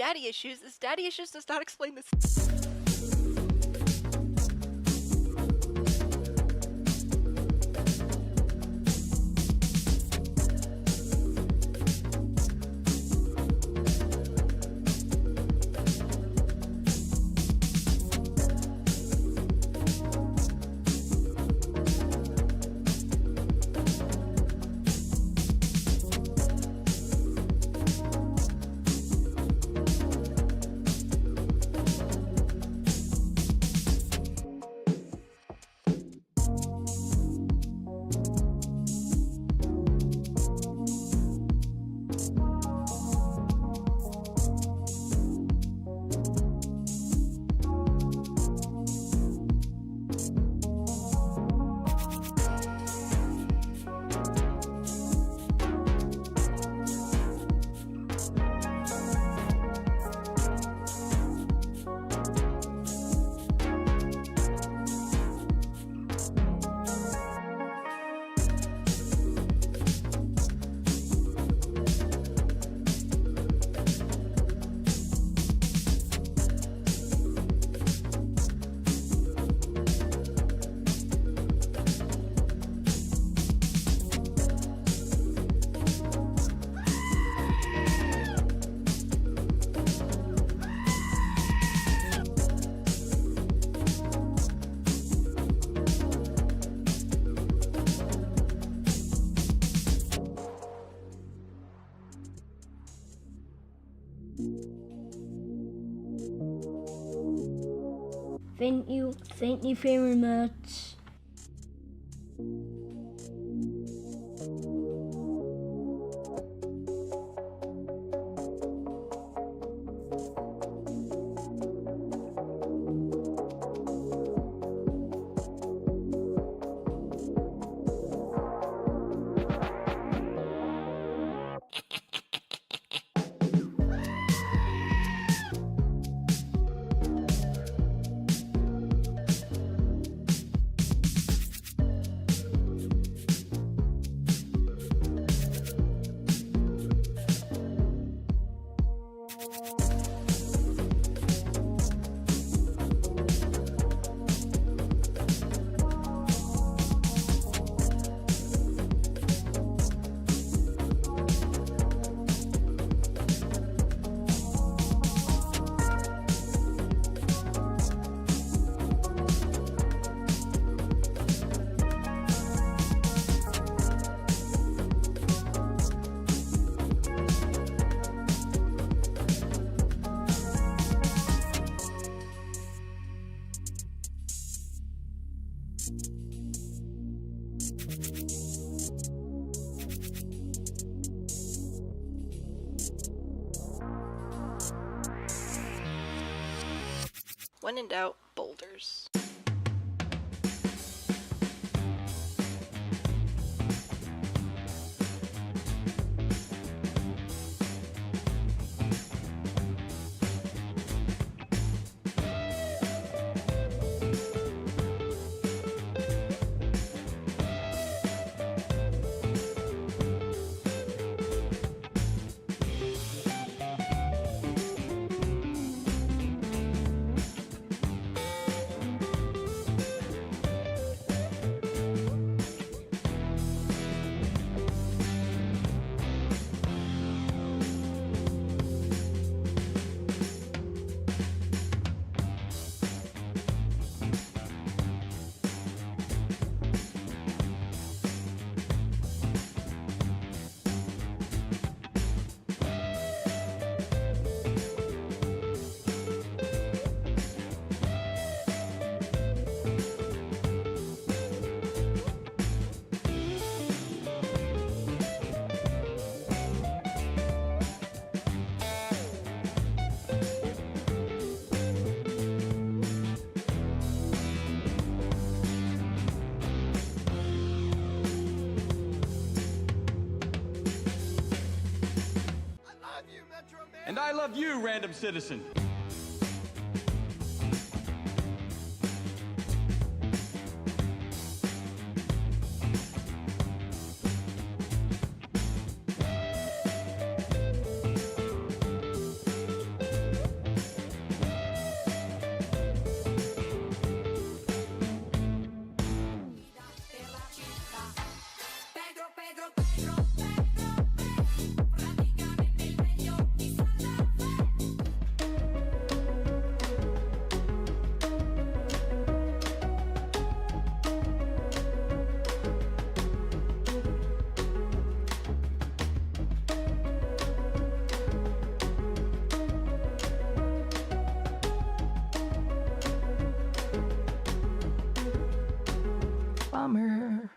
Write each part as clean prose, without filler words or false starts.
daddy issues is daddy issues does not explain this. Thank you very much. When in doubt, boulders. And I love you, random citizen. Bummer.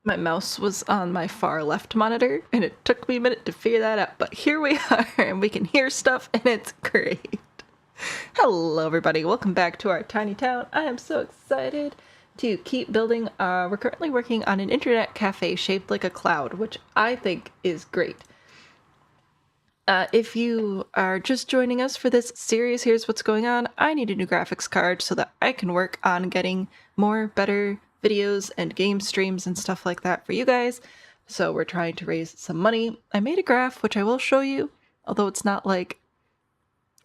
My mouse was on my far left monitor, and it took me a minute to figure that out, but here we are, and we can hear stuff, and it's great. Hello, everybody. Welcome back to our tiny town. I am so excited to keep building. We're currently working on an internet cafe shaped like a cloud, which I think is great. If you are just joining us for this series, here's what's going on. I need a new graphics card so that I can work on getting more better videos and game streams and stuff like that for you guys. So we're trying to raise some money. I made a graph, which I will show you, although it's not like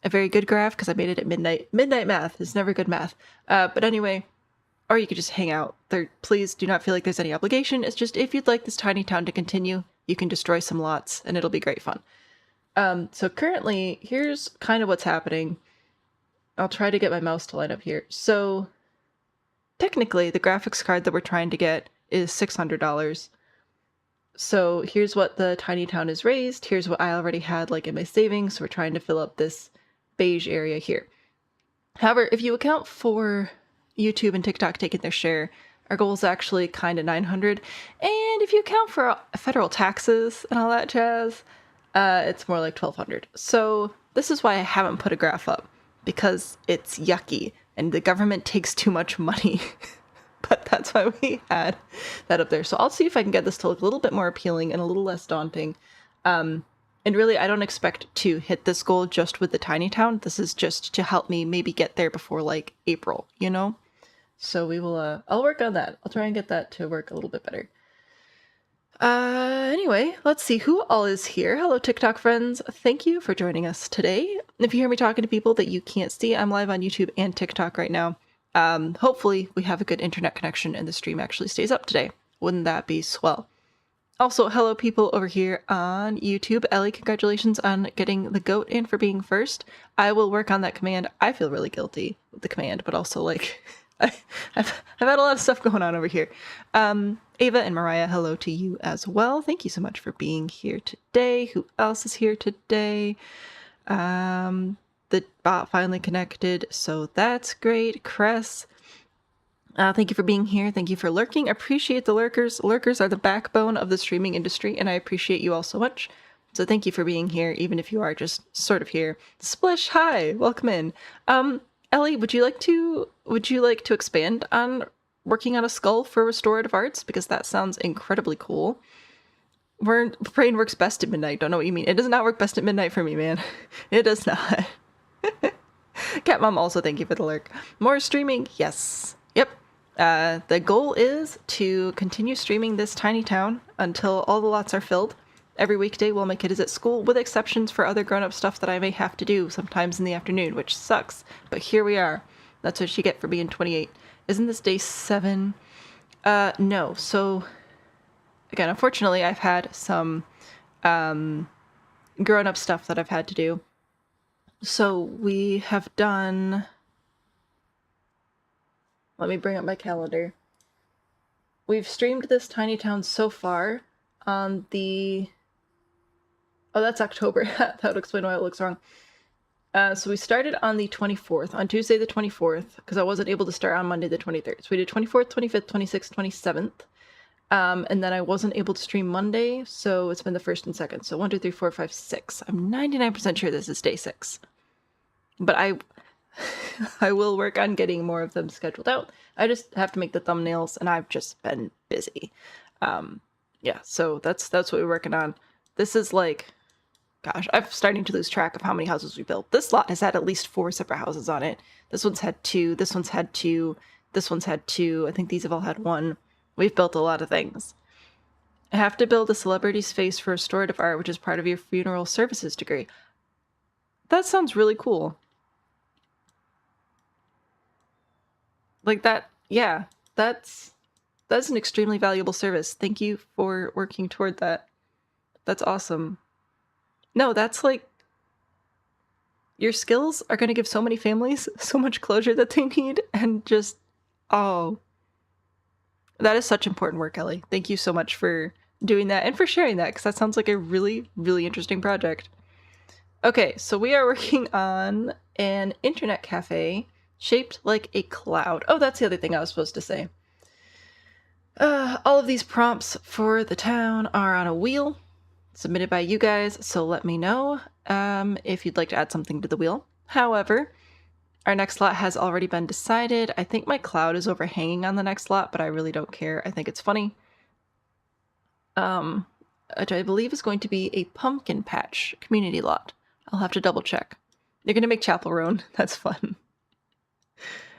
a very good graph because I made it at midnight. Midnight math is never good math. But anyway, or you could just hang out there. Please do not feel like there's any obligation. It's just if you'd like this tiny town to continue, you can destroy some lots and it'll be great fun. So currently, here's kind of what's happening. I'll try to get my mouse to line up here. So technically, the graphics card that we're trying to get is $600. So here's what the tiny town is raised. Here's what I already had like in my savings. So we're trying to fill up this beige area here. However, if you account for YouTube and TikTok taking their share. Our goal is actually kind of 900. And if you account for federal taxes and all that jazz, it's more like 1,200. So this is why I haven't put a graph up, because it's yucky and the government takes too much money. But that's why we had that up there. So I'll see if I can get this to look a little bit more appealing and a little less daunting. And really, I don't expect to hit this goal just with the tiny town. This is just to help me maybe get there before like April, you know? So we will, I'll work on that. I'll try and get that to work a little bit better. Anyway, let's see who all is here. Hello, TikTok friends. Thank you for joining us today. If you hear me talking to people that you can't see, I'm live on YouTube and TikTok right now. Hopefully we have a good internet connection and the stream actually stays up today. Wouldn't that be swell? Also, hello people over here on YouTube. Ellie, congratulations on getting the goat in for being first. I will work on that command. I feel really guilty with the command, but also like... I've had a lot of stuff going on over here. Ava and Mariah, hello to you as well. Thank you so much for being here today. Who else is here today? The bot finally connected, so that's great. Cress, thank you for being here. Thank you for lurking. Appreciate the lurkers. Lurkers are the backbone of the streaming industry, and I appreciate you all so much. So thank you for being here, even if you are just sort of here. Splish, hi, welcome in. Ellie, would you like to expand on working on a skull for restorative arts? Because that sounds incredibly cool. Brain works best at midnight. Don't know what you mean. It does not work best at midnight for me, man. It does not. Cat Mom, also thank you for the lurk. More streaming? Yes. Yep. The goal is to continue streaming this tiny town until all the lots are filled. Every weekday while my kid is at school, with exceptions for other grown-up stuff that I may have to do sometimes in the afternoon, which sucks. But here we are. That's what you get for being 28. Isn't this day 7? No. So, again, unfortunately, I've had some grown-up stuff that I've had to do. So we have done... Let me bring up my calendar. We've streamed this tiny town so far on the... Oh, that's October. That would explain why it looks wrong. So we started on the 24th, on Tuesday the 24th, because I wasn't able to start on Monday the 23rd. So we did 24th, 25th, 26th, 27th. And then I wasn't able to stream Monday, so it's been the 1st and 2nd. So 1, 2, 3, 4, 5, 6. I'm 99% sure this is day 6. But I will work on getting more of them scheduled out. I just have to make the thumbnails, and I've just been busy. Yeah, so that's what we're working on. This is like... Gosh, I'm starting to lose track of how many houses we built. This lot has had at least 4 separate houses on it. This one's had 2, this one's had 2, this one's had 2. I think these have all had 1. We've built a lot of things. I have to build a celebrity's face for restorative art, which is part of your funeral services degree. That sounds really cool. Like that, yeah, that's an extremely valuable service. Thank you for working toward that. That's awesome. No, that's like, your skills are going to give so many families so much closure that they need, and just, oh, that is such important work, Ellie. Thank you so much for doing that and for sharing that, because that sounds like a really, really interesting project. Okay, so we are working on an internet cafe shaped like a cloud. Oh, that's the other thing I was supposed to say. All of these prompts for the town are on a wheel, submitted by you guys, so let me know if you'd like to add something to the wheel. However, our next lot has already been decided. I think my cloud is overhanging on the next lot, but I really don't care. I think it's funny. Which I believe is going to be a pumpkin patch community lot. I'll have to double check. You're going to make Chapel Roan. That's fun.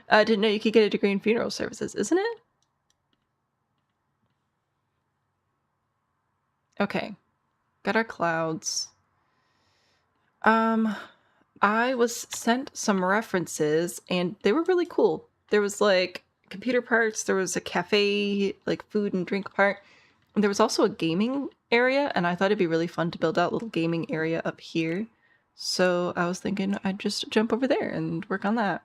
I didn't know you could get a degree in funeral services, isn't it? Okay. Got our clouds. I was sent some references and they were really cool. There was like computer parts, there was a cafe, like food and drink part. And there was also a gaming area, and I thought it'd be really fun to build out a little gaming area up here. So I was thinking I'd just jump over there and work on that.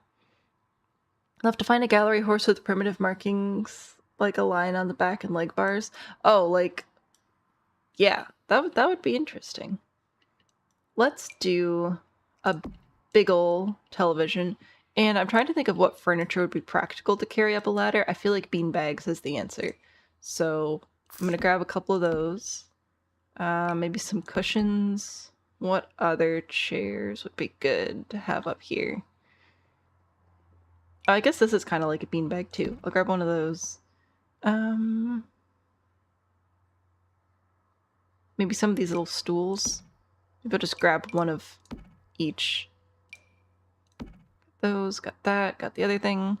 I'll have to find a gallery horse with primitive markings, like a line on the back and leg bars. Oh, like, yeah, that would be interesting. Let's do a big ol' television And I'm trying to think of what furniture would be practical to carry up a ladder. I feel like bean bags is the answer. So I'm going to grab a couple of those. Maybe some cushions. What other chairs would be good to have up here? I guess this is kind of like a beanbag too. I'll grab one of those. Maybe some of these little stools. Maybe I'll just grab one of each. Those, got that, got the other thing.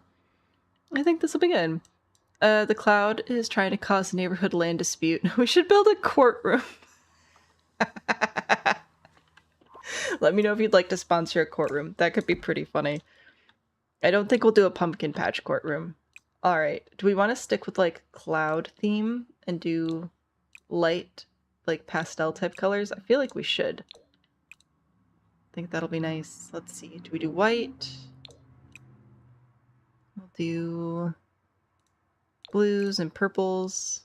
I think this will be good. The cloud is trying to cause a neighborhood land dispute. We should build a courtroom. Let me know if you'd like to sponsor a courtroom. That could be pretty funny. I don't think we'll do a pumpkin patch courtroom. Alright, do we want to stick with like cloud theme and do light, like pastel type colors? I feel like we should. I think that'll be nice. Let's see, do we do white? We'll do blues and purples.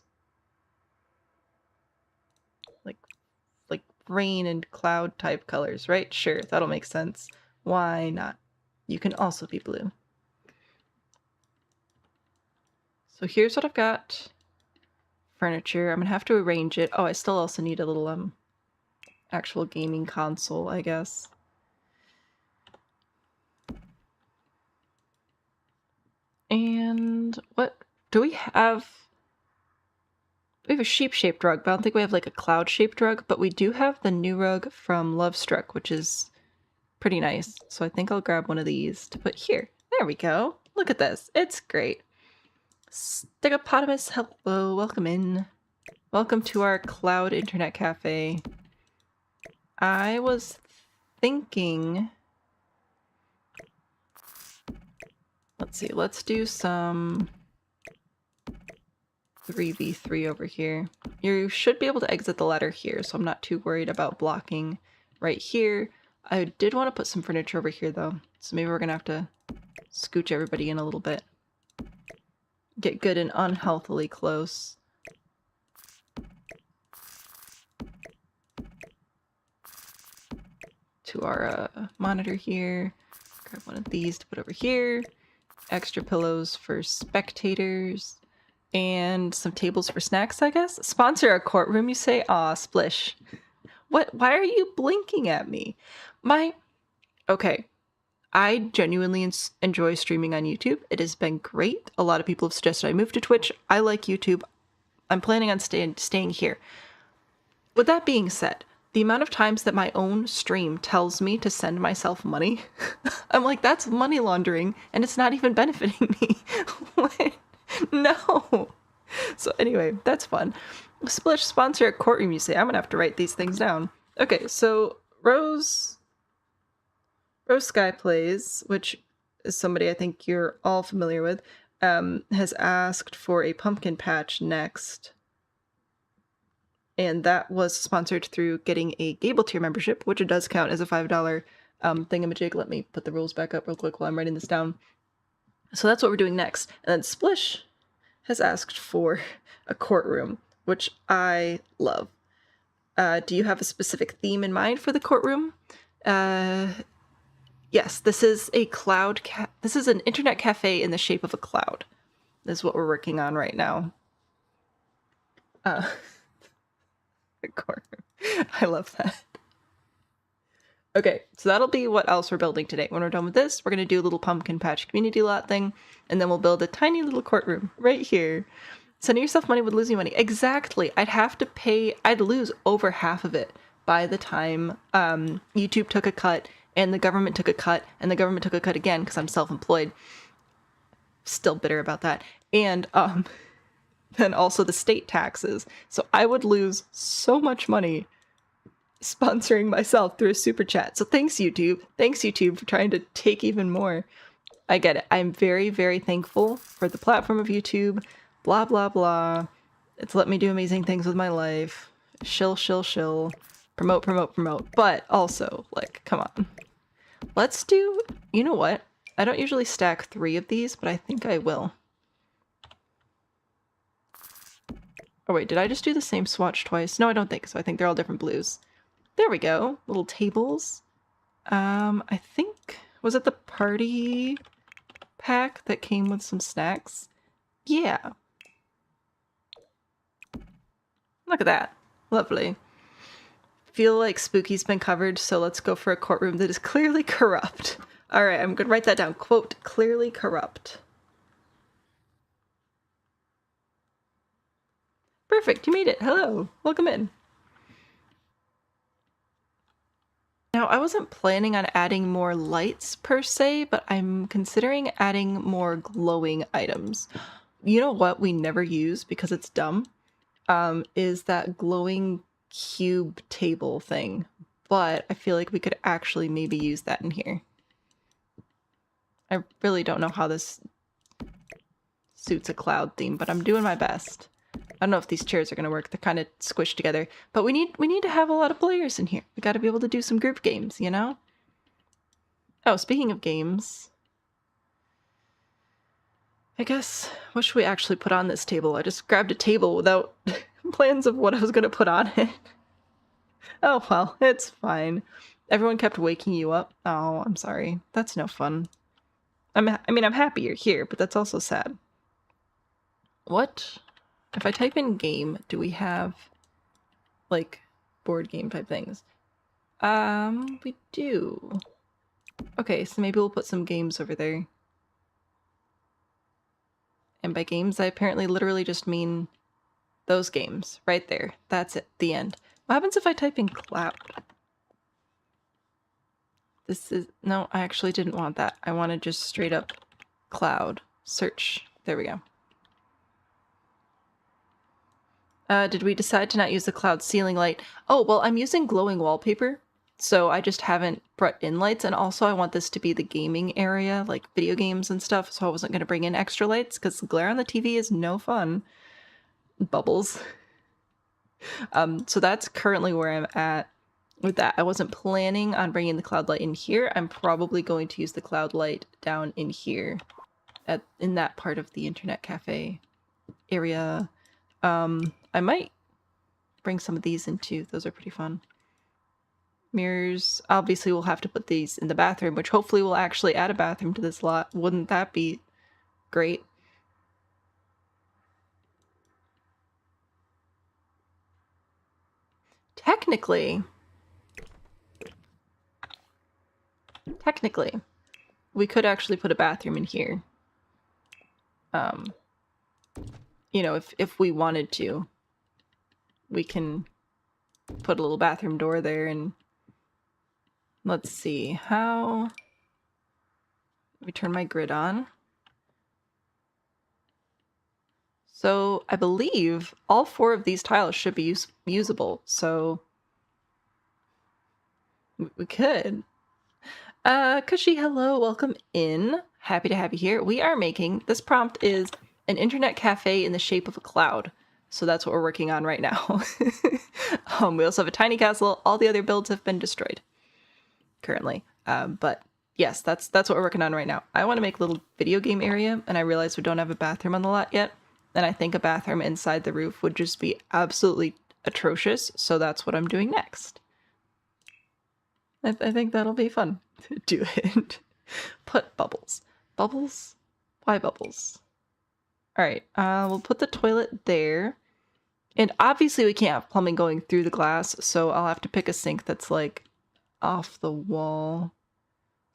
Like rain and cloud type colors, right? Sure, that'll make sense. Why not? You can also be blue. So here's what I've got. Furniture. I'm gonna have to arrange it. Oh, I still also need a little actual gaming console, I guess. And what do we have? We have a sheep-shaped rug, but I don't think we have like a cloud-shaped rug, but we do have the new rug from Lovestruck, which is pretty nice. So I think I'll grab one of these to put here. There we go. Look at this. It's great. Stegopotamus, hello, welcome in. Welcome to our cloud internet cafe. I was thinking... Let's see, let's do some 3v3 over here. You should be able to exit the ladder here, so I'm not too worried about blocking right here. I did want to put some furniture over here though, so maybe we're gonna have to scooch everybody in a little bit. Get good and unhealthily close. To our monitor here. Grab one of these to put over here. Extra pillows for spectators. And some tables for snacks, I guess? Sponsor a courtroom, you say? Aw, splish. What? Why are you blinking at me? Okay. I genuinely enjoy streaming on YouTube. It has been great. A lot of people have suggested I move to Twitch. I like YouTube. I'm planning on staying here. With that being said, the amount of times that my own stream tells me to send myself money, I'm like, that's money laundering, and it's not even benefiting me. What? No. So anyway, that's fun. Splish, sponsor a courtroom, you say. I'm gonna have to write these things down. Okay, so Rose Sky Plays, which is somebody I think you're all familiar with, has asked for a pumpkin patch next. And that was sponsored through getting a Gable tier membership, which it does count as a $5 thingamajig. Let me put the rules back up real quick while I'm writing this down. So that's what we're doing next. And then Splish has asked for a courtroom, which I love. Do you have a specific theme in mind for the courtroom? Yes, this is a cloud. This is an internet cafe in the shape of a cloud. This is what we're working on right now. Courtroom. I love that. Okay, so that'll be what else we're building today. When we're done with this, we're going to do a little pumpkin patch community lot thing, and then we'll build a tiny little courtroom right here. Sending yourself money would lose you money. Exactly. I'd lose over half of it by the time YouTube took a cut, and the government took a cut, and the government took a cut again because I'm self-employed. Still bitter about that. And then also the state taxes. So I would lose so much money sponsoring myself through a super chat. So thanks, YouTube. Thanks, YouTube, for trying to take even more. I get it. I'm very, very thankful for the platform of YouTube. Blah, blah, blah. It's let me do amazing things with my life. Shill, shill, shill. Promote, promote, promote. But also, like, come on. Let's do... You know what? I don't usually stack 3 of these, but I think I will. Oh wait, did I just do the same swatch twice? No, I don't think so. I think they're all different blues. There we go. Little tables. I think Was it the party pack that came with some snacks? Yeah. Look at that. Lovely. Feel like Spooky's been covered, so let's go for a courtroom that is clearly corrupt. Alright, I'm gonna write that down. Quote, clearly corrupt. Perfect, you made it. Hello. Welcome in. Now, I wasn't planning on adding more lights per se, but I'm considering adding more glowing items. You know what we never use because it's dumb? Is that glowing cube table thing. But I feel like we could actually maybe use that in here. I really don't know how this suits a cloud theme, but I'm doing my best. I don't know if these chairs are going to work. They're kind of squished together. But we need to have a lot of players in here. We got to be able to do some group games, you know? Oh, speaking of games, I guess, what should we actually put on this table? I just grabbed a table without plans of what I was going to put on it. Oh, well, it's fine. Everyone kept waking you up. Oh, I'm sorry. That's no fun. I mean, I'm happy you're here, but that's also sad. What? If I type in game, do we have, like, board game type things? We do. Okay, so maybe we'll put some games over there. And by games, I apparently literally just mean those games. Right there. That's it. The end. What happens if I type in cloud? This is... No, I actually didn't want that. I wanted just straight up cloud. Search. There we go. Did we decide to not use the cloud ceiling light? Oh, well, I'm using glowing wallpaper, so I just haven't brought in lights, and also I want this to be the gaming area, like video games and stuff, so I wasn't going to bring in extra lights, because the glare on the TV is no fun. Bubbles. So that's currently where I'm at with that. I wasn't planning on bringing the cloud light in here. I'm probably going to use the cloud light down in here, in that part of the internet cafe area. I might bring some of these in too. Those are pretty fun. Mirrors. Obviously, we'll have to put these in the bathroom, which hopefully will actually add a bathroom to this lot. Wouldn't that be great? Technically, we could actually put a bathroom in here. You know, if we wanted to. We can put a little bathroom door there, and let's see how. Let me turn my grid on. So I believe all 4 of these tiles should be usable, so we could. Cushy, hello, welcome in. Happy to have you here. We are making, this prompt is an internet cafe in the shape of a cloud. So that's what we're working on right now. We also have a tiny castle. All the other builds have been destroyed currently. But yes, that's what we're working on right now. I want to make a little video game area, and I realize we don't have a bathroom on the lot yet. And I think a bathroom inside the roof would just be absolutely atrocious. So that's what I'm doing next. I think that'll be fun to do it. Put bubbles. Bubbles? Why bubbles? All right, we'll put the toilet there. And obviously we can't have plumbing going through the glass, so I'll have to pick a sink that's like off the wall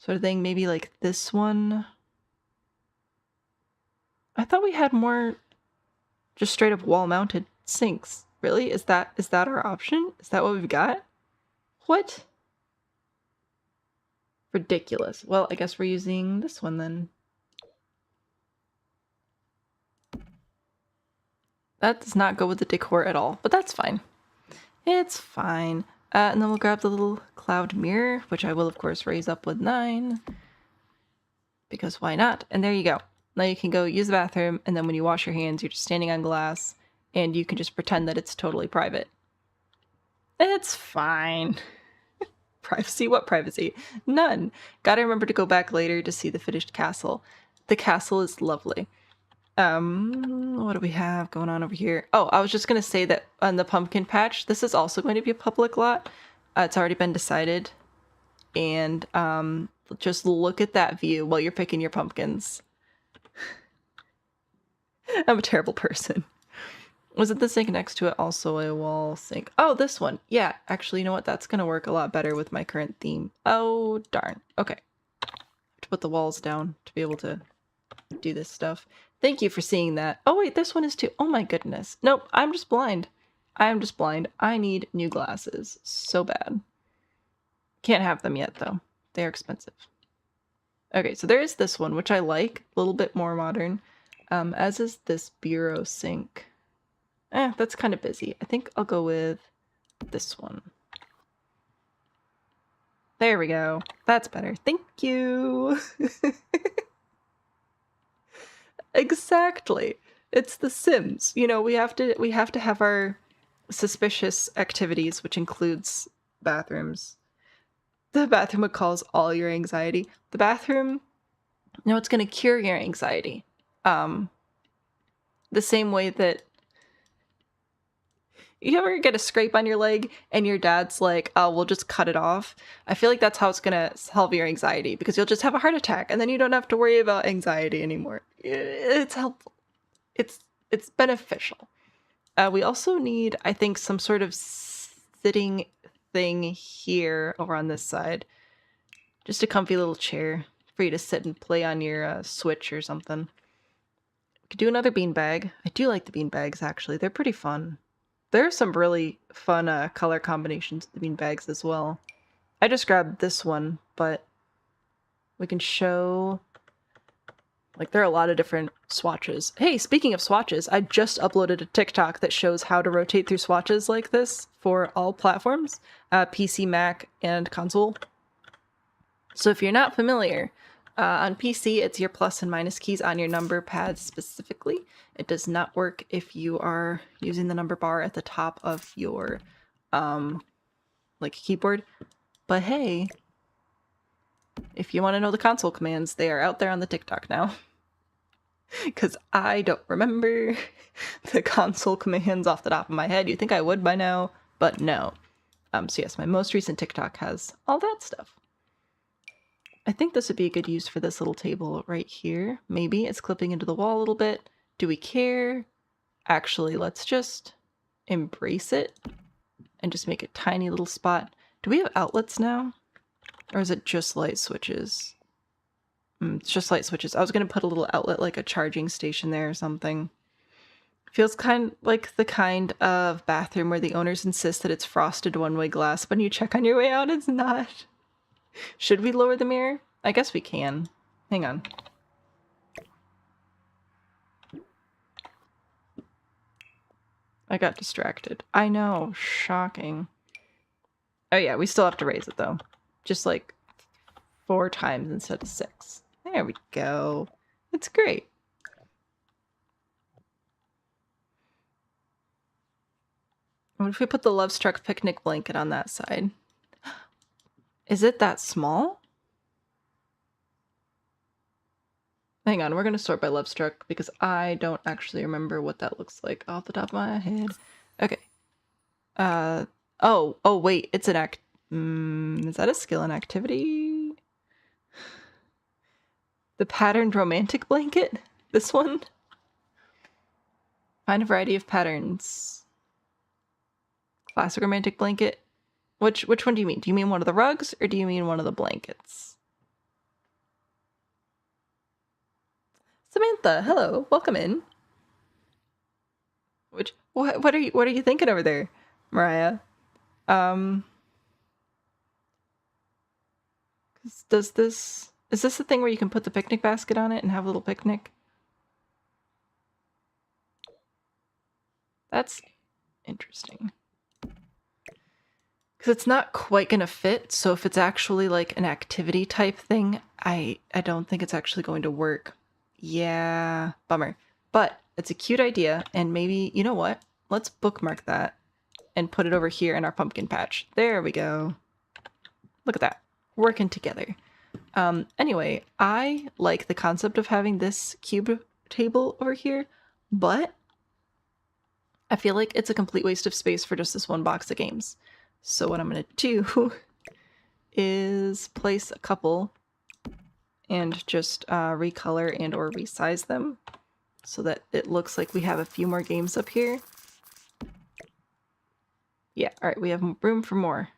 sort of thing. Maybe like this one. I thought we had more just straight up wall mounted sinks. Really? Is that our option? Is that what we've got? What? Ridiculous. Well, I guess we're using this one then. That does not go with the decor at all, but that's fine. It's fine. And then we'll grab the little cloud mirror, which I will, of course, raise up with 9. Because why not? And there you go. Now you can go use the bathroom, and then when you wash your hands, you're just standing on glass, and you can just pretend that it's totally private. It's fine. Privacy? What privacy? None. Gotta remember to go back later to see the finished castle. The castle is lovely. What do we have going on over here? Oh, I was just going to say that on the pumpkin patch, this is also going to be a public lot. It's already been decided. And Just look at that view while you're picking your pumpkins. I'm a terrible person. Was it the sink next to it also a wall sink? Oh, this one. Yeah, actually, you know what? That's going to work a lot better with my current theme. Oh, darn. Okay. To put the walls down to be able to do this stuff. Thank you for seeing that. Oh, wait, this one is too. Oh, my goodness. Nope, I'm just blind. I'm just blind. I need new glasses. So bad. Can't have them yet, though. They're expensive. Okay, so there is this one, which I like. A little bit more modern. As is this bureau sink. That's kind of busy. I think I'll go with this one. There we go. That's better. Thank you. Exactly. It's The Sims. You know, we have to have our suspicious activities, which includes bathrooms. The bathroom would cause all your anxiety. The bathroom, you know, it's going to cure your anxiety. The same way that you ever get a scrape on your leg and your dad's like, oh, we'll just cut it off. I feel like that's how it's going to solve your anxiety, because you'll just have a heart attack and then you don't have to worry about anxiety anymore. It's helpful. It's beneficial. We also need, I think, some sort of sitting thing here over on this side. Just a comfy little chair for you to sit and play on your Switch or something. We could do another beanbag. I do like the beanbags, actually. They're pretty fun. There are some really fun color combinations of the beanbags as well. I just grabbed this one, but we can show... Like, there are a lot of different swatches. Hey, speaking of swatches, I just uploaded a TikTok that shows how to rotate through swatches like this for all platforms, PC, Mac, and console. So if you're not familiar, on PC, it's your plus and minus keys on your number pad specifically. It does not work if you are using the number bar at the top of your, like, keyboard. But hey, if you want to know the console commands, they are out there on the TikTok now. Because I don't remember the console commands off the top of my head. You'd think I would by now, but no. So yes, my most recent TikTok has all that stuff. I think this would be a good use for this little table right here. Maybe it's clipping into the wall a little bit. Do we care? Actually, let's just embrace it and just make a tiny little spot. Do we have outlets now? Or is it just light switches? It's just light switches. I was going to put a little outlet, like a charging station there or something. Feels kind of like the kind of bathroom where the owners insist that it's frosted one-way glass, but when you check on your way out, it's not. Should we lower the mirror? I guess we can. Hang on. I got distracted. I know. Shocking. Oh yeah, we still have to raise it though. Just like 4 times instead of 6. There we go. It's great. What if we put the Love Struck picnic blanket on that side? Is it that small? Hang on, we're going to sort by Love Struck because I don't actually remember what that looks like off the top of my head. Okay. Oh, wait, it's an is that a skill and activity? The patterned romantic blanket? This one? Find a variety of patterns. Classic romantic blanket. Which one do you mean? Do you mean one of the rugs or do you mean one of the blankets? Samantha, hello, welcome in. What are you thinking over there, Mariah? Is this the thing where you can put the picnic basket on it and have a little picnic? That's interesting. Because it's not quite gonna fit, so if it's actually like an activity type thing, I don't think it's actually going to work. Yeah, bummer. But it's a cute idea, and maybe, you know what? Let's bookmark that and put it over here in our pumpkin patch. There we go. Look at that. Working together. Anyway, I like the concept of having this cube table over here, but I feel like it's a complete waste of space for just this one box of games. So what I'm going to do is place a couple and just recolor and or resize them so that it looks like we have a few more games up here. Yeah, all right, we have room for more.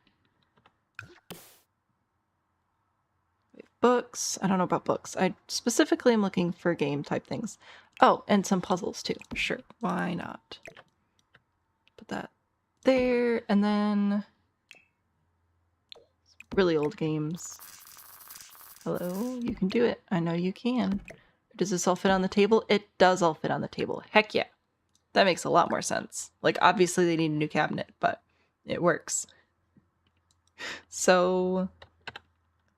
We have books. I don't know about books. I specifically am looking for game type things. Oh, and some puzzles too. Sure, why not? Put that there, and then really old games. Hello, you can do it. I know you can. Does this all fit on the table? It does all fit on the table. Heck yeah. That makes a lot more sense. Like, obviously they need a new cabinet, but it works. So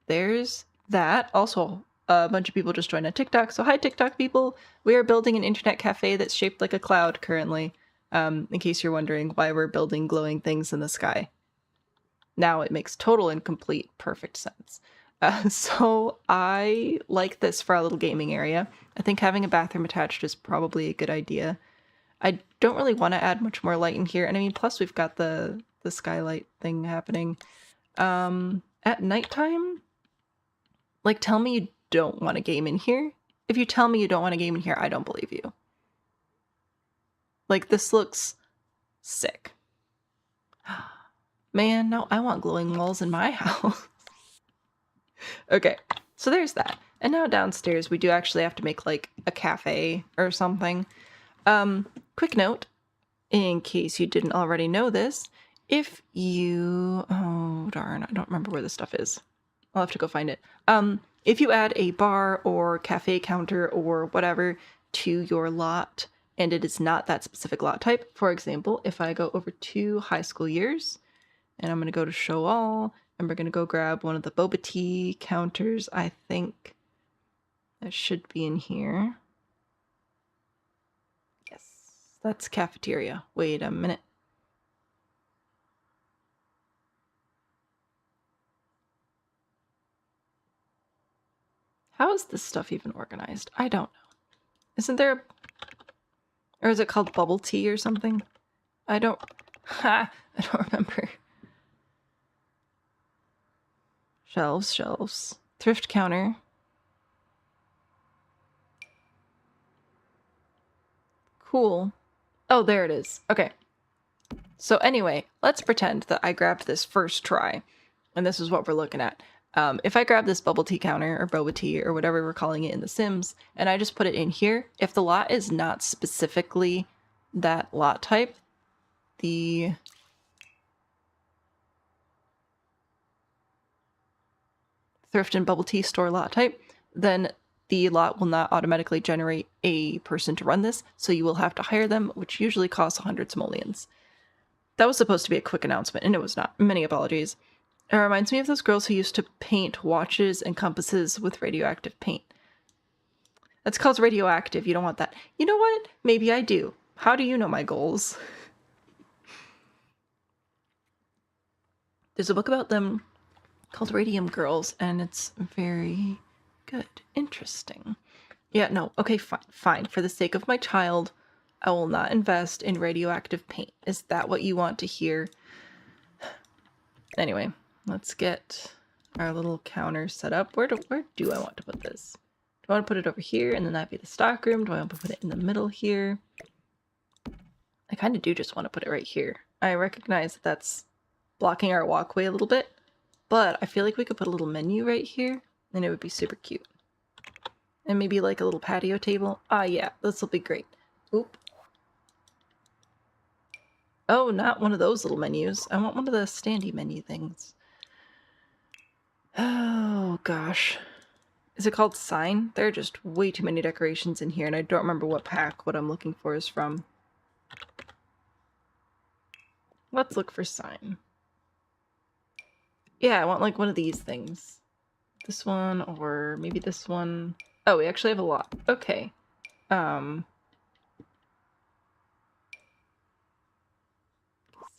there's that. Also, a bunch of people just joined on TikTok. So hi, TikTok people. We are building an internet cafe that's shaped like a cloud currently. In case you're wondering why we're building glowing things in the sky. Now it makes total and complete perfect sense. So I like this for our little gaming area. I think having a bathroom attached is probably a good idea. I don't really want to add much more light in here. And I mean, plus we've got the skylight thing happening. At nighttime, like, tell me you don't want to game in here. If you tell me you don't want to game in here, I don't believe you. Like, this looks sick. Man, no, I want glowing walls in my house. Okay, so there's that. And now downstairs, we do actually have to make, like, a cafe or something. Quick note, in case you didn't already know this, if you... Oh, darn, I don't remember where this stuff is. I'll have to go find it. If you add a bar or cafe counter or whatever to your lot, and it is not that specific lot type, for example, if I go over to high school years, and I'm going to go to show all, and we're going to go grab one of the boba tea counters. I think that should be in here. Yes, that's cafeteria. Wait a minute. How is this stuff even organized? I don't know. Isn't there a... Or is it called bubble tea or something? I don't... I don't remember. Shelves, shelves. Thrift counter. Cool. Oh, there it is. Okay. So anyway, let's pretend that I grabbed this first try. And this is what we're looking at. If I grab this bubble tea counter or boba tea or whatever we're calling it in The Sims, and I just put it in here, if the lot is not specifically that lot type, the thrift and bubble tea store lot type, then the lot will not automatically generate a person to run this, so you will have to hire them, which usually costs 100 simoleons. That was supposed to be a quick announcement, and it was not. Many apologies. It reminds me of those girls who used to paint watches and compasses with radioactive paint. That's called radioactive. You don't want that. You know what? Maybe I do. How do you know my goals? There's a book about them called Radium Girls, and it's very good. Interesting. Yeah, no. Okay, fine. Fine. For the sake of my child, I will not invest in radioactive paint. Is that what you want to hear? Anyway, let's get our little counter set up. Where do I want to put this? Do I want to put it over here and then that'd be the stock room? Do I want to put it in the middle here? I kind of do just want to put it right here. I recognize that that's blocking our walkway a little bit, but I feel like we could put a little menu right here and it would be super cute. And maybe like a little patio table. Ah, yeah, this will be great. Oop. Oh, not one of those little menus. I want one of the standy menu things. Oh, gosh. Is it called sign? There are just way too many decorations in here, and I don't remember what pack what I'm looking for is from. Let's look for sign. Yeah, I want like one of these things. This one, or maybe this one. Oh, we actually have a lot. Okay.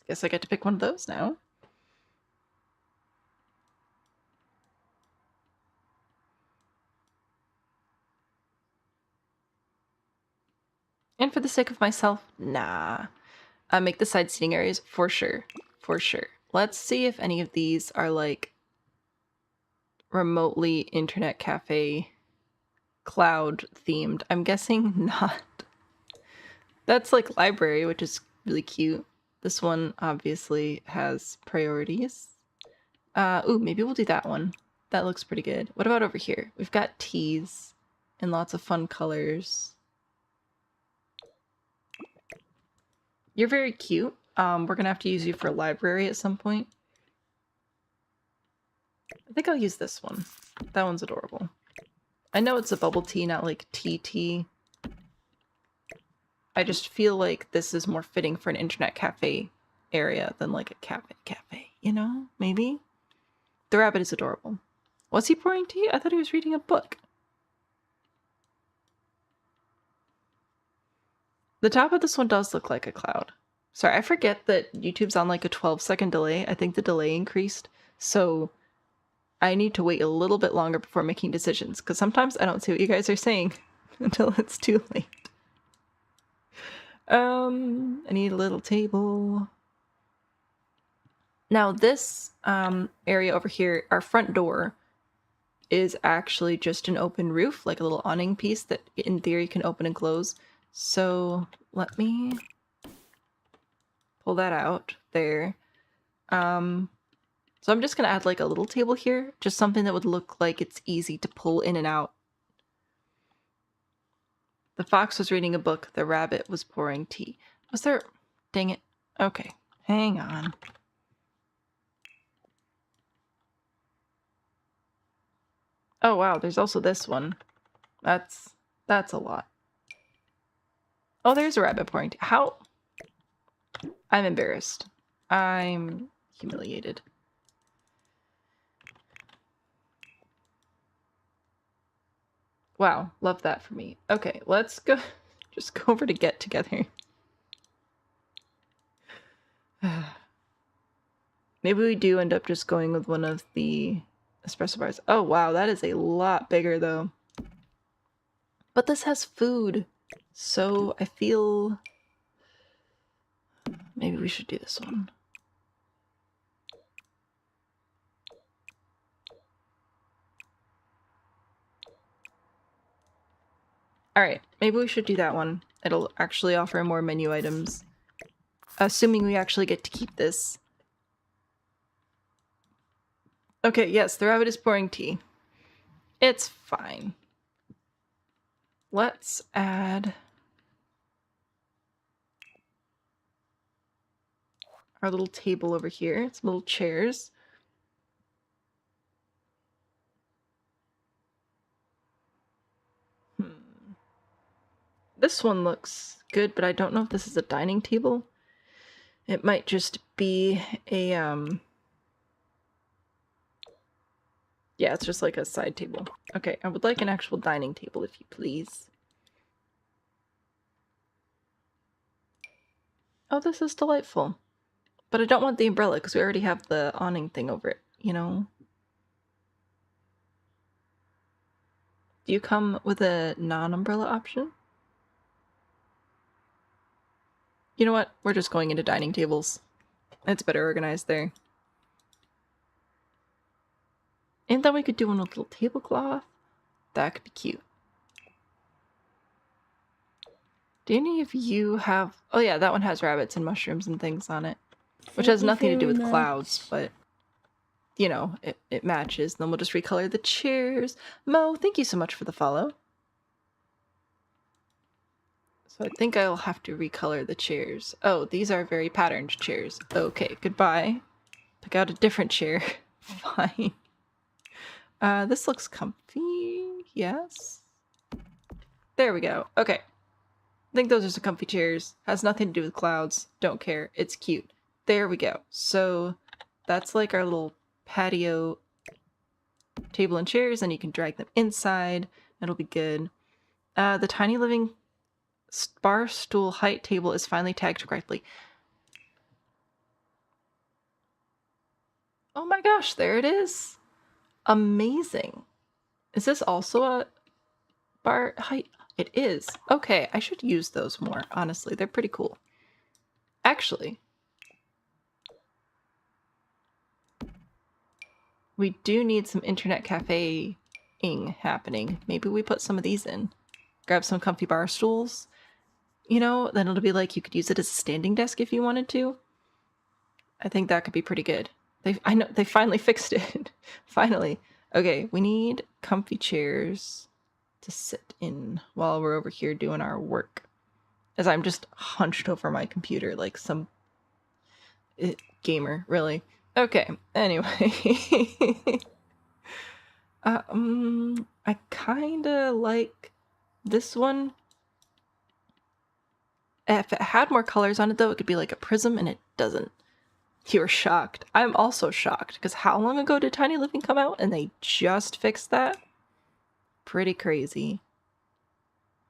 Guess I get to pick one of those now. And for the sake of myself, nah. Make the side seating areas for sure. For sure. Let's see if any of these are like remotely internet cafe cloud themed. I'm guessing not. That's like library, which is really cute. This one obviously has priorities. Ooh, maybe we'll do that one. That looks pretty good. What about over here? We've got teas and lots of fun colors. You're very cute. We're gonna have to use you for a library at some point. I think I'll use this one. That one's adorable. I know it's a bubble tea, not like tea. I just feel like this is more fitting for an internet cafe area than like a cafe, you know? Maybe? The rabbit is adorable. Was he pouring tea? I thought he was reading a book. The top of this one does look like a cloud. Sorry, I forget that YouTube's on like a 12-second delay. I think the delay increased, so I need to wait a little bit longer before making decisions, because sometimes I don't see what you guys are saying until it's too late. I need a little table. Now this area over here, our front door, is actually just an open roof, like a little awning piece that in theory can open and close. So let me pull that out there. So I'm just gonna add like a little table here, just something that would look like it's easy to pull in and out. The fox was reading a book, the rabbit was pouring tea. Was there... Dang it. Okay, hang on. Oh wow, there's also this one. That's a lot. Oh, there's a rabbit pouring tea. How? I'm embarrassed. I'm humiliated. Wow, love that for me. Okay, let's go. Just go over to get together. Maybe we do end up just going with one of the espresso bars. Oh wow, that is a lot bigger though. But this has food, so I feel maybe we should do this one. Alright, maybe we should do that one. It'll actually offer more menu items. Assuming we actually get to keep this. Okay, yes, the rabbit is pouring tea. It's fine. Let's add our little table over here. Some little chairs. This one looks good, but I don't know if this is a dining table. It might just be a, yeah, it's just like a side table. Okay, I would like an actual dining table, if you please. Oh, this is delightful. But I don't want the umbrella, because we already have the awning thing over it, you know? Do you come with a non-umbrella option? You know what? We're just going into dining tables. It's better organized there. And then we could do one with a little tablecloth. That could be cute. Do any of you have... Oh yeah, that one has rabbits and mushrooms and things on it. Which has nothing to do with clouds, but... You know, it matches. Then we'll just recolor the chairs. Mo, thank you so much for the follow. So I think I'll have to recolor the chairs. Oh, these are very patterned chairs. Okay, goodbye. Pick out a different chair. Fine. This looks comfy. Yes. There we go. Okay. I think those are some comfy chairs. Has nothing to do with clouds. Don't care. It's cute. There we go. So that's like our little patio table and chairs, and you can drag them inside. It'll be good. The tiny living bar stool height table is finally tagged correctly. Oh my gosh, there it is. Amazing. Is this also a bar height? It is. Okay, I should use those more, honestly. They're pretty cool. Actually, we do need some internet cafe-ing happening. Maybe we put some of these in. Grab some comfy bar stools. You know, then it'll be like you could use it as a standing desk if you wanted to. I think that could be pretty good. I know they finally fixed it. Finally. Okay, we need comfy chairs to sit in while we're over here doing our work. As I'm just hunched over my computer like some gamer, really. Okay, anyway. I kinda like this one. If it had more colors on it, though, it could be like a prism, and it doesn't. You're shocked. I'm also shocked, because how long ago did Tiny Living come out, and they just fixed that? Pretty crazy.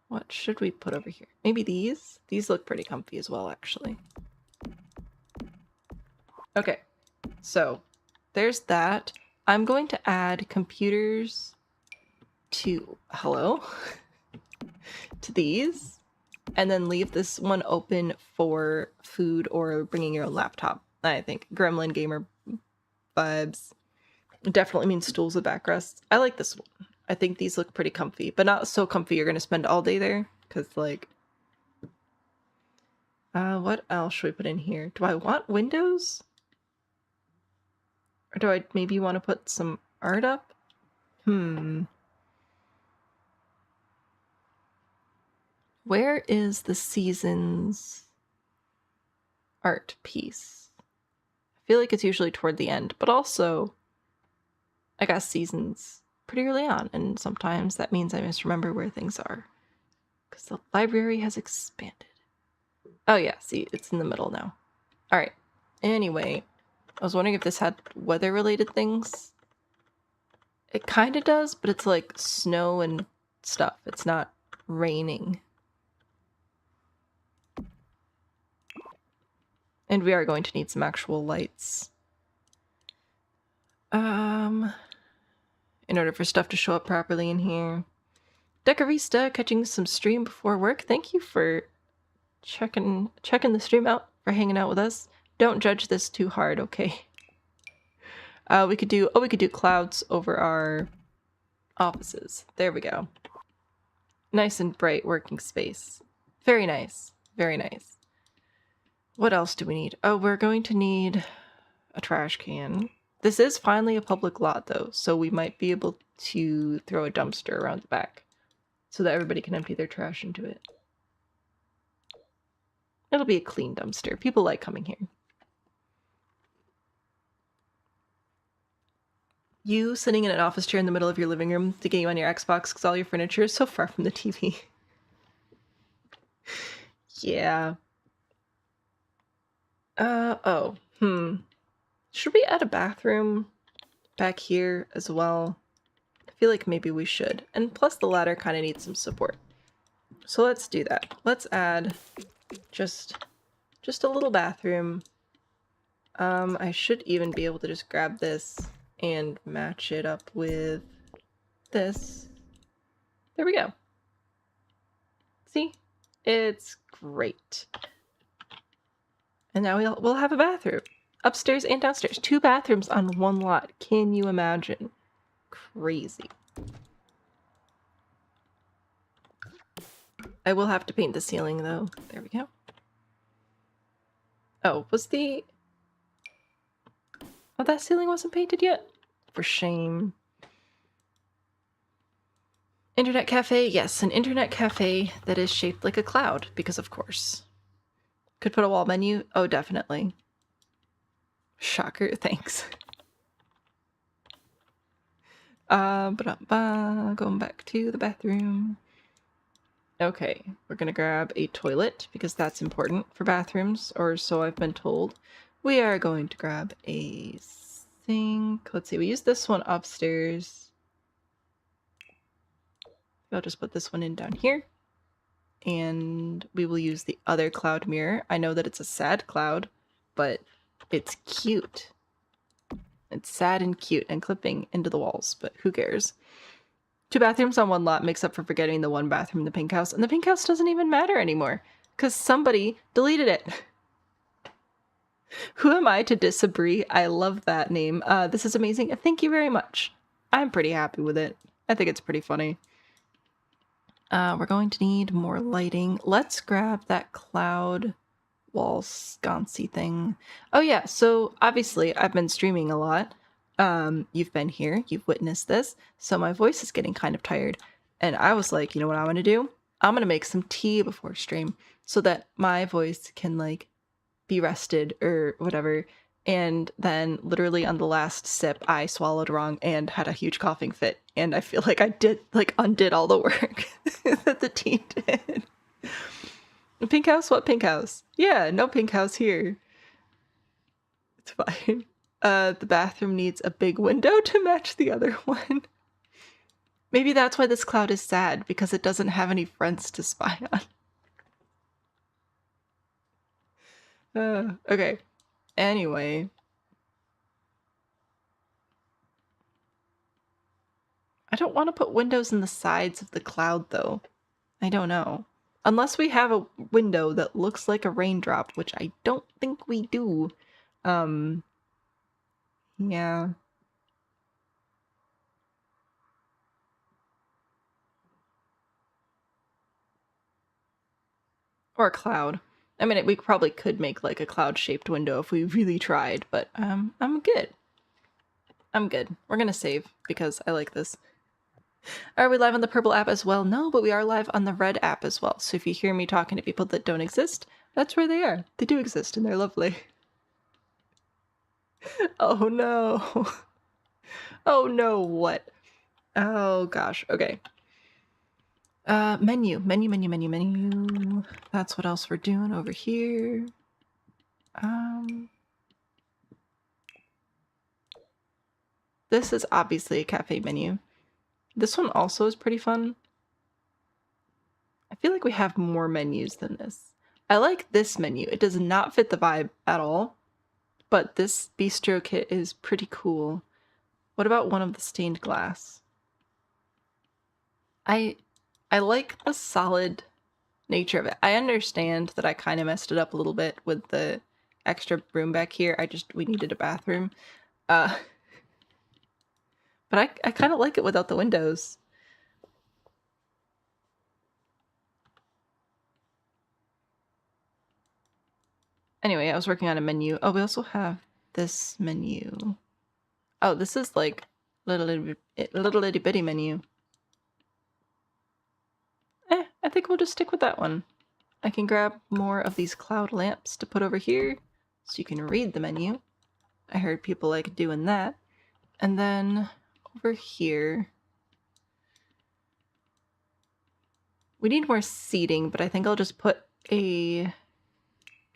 What should we put over here? Maybe these? These look pretty comfy as well, actually. Okay, so there's that. I'm going to add computers to... Hello? to these. And then leave this one open for food or bringing your own laptop. I think Gremlin Gamer vibes. Definitely means stools with backrests. I like this one. I think these look pretty comfy, but not so comfy you're going to spend all day there. Because, like... what else should we put in here? Do I want windows? Or do I maybe want to put some art up? Where is the season's art piece? I feel like it's usually toward the end, but also I got seasons pretty early on, and sometimes that means I misremember where things are. Because the library has expanded. Oh yeah, see, it's in the middle now. Alright, anyway, I was wondering if this had weather-related things. It kind of does, but it's like snow and stuff. It's not raining. And we are going to need some actual lights. In order for stuff to show up properly in here. Decorista, catching some stream before work. Thank you for checking the stream out, for hanging out with us. Don't judge this too hard, okay? We could do clouds over our offices. There we go. Nice and bright working space. Very nice. Very nice. What else do we need? Oh, we're going to need a trash can. This is finally a public lot, though, so we might be able to throw a dumpster around the back so that everybody can empty their trash into it. It'll be a clean dumpster. People like coming here. You sitting in an office chair in the middle of your living room to game on your Xbox because all your furniture is so far from the TV. Yeah. Should we add a bathroom back here as well? I feel like maybe we should. And plus the ladder kind of needs some support. So let's do that. Let's add just a little bathroom. I should even be able to just grab this and match it up with this. There we go. See? It's great. And now we'll have a bathroom. Upstairs and downstairs. 2 bathrooms on one lot. Can you imagine? Crazy. I will have to paint the ceiling though. There we go. Oh, Oh, that ceiling wasn't painted yet? For shame. Internet cafe. Yes, an internet cafe that is shaped like a cloud, because of course. Could put a wall menu? Oh, definitely. Shocker, thanks. Going back to the bathroom. Okay, we're gonna grab a toilet, because that's important for bathrooms, or so I've been told. We are going to grab a sink. Let's see, we use this one upstairs. I'll just put this one in down here. And we will use the other cloud mirror. I know that it's a sad cloud, but it's cute. It's sad and cute and clipping into the walls, but who cares? 2 bathrooms on one lot makes up for forgetting the 1 bathroom in the pink house, and the pink house doesn't even matter anymore, because somebody deleted it. Who am I to disagree? I love that name. This is amazing. Thank you very much. I'm pretty happy with it. I think it's pretty funny. We're going to need more lighting. Let's grab that cloud wall sconcy thing. Oh yeah, so obviously I've been streaming a lot. You've been here, you've witnessed this, so my voice is getting kind of tired. And I was like, you know what I'm gonna do? I'm gonna make some tea before stream so that my voice can like be rested or whatever. And then literally on the last sip, I swallowed wrong and had a huge coughing fit. And I feel like I undid all the work that the tea did. Pink house? What pink house? Yeah, no pink house here. It's fine. The bathroom needs a big window to match the other one. Maybe that's why this cloud is sad, because it doesn't have any fronts to spy on. Okay. Anyway. I don't want to put windows in the sides of the cloud, though. I don't know. Unless we have a window that looks like a raindrop, which I don't think we do. Yeah. Or a cloud. I mean, we probably could make like a cloud-shaped window if we really tried, but I'm good. I'm good. We're gonna save because I like this. Are we live on the purple app as well? No, but we are live on the red app as well. So if you hear me talking to people that don't exist, that's where they are. They do exist and they're lovely. Oh no. Oh no, what? Oh gosh, okay. Menu. That's what else we're doing over here. This is obviously a cafe menu. This one also is pretty fun. I feel like we have more menus than this. I like this menu. It does not fit the vibe at all, but this bistro kit is pretty cool. What about one of the stained glass? I like the solid nature of it. I understand that I kind of messed it up a little bit with the extra room back here. We needed a bathroom. But I kind of like it without the windows. Anyway, I was working on a menu. Oh, we also have this menu. Oh, this is like little itty bitty menu. I think we'll just stick with that one. I can grab more of these cloud lamps to put over here so you can read the menu. I heard people like doing that. And then over here, we need more seating, but I think I'll just put a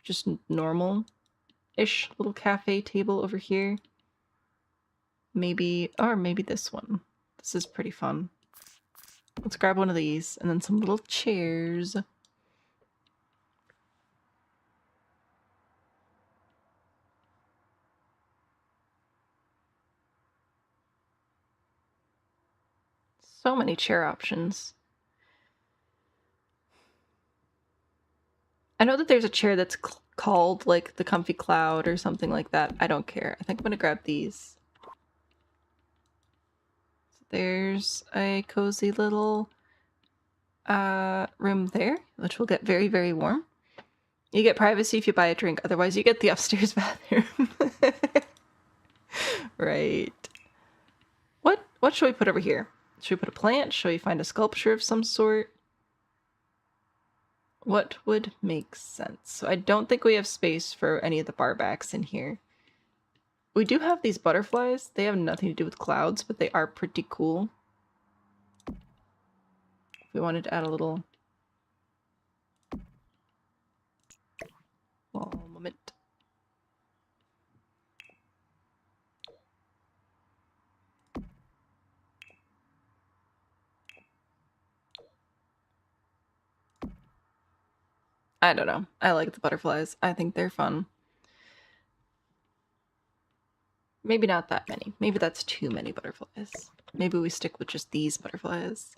just normal-ish little cafe table over here. Maybe, or maybe this one. This is pretty fun. Let's grab one of these and then some little chairs. So many chair options. I know that there's a chair that's called like the Comfy Cloud or something like that. I don't care. I think I'm gonna grab these. So there's a cozy little room there, which will get very, very warm. You get privacy if you buy a drink, otherwise you get the upstairs bathroom. Right. What should we put over here? Should we put a plant? Should we find a sculpture of some sort? What would make sense? So I don't think we have space for any of the bar backs in here. We do have these butterflies. They have nothing to do with clouds, but they are pretty cool. If we wanted to add a little... One moment. I don't know. I like the butterflies. I think they're fun. Maybe not that many. Maybe that's too many butterflies. Maybe we stick with just these butterflies.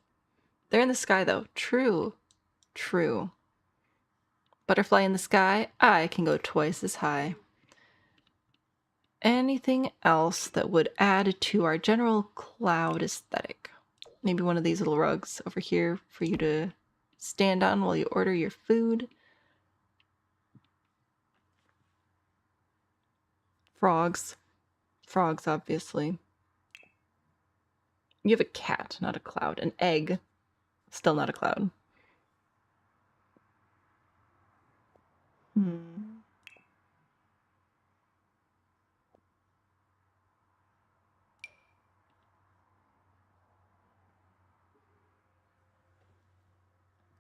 They're in the sky, though. True. True. Butterfly in the sky, I can go twice as high. anything else that would add to our general cloud aesthetic? Maybe one of these little rugs over here for you to stand on while you order your food. Frogs. Frogs, obviously. You have a cat, not a cloud. An egg. Still not a cloud.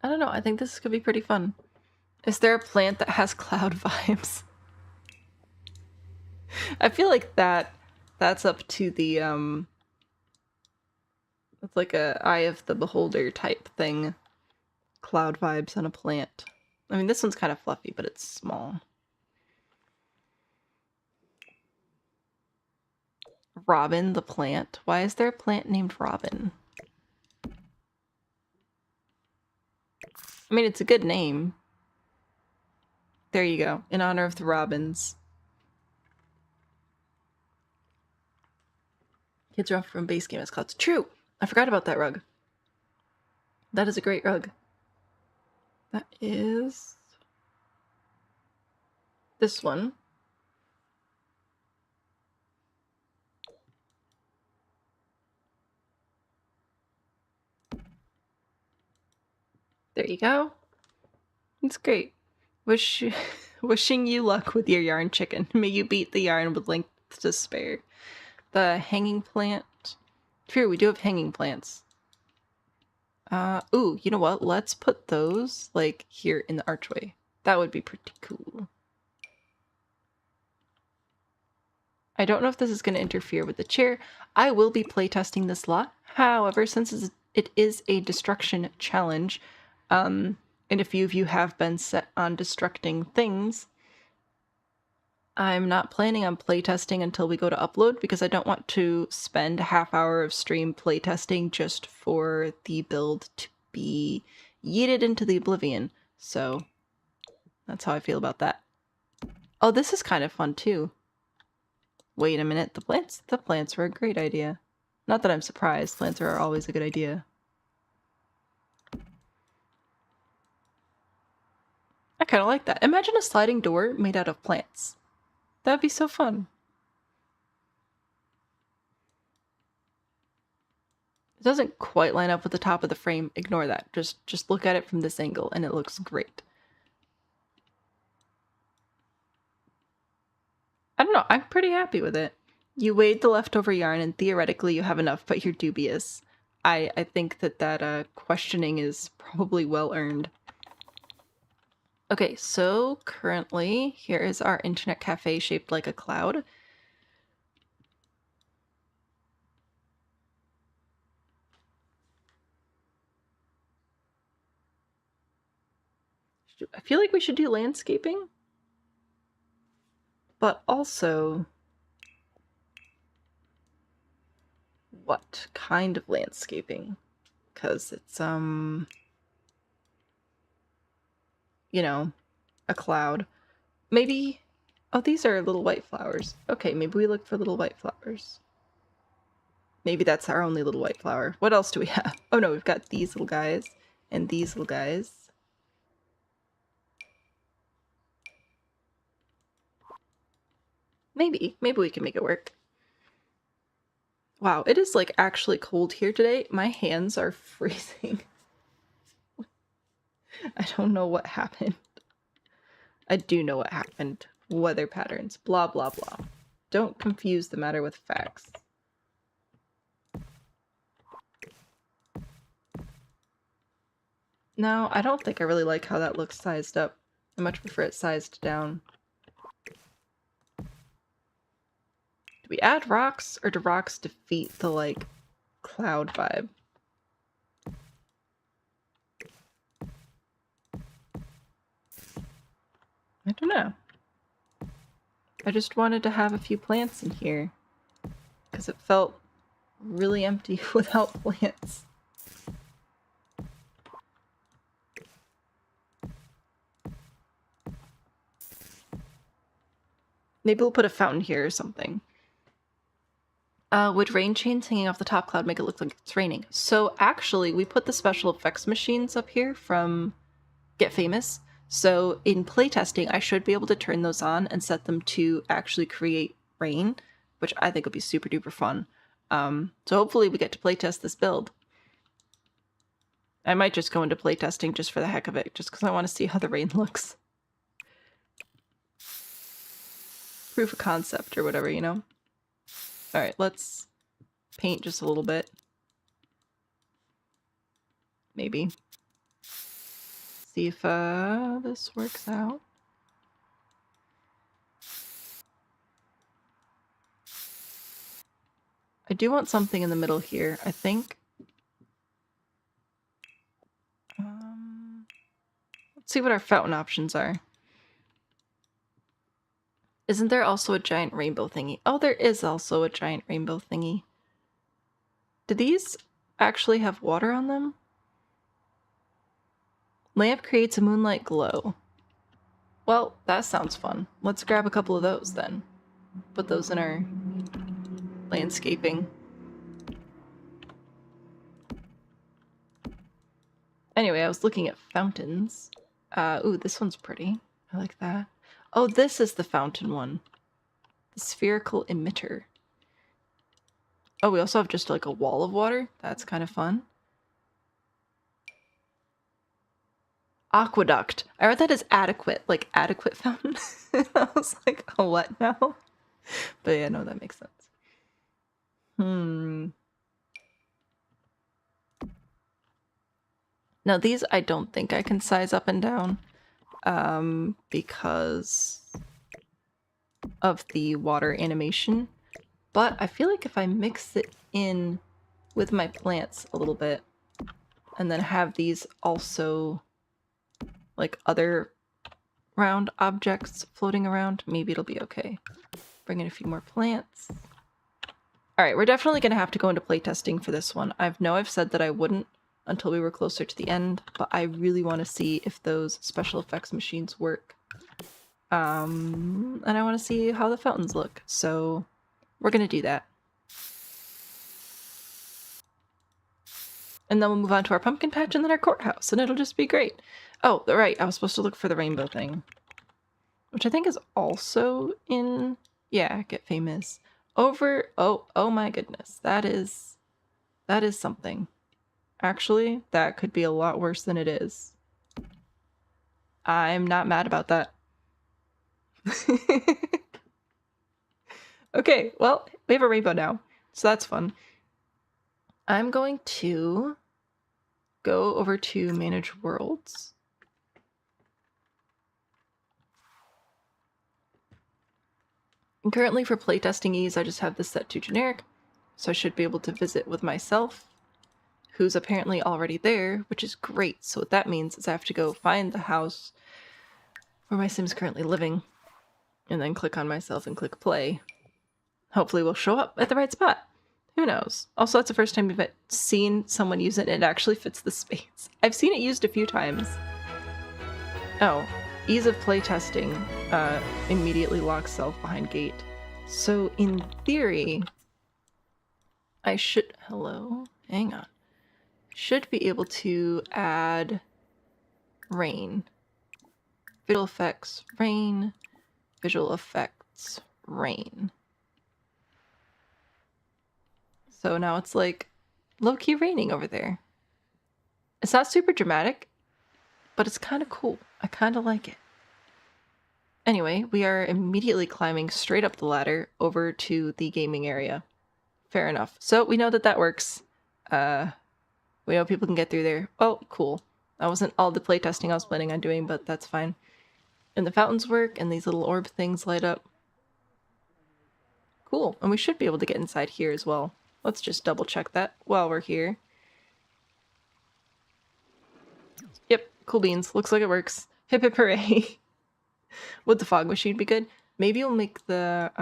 I don't know. I think this could be pretty fun. Is there a plant that has cloud vibes? I feel like that's up to the it's like a eye of the beholder type thing. Cloud vibes on a plant. I mean, this one's kind of fluffy, but it's small. Robin the plant. Why is there a plant named Robin? I mean, it's a good name. There you go. In honor of the robins. Kids run from base game as clouds. True! I forgot about that rug. That is a great rug. That is... this one. There you go. It's great. Wishing you luck with your yarn chicken. May you beat the yarn with length to spare. The hanging plant. True, we do have hanging plants. Ooh, you know what? Let's put those, like, here in the archway. That would be pretty cool. I don't know if this is going to interfere with the chair. I will be playtesting this lot. However, since it is a destruction challenge, and a few of you have been set on destructing things, I'm not planning on playtesting until we go to upload because I don't want to spend a half hour of stream playtesting just for the build to be yeeted into the oblivion. So that's how I feel about that. Oh, this is kind of fun too. Wait a minute, the plants were a great idea. Not that I'm surprised, plants are always a good idea. I kind of like that. Imagine a sliding door made out of plants. That'd be so fun. It doesn't quite line up with the top of the frame. Ignore that. Just look at it from this angle and it looks great. I don't know. I'm pretty happy with it. You weighed the leftover yarn and theoretically you have enough, but you're dubious. I think that questioning is probably well earned. Okay, so currently here is our internet cafe shaped like a cloud. I feel like we should do landscaping, but also what kind of landscaping? Because it's you know, a cloud. Maybe, oh, these are little white flowers. Okay, maybe we look for little white flowers. Maybe that's our only little white flower. What else do we have? Oh no, we've got these little guys and these little guys. Maybe we can make it work. Wow, it is like actually cold here today. My hands are freezing. I don't know what happened. I do know what happened. Weather patterns. Blah, blah, blah. Don't confuse the matter with facts. No, I don't think I really like how that looks sized up. I much prefer it sized down. Do we add rocks, or do rocks defeat the, like, cloud vibe? I don't know. I just wanted to have a few plants in here because it felt really empty without plants. Maybe we'll put a fountain here or something. Would rain chains hanging off the top cloud make it look like it's raining? So actually, we put the special effects machines up here from Get Famous. So in playtesting, I should be able to turn those on and set them to actually create rain, which I think would be super duper fun. So hopefully we get to playtest this build. I might just go into playtesting just for the heck of it, just because I want to see how the rain looks. Proof of concept or whatever, you know? Alright, let's paint just a little bit. Maybe. See if this works out. I do want something in the middle here, I think. Let's see what our fountain options are. Isn't there also a giant rainbow thingy? Oh, there is also a giant rainbow thingy. Do these actually have water on them? Lamp creates a moonlight glow. Well, that sounds fun. Let's grab a couple of those then. Put those in our landscaping. Anyway, I was looking at fountains. Ooh, this one's pretty. I like that. Oh, this is the fountain one. The spherical emitter. Oh, we also have just like a wall of water. That's kind of fun. Aqueduct. I read that as adequate, like adequate fountain. I was like, oh, what now? But yeah, no, that makes sense. Now these I don't think I can size up and down because of the water animation. But I feel like if I mix it in with my plants a little bit and then have these also like other round objects floating around, maybe it'll be okay. Bring in a few more plants. Alright, we're definitely going to have to go into playtesting for this one. I've said that I wouldn't until we were closer to the end, but I really want to see if those special effects machines work. And I want to see how the fountains look, so we're going to do that. And then we'll move on to our pumpkin patch and then our courthouse, and it'll just be great. Oh, right, I was supposed to look for the rainbow thing, which I think is also in, yeah, Get Famous. Over, oh my goodness, that is something. Actually, that could be a lot worse than it is. I'm not mad about that. Okay, well, we have a rainbow now, so that's fun. I'm going to go over to Manage Worlds. And currently for playtesting ease, I just have this set to generic, so I should be able to visit with myself, who's apparently already there, which is great. So what that means is I have to go find the house where my Sim's currently living, and then click on myself and click play. Hopefully we'll show up at the right spot. Who knows? Also, that's the first time we've seen someone use it and it actually fits the space. I've seen it used a few times. Oh, ease of playtesting immediately locks self behind gate. So in theory, I should... Hello? Hang on. Should be able to add rain. Visual effects, rain. Visual effects, rain. So now it's like low-key raining over there. It's not super dramatic, but it's kind of cool. I kind of like it. Anyway, we are immediately climbing straight up the ladder over to the gaming area. Fair enough. So we know that that works. We know people can get through there. Oh, cool. That wasn't all the playtesting I was planning on doing, but that's fine. And the fountains work, and these little orb things light up. Cool. And we should be able to get inside here as well. Let's just double check that while we're here. Yep, cool beans. Looks like it works. Hip hip hooray. Would the fog machine be good? Maybe we'll make the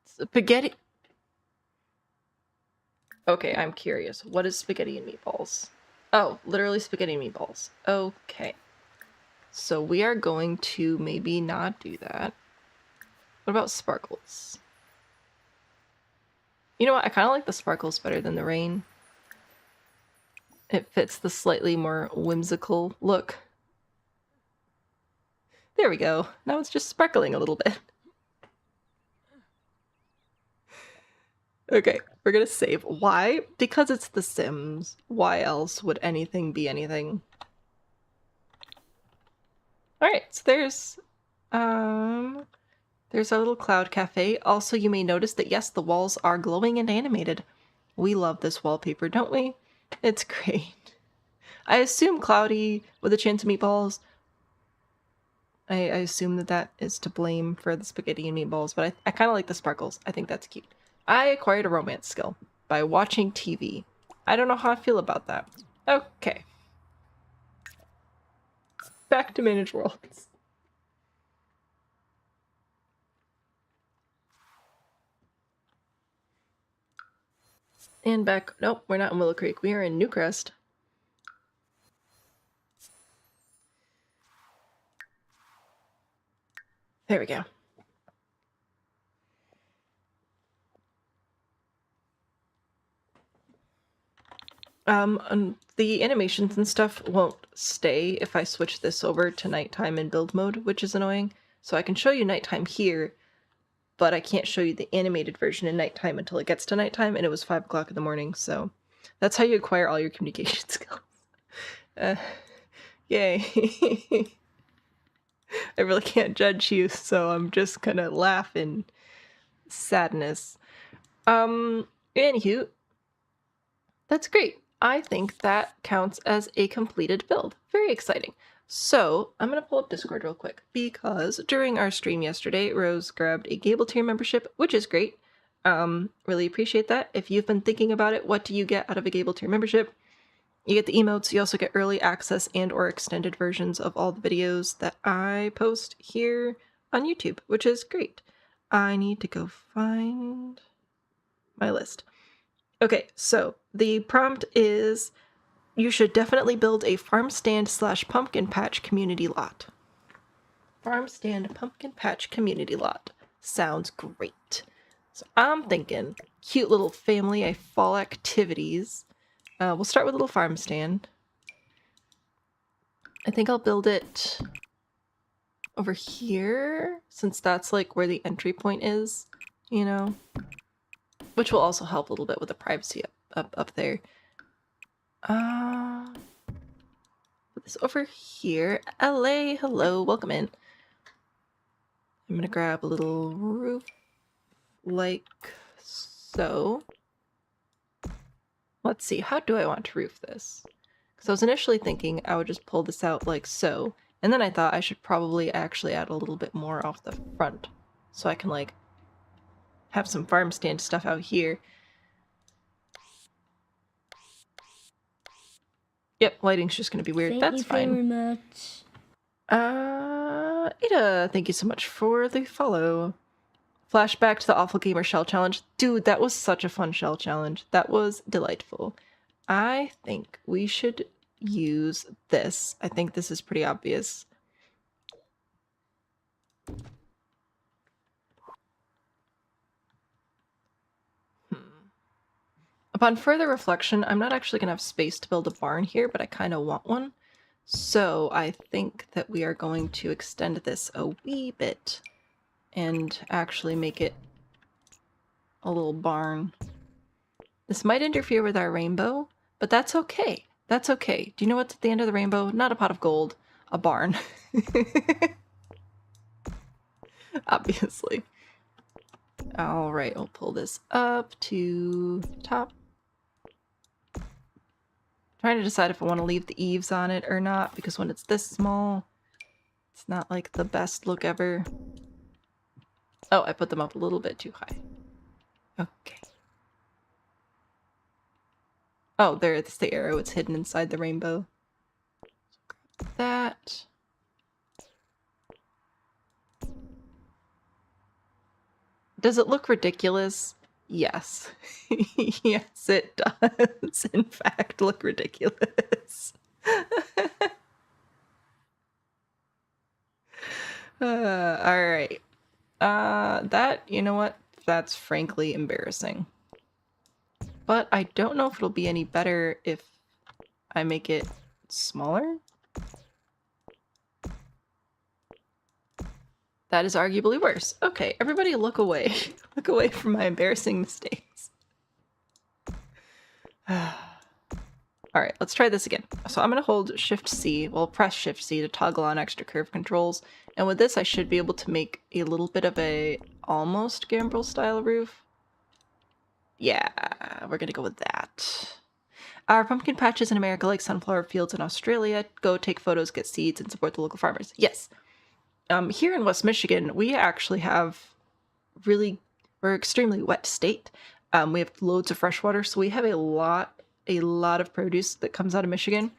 spaghetti. Okay, I'm curious. What is spaghetti and meatballs? Oh, literally spaghetti and meatballs. Okay. So we are going to maybe not do that. What about sparkles? You know what? I kind of like the sparkles better than the rain. It fits the slightly more whimsical look. There we go. Now it's just sparkling a little bit. Okay, we're gonna save. Why? Because it's The Sims. Why else would anything be anything? Alright, so there's our little cloud cafe. Also, you may notice that yes, the walls are glowing and animated. We love this wallpaper, don't we? It's great. I assume cloudy with a chance of meatballs. I assume that is to blame for the spaghetti and meatballs, but I kind of like the sparkles. I think that's cute. I acquired a romance skill by watching TV. I don't know how I feel about that. Okay. Back to Manage Worlds. And back. Nope, we're not in Willow Creek. We are in Newcrest. There we go. The animations and stuff won't stay if I switch this over to nighttime in build mode, which is annoying. So I can show you nighttime here, but I can't show you the animated version in nighttime until it gets to nighttime, and it was 5 o'clock in the morning, so that's how you acquire all your communication skills. Yay. I really can't judge you, so I'm just gonna laugh in sadness. Anywho, that's great. I think that counts as a completed build. Very exciting. So I'm going to pull up Discord real quick because during our stream yesterday, Rose grabbed a Gable tier membership, which is great. Really appreciate that. If you've been thinking about it, what do you get out of a Gable tier membership? You get the emotes. You also get early access and or extended versions of all the videos that I post here on YouTube, which is great. I need to go find my list. Okay, so the prompt is you should definitely build a farm stand / pumpkin patch community lot. Farm stand pumpkin patch community lot. Sounds great. So I'm thinking cute little family fall activities. We'll start with a little farm stand. I think I'll build it over here since that's like where the entry point is, you know? Which will also help a little bit with the privacy up there. Put this over here. LA, hello, welcome in. I'm gonna grab a little roof like so. Let's see, how do I want to roof this? Because I was initially thinking I would just pull this out like so, and then I thought I should probably actually add a little bit more off the front so I can like have some farm stand stuff out here. Yep, lighting's just gonna be weird. That's fine. Thank you very much. Ada, thank you so much for the follow. Flashback to the Awful Gamer Shell Challenge. Dude, that was such a fun shell challenge. That was delightful. I think we should use this. I think this is pretty obvious. Upon further reflection, I'm not actually going to have space to build a barn here, but I kind of want one. So I think that we are going to extend this a wee bit and actually make it a little barn. This might interfere with our rainbow, but that's okay. That's okay. Do you know what's at the end of the rainbow? Not a pot of gold, a barn. Obviously. All right, I'll pull this up to the top. Trying to decide if I want to leave the eaves on it or not, because when it's this small, it's not like the best look ever. Oh, I put them up a little bit too high. Okay. Oh, there's the arrow. It's hidden inside the rainbow. Grab that. Does it look ridiculous? Yes. Yes, it does, in fact, look ridiculous. All right. That, you know what? That's frankly embarrassing. But I don't know if it'll be any better if I make it smaller. That is arguably worse. Okay, everybody look away. Look away from my embarrassing mistakes. Alright, let's try this again. So I'm going to hold Shift-C, well, press Shift-C to toggle on extra curve controls. And with this, I should be able to make a little bit of a almost gambrel style roof. Yeah, we're going to go with that. Our pumpkin patches in America, like sunflower fields in Australia, go take photos, get seeds, and support the local farmers. Yes. Here in West Michigan, we actually have we're extremely wet state. We have loads of fresh water, so we have a lot of produce that comes out of Michigan.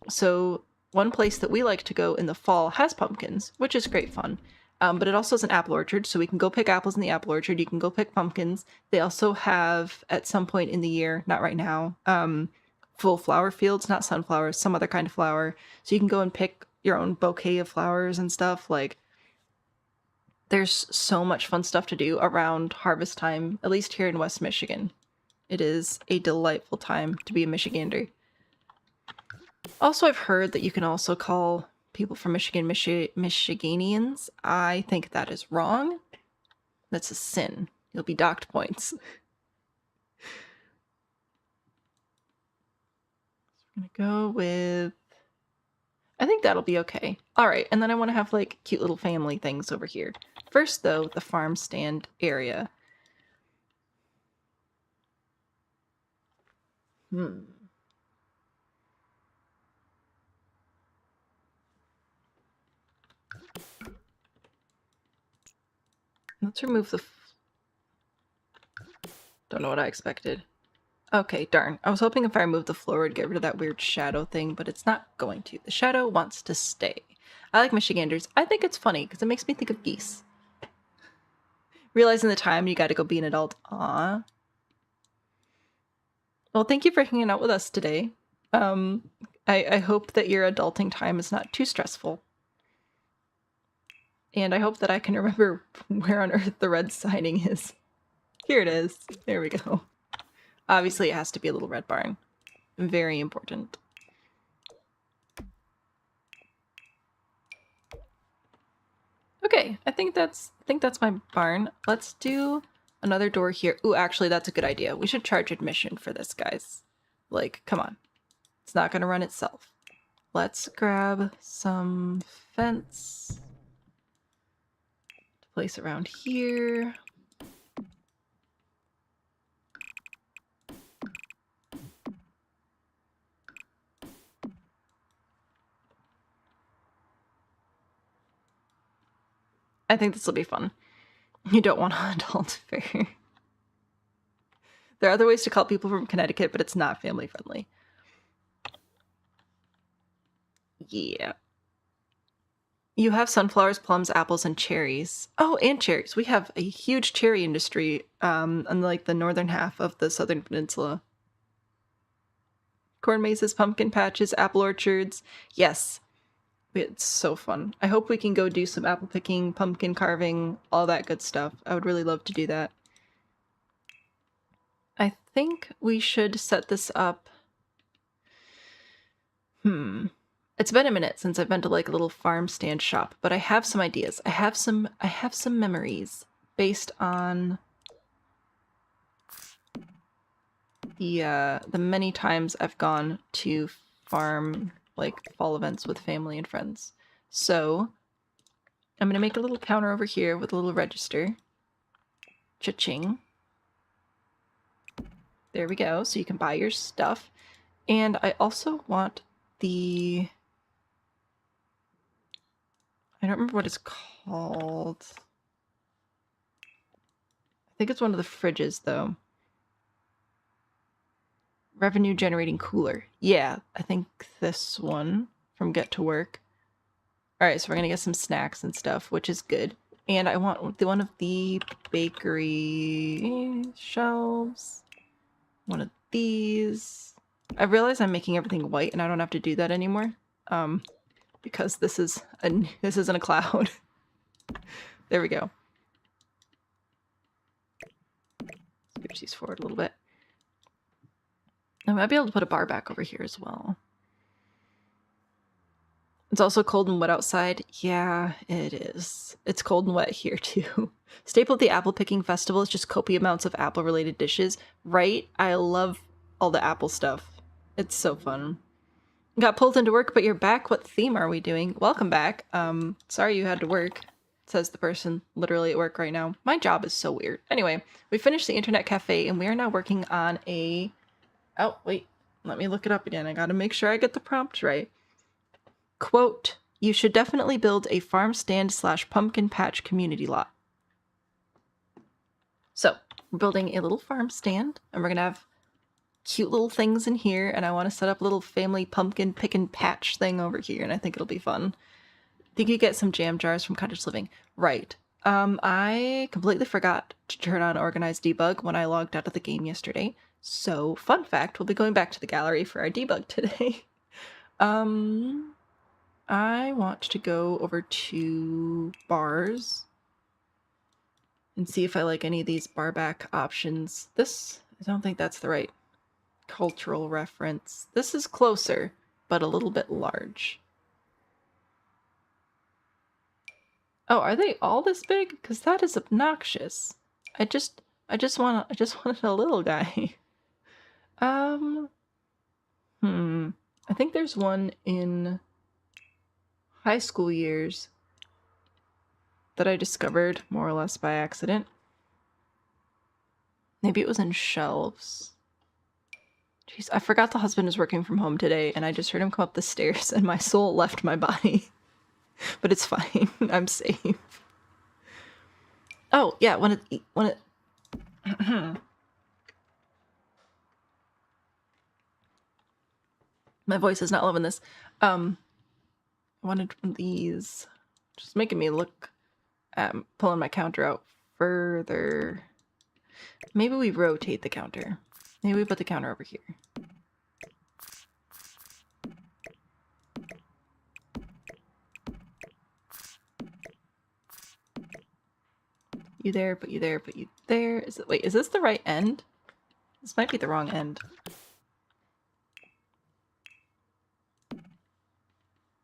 So one place that we like to go in the fall has pumpkins, which is great fun. But it also has an apple orchard, so we can go pick apples in the apple orchard. You can go pick pumpkins. They also have, at some point in the year, not right now, full flower fields, not sunflowers, some other kind of flower. So you can go and pick your own bouquet of flowers and stuff. Like, there's so much fun stuff to do around harvest time, at least here in West Michigan. It is a delightful time to be a Michigander. Also, I've heard that you can also call people from Michigan Michiganians. I think that is wrong. That's a sin. You'll be docked points. I'm gonna go with... I think that'll be okay. Alright, and then I want to have, like, cute little family things over here. First, though, the farm stand area. Let's remove the... Don't know what I expected. Okay, darn. I was hoping if I removed the floor, it'd get rid of that weird shadow thing, but it's not going to. The shadow wants to stay. I like Michiganders. I think it's funny, because it makes me think of geese. Realizing the time, you gotta go be an adult. Aww. Well, thank you for hanging out with us today. I hope that your adulting time is not too stressful. And I hope that I can remember where on earth the red siding is. Here it is. There we go. Obviously, it has to be a little red barn. Very important. Okay, I think that's my barn. Let's do another door here. Ooh, actually, that's a good idea. We should charge admission for this, guys. Like, come on. It's not gonna run itself. Let's grab some fence to place around here. I think this will be fun. You don't want an adult fair. There are other ways to call people from Connecticut, but it's not family friendly. Yeah. You have sunflowers, plums, apples, and cherries. Oh, and cherries. We have a huge cherry industry, unlike the northern half of the southern peninsula. Corn mazes, pumpkin patches, apple orchards. Yes. It's so fun. I hope we can go do some apple picking, pumpkin carving, all that good stuff. I would really love to do that. I think we should set this up. It's been a minute since I've been to like a little farm stand shop, but I have some ideas. I have some memories based on the many times I've gone to farm like fall events with family and friends. So I'm gonna make a little counter over here with a little register. Cha-ching. There we go. So you can buy your stuff. And I also want the... I don't remember what it's called. I think it's one of the fridges, though. Revenue generating cooler. Yeah, I think this one from Get to Work. Alright, so we're gonna get some snacks and stuff, which is good. And I want one of the bakery shelves. One of these. I realize I'm making everything white and I don't have to do that anymore. Because this isn't a cloud. There we go. Switch these forward a little bit. I might be able to put a bar back over here as well. It's also cold and wet outside. Yeah, it is. It's cold and wet here too. Staple of the apple picking festival is just copious amounts of apple related dishes. Right? I love all the apple stuff. It's so fun. Got pulled into work, but you're back. What theme are we doing? Welcome back. Sorry you had to work, says the person literally at work right now. My job is so weird. Anyway, we finished the internet cafe and we are now working on a... Oh, wait. Let me look it up again. I gotta make sure I get the prompt right. Quote, you should definitely build a farm stand / pumpkin patch community lot. So, we're building a little farm stand and we're gonna have cute little things in here, and I want to set up a little family pumpkin pick and patch thing over here, and I think it'll be fun. I think you get some jam jars from Cottage Living. Right. I completely forgot to turn on Organize Debug when I logged out of the game yesterday. So, fun fact, we'll be going back to the gallery for our debug today. I want to go over to bars and see if I like any of these bar back options. This, I don't think that's the right cultural reference. This is closer, but a little bit large. Oh, are they all this big? Because that is obnoxious. I just wanted a little guy. I think there's one in high school years that I discovered more or less by accident. Maybe it was in shelves. Jeez, I forgot the husband is working from home today, and I just heard him come up the stairs, and my soul left my body. But it's fine. I'm safe. Oh, yeah, when it... My voice is not loving this. I wanted one of these. Just making me look at pulling my counter out further. Maybe we rotate the counter. Maybe we put the counter over here. You there, put you there, put you there. Is it, wait, is this the right end? This might be the wrong end.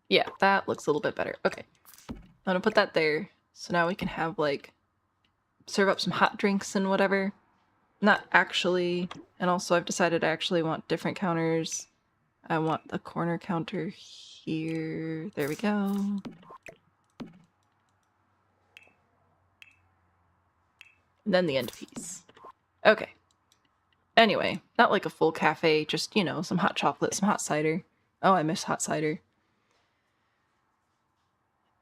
Yeah, that looks a little bit better. Okay. I'm gonna put that there. So now we can have, like, serve up some hot drinks and whatever. Not actually. And also I've decided I actually want different counters. I want the corner counter here. There we go. And then the end piece. Okay. Anyway, not like a full cafe, just, you know, some hot chocolate, some hot cider. Oh, I miss hot cider.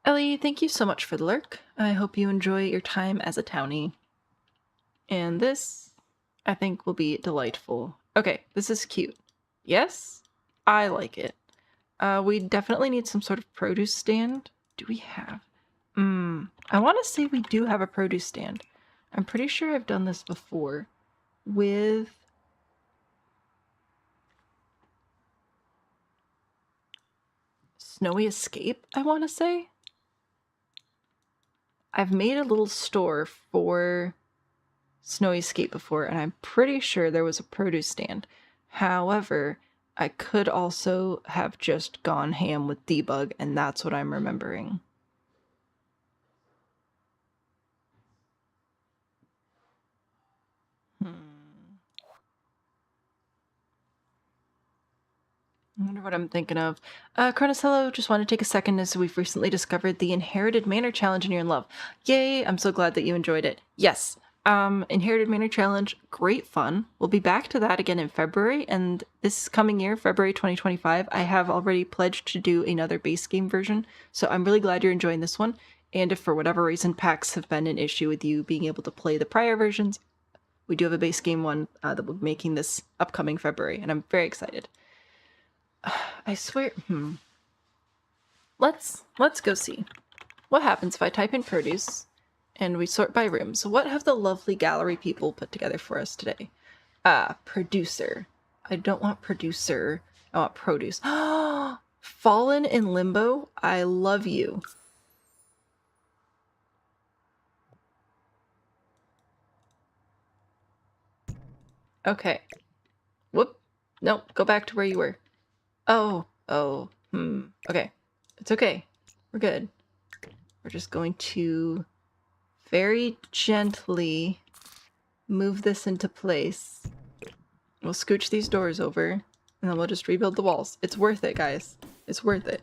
Ellie, thank you so much for the lurk. I hope you enjoy your time as a townie. And this, I think, will be delightful. Okay, this is cute. Yes? I like it. We definitely need some sort of produce stand. Do we have? I want to say we do have a produce stand. I'm pretty sure I've done this before with Snowy Escape, I want to say. I've made a little store for Snowy Escape before, and I'm pretty sure there was a produce stand. However, I could also have just gone ham with debug, and that's what I'm remembering. I wonder what I'm thinking of. Chronocello, just want to take a second as we've recently discovered the Inherited Manor Challenge and you're in love. Yay, I'm so glad that you enjoyed it. Yes, Inherited Manor Challenge, great fun. We'll be back to that again in February, and this coming year, February 2025, I have already pledged to do another base game version, so I'm really glad you're enjoying this one, and if for whatever reason packs have been an issue with you being able to play the prior versions, we do have a base game one that we'll be making this upcoming February, and I'm very excited. I swear, Let's go see. What happens if I type in produce And we sort by room. So what have the lovely gallery people put together for us today? Producer. I don't want producer. I want produce. Fallen in Limbo. I love you. Okay. Whoop. Nope. Go back to where you were. Oh. Okay. It's okay. We're good. We're just going to very gently move this into place. We'll scooch these doors over, and then we'll just rebuild the walls. It's worth it, guys. It's worth it.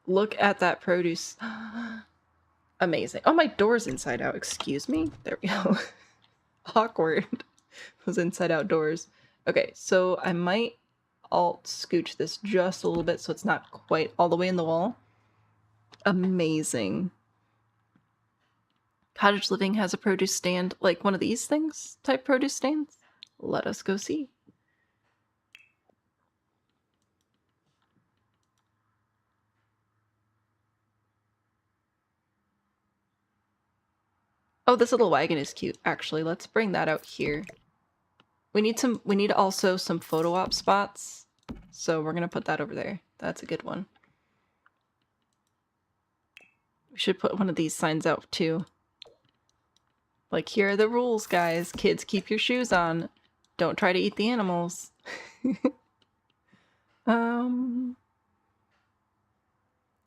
Look at that produce. Amazing. Oh, my door's inside out. Excuse me? There we go. Awkward. Those inside out doors. Okay, so I might alt scooch this just a little bit so it's not quite all the way in the wall. Amazing. Cottage Living has a produce stand, like one of these things, type produce stands. Let us go see. Oh, this little wagon is cute, actually. Let's bring that out here. We need also some photo op spots. So we're gonna put that over there. That's a good one. We should put one of these signs out too. Like, here are the rules, guys. Kids, keep your shoes on. Don't try to eat the animals.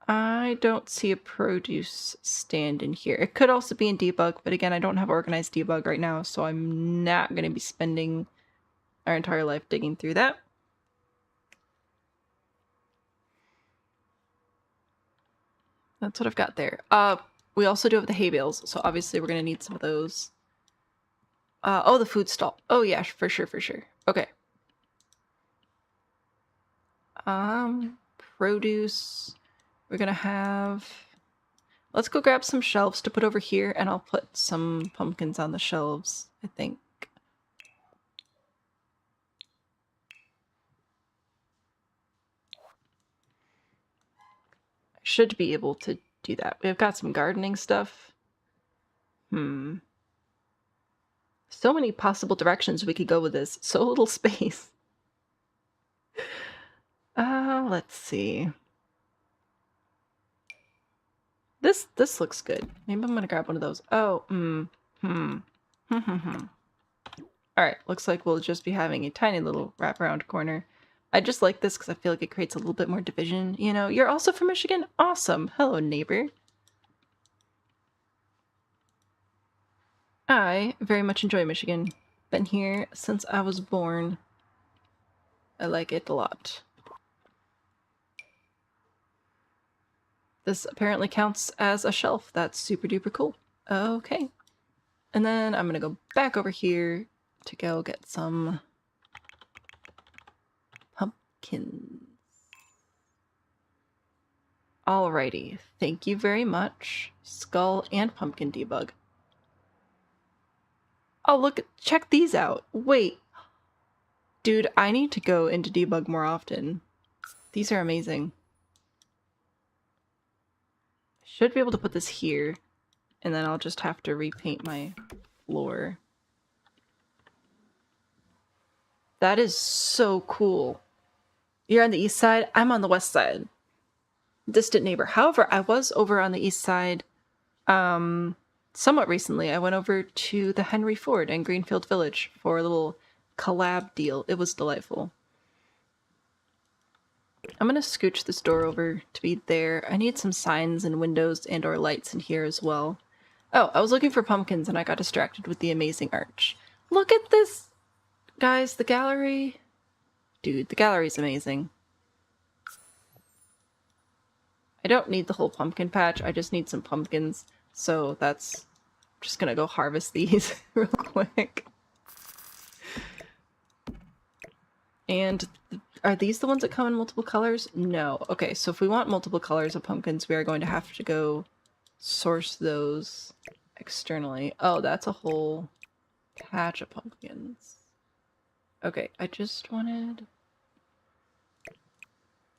I don't see a produce stand in here. It could also be in debug, but again, I don't have organized debug right now, so I'm not going to be spending our entire life digging through that. That's what I've got there. We also do have the hay bales, so obviously we're going to need some of those. Oh, the food stall. Oh yeah, for sure, for sure. Okay. Produce. We're gonna have... Let's go grab some shelves to put over here, and I'll put some pumpkins on the shelves, I think. I should be able to do that. We've got some gardening stuff. So many possible directions we could go with this. So little space. Let's see. This looks good. Maybe I'm gonna grab one of those. Oh, Alright, looks like we'll just be having a tiny little wraparound corner. I just like this because I feel like it creates a little bit more division. You know, you're also from Michigan? Awesome. Hello, neighbor. I very much enjoy Michigan. Been here since I was born. I like it a lot. This apparently counts as a shelf. That's super duper cool. Okay. And then I'm gonna go back over here to go get some pumpkins. Alrighty. Thank you very much. Skull and pumpkin debug. Oh, look, check these out. Wait. Dude, I need to go into debug more often. These are amazing. Should be able to put this here, and then I'll just have to repaint my floor. That is so cool. You're on the east side, I'm on the west side. Distant neighbor. However, I was over on the east side somewhat recently. I went over to the Henry Ford and Greenfield Village for a little collab deal. It was delightful. I'm gonna scooch this door over to be there. I need some signs and windows and or lights in here as well. Oh, I was looking for pumpkins and I got distracted with the amazing arch. Look at this! Guys, the gallery... Dude, the gallery's amazing. I don't need the whole pumpkin patch, I just need some pumpkins. So that's... I'm just gonna go harvest these real quick. And... Are these the ones that come in multiple colors? No. Okay, so if we want multiple colors of pumpkins, we are going to have to go source those externally. Oh, that's a whole patch of pumpkins. Okay, I just wanted...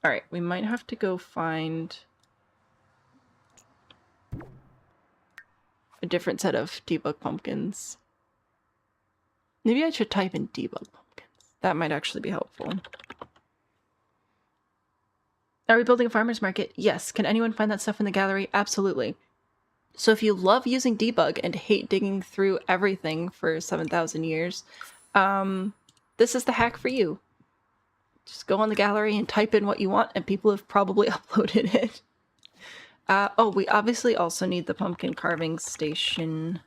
Alright, we might have to go find a different set of debug pumpkins. Maybe I should type in debug pumpkins. That might actually be helpful. Are we building a farmer's market? Yes. Can anyone find that stuff in the gallery? Absolutely. So if you love using debug and hate digging through everything for 7,000 years, this is the hack for you. Just go on the gallery and type in what you want, and people have probably uploaded it. Oh, we obviously also need the pumpkin carving station.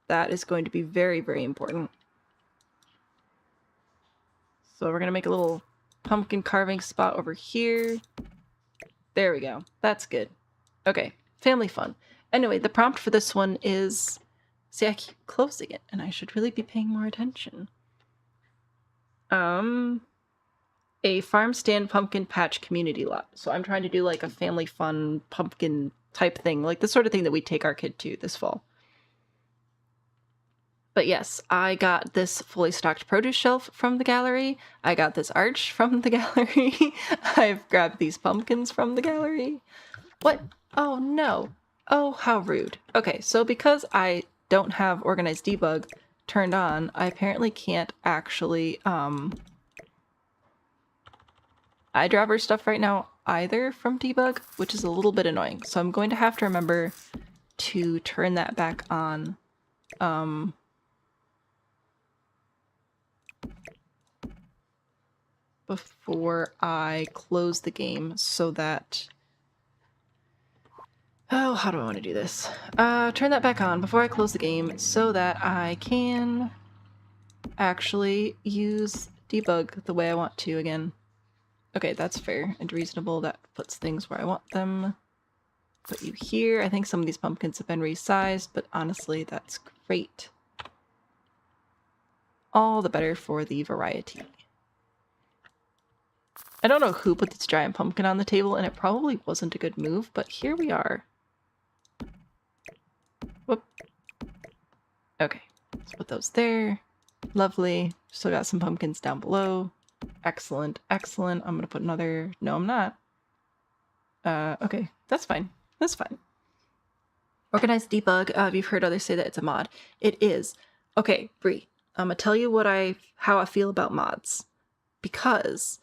That is going to be very, very important. So we're going to make a little pumpkin carving spot over here. There we go. That's good. Okay, family fun. Anyway, the prompt for this one is... See, I keep closing it, and I should really be paying more attention. A farm stand pumpkin patch community lot. So I'm trying to do like a family fun pumpkin type thing, like the sort of thing that we take our kid to this fall. But yes, I got this fully stocked produce shelf from the gallery. I got this arch from the gallery. I've grabbed these pumpkins from the gallery. What? Oh no. Oh, how rude. Okay, so because I don't have organized debug turned on, I apparently can't actually eyedropper stuff right now either from debug, which is a little bit annoying. So I'm going to have to remember to turn that back on. Before I close the game so that... Oh, how do I want to do this? Turn that back on before I close the game so that I can actually use debug the way I want to again. Okay, that's fair and reasonable. That puts things where I want them. Put you here. I think some of these pumpkins have been resized, but honestly, that's great. All the better for the variety. I don't know who put this giant pumpkin on the table, and it probably wasn't a good move, but here we are. Whoop. Okay, let's put those there. Lovely. Still got some pumpkins down below. Excellent, excellent. I'm gonna put another... No, I'm not. Okay, that's fine. That's fine. Organized debug. You've heard others say that it's a mod. It is. Okay, Bree. I'm gonna tell you how I feel about mods. Because...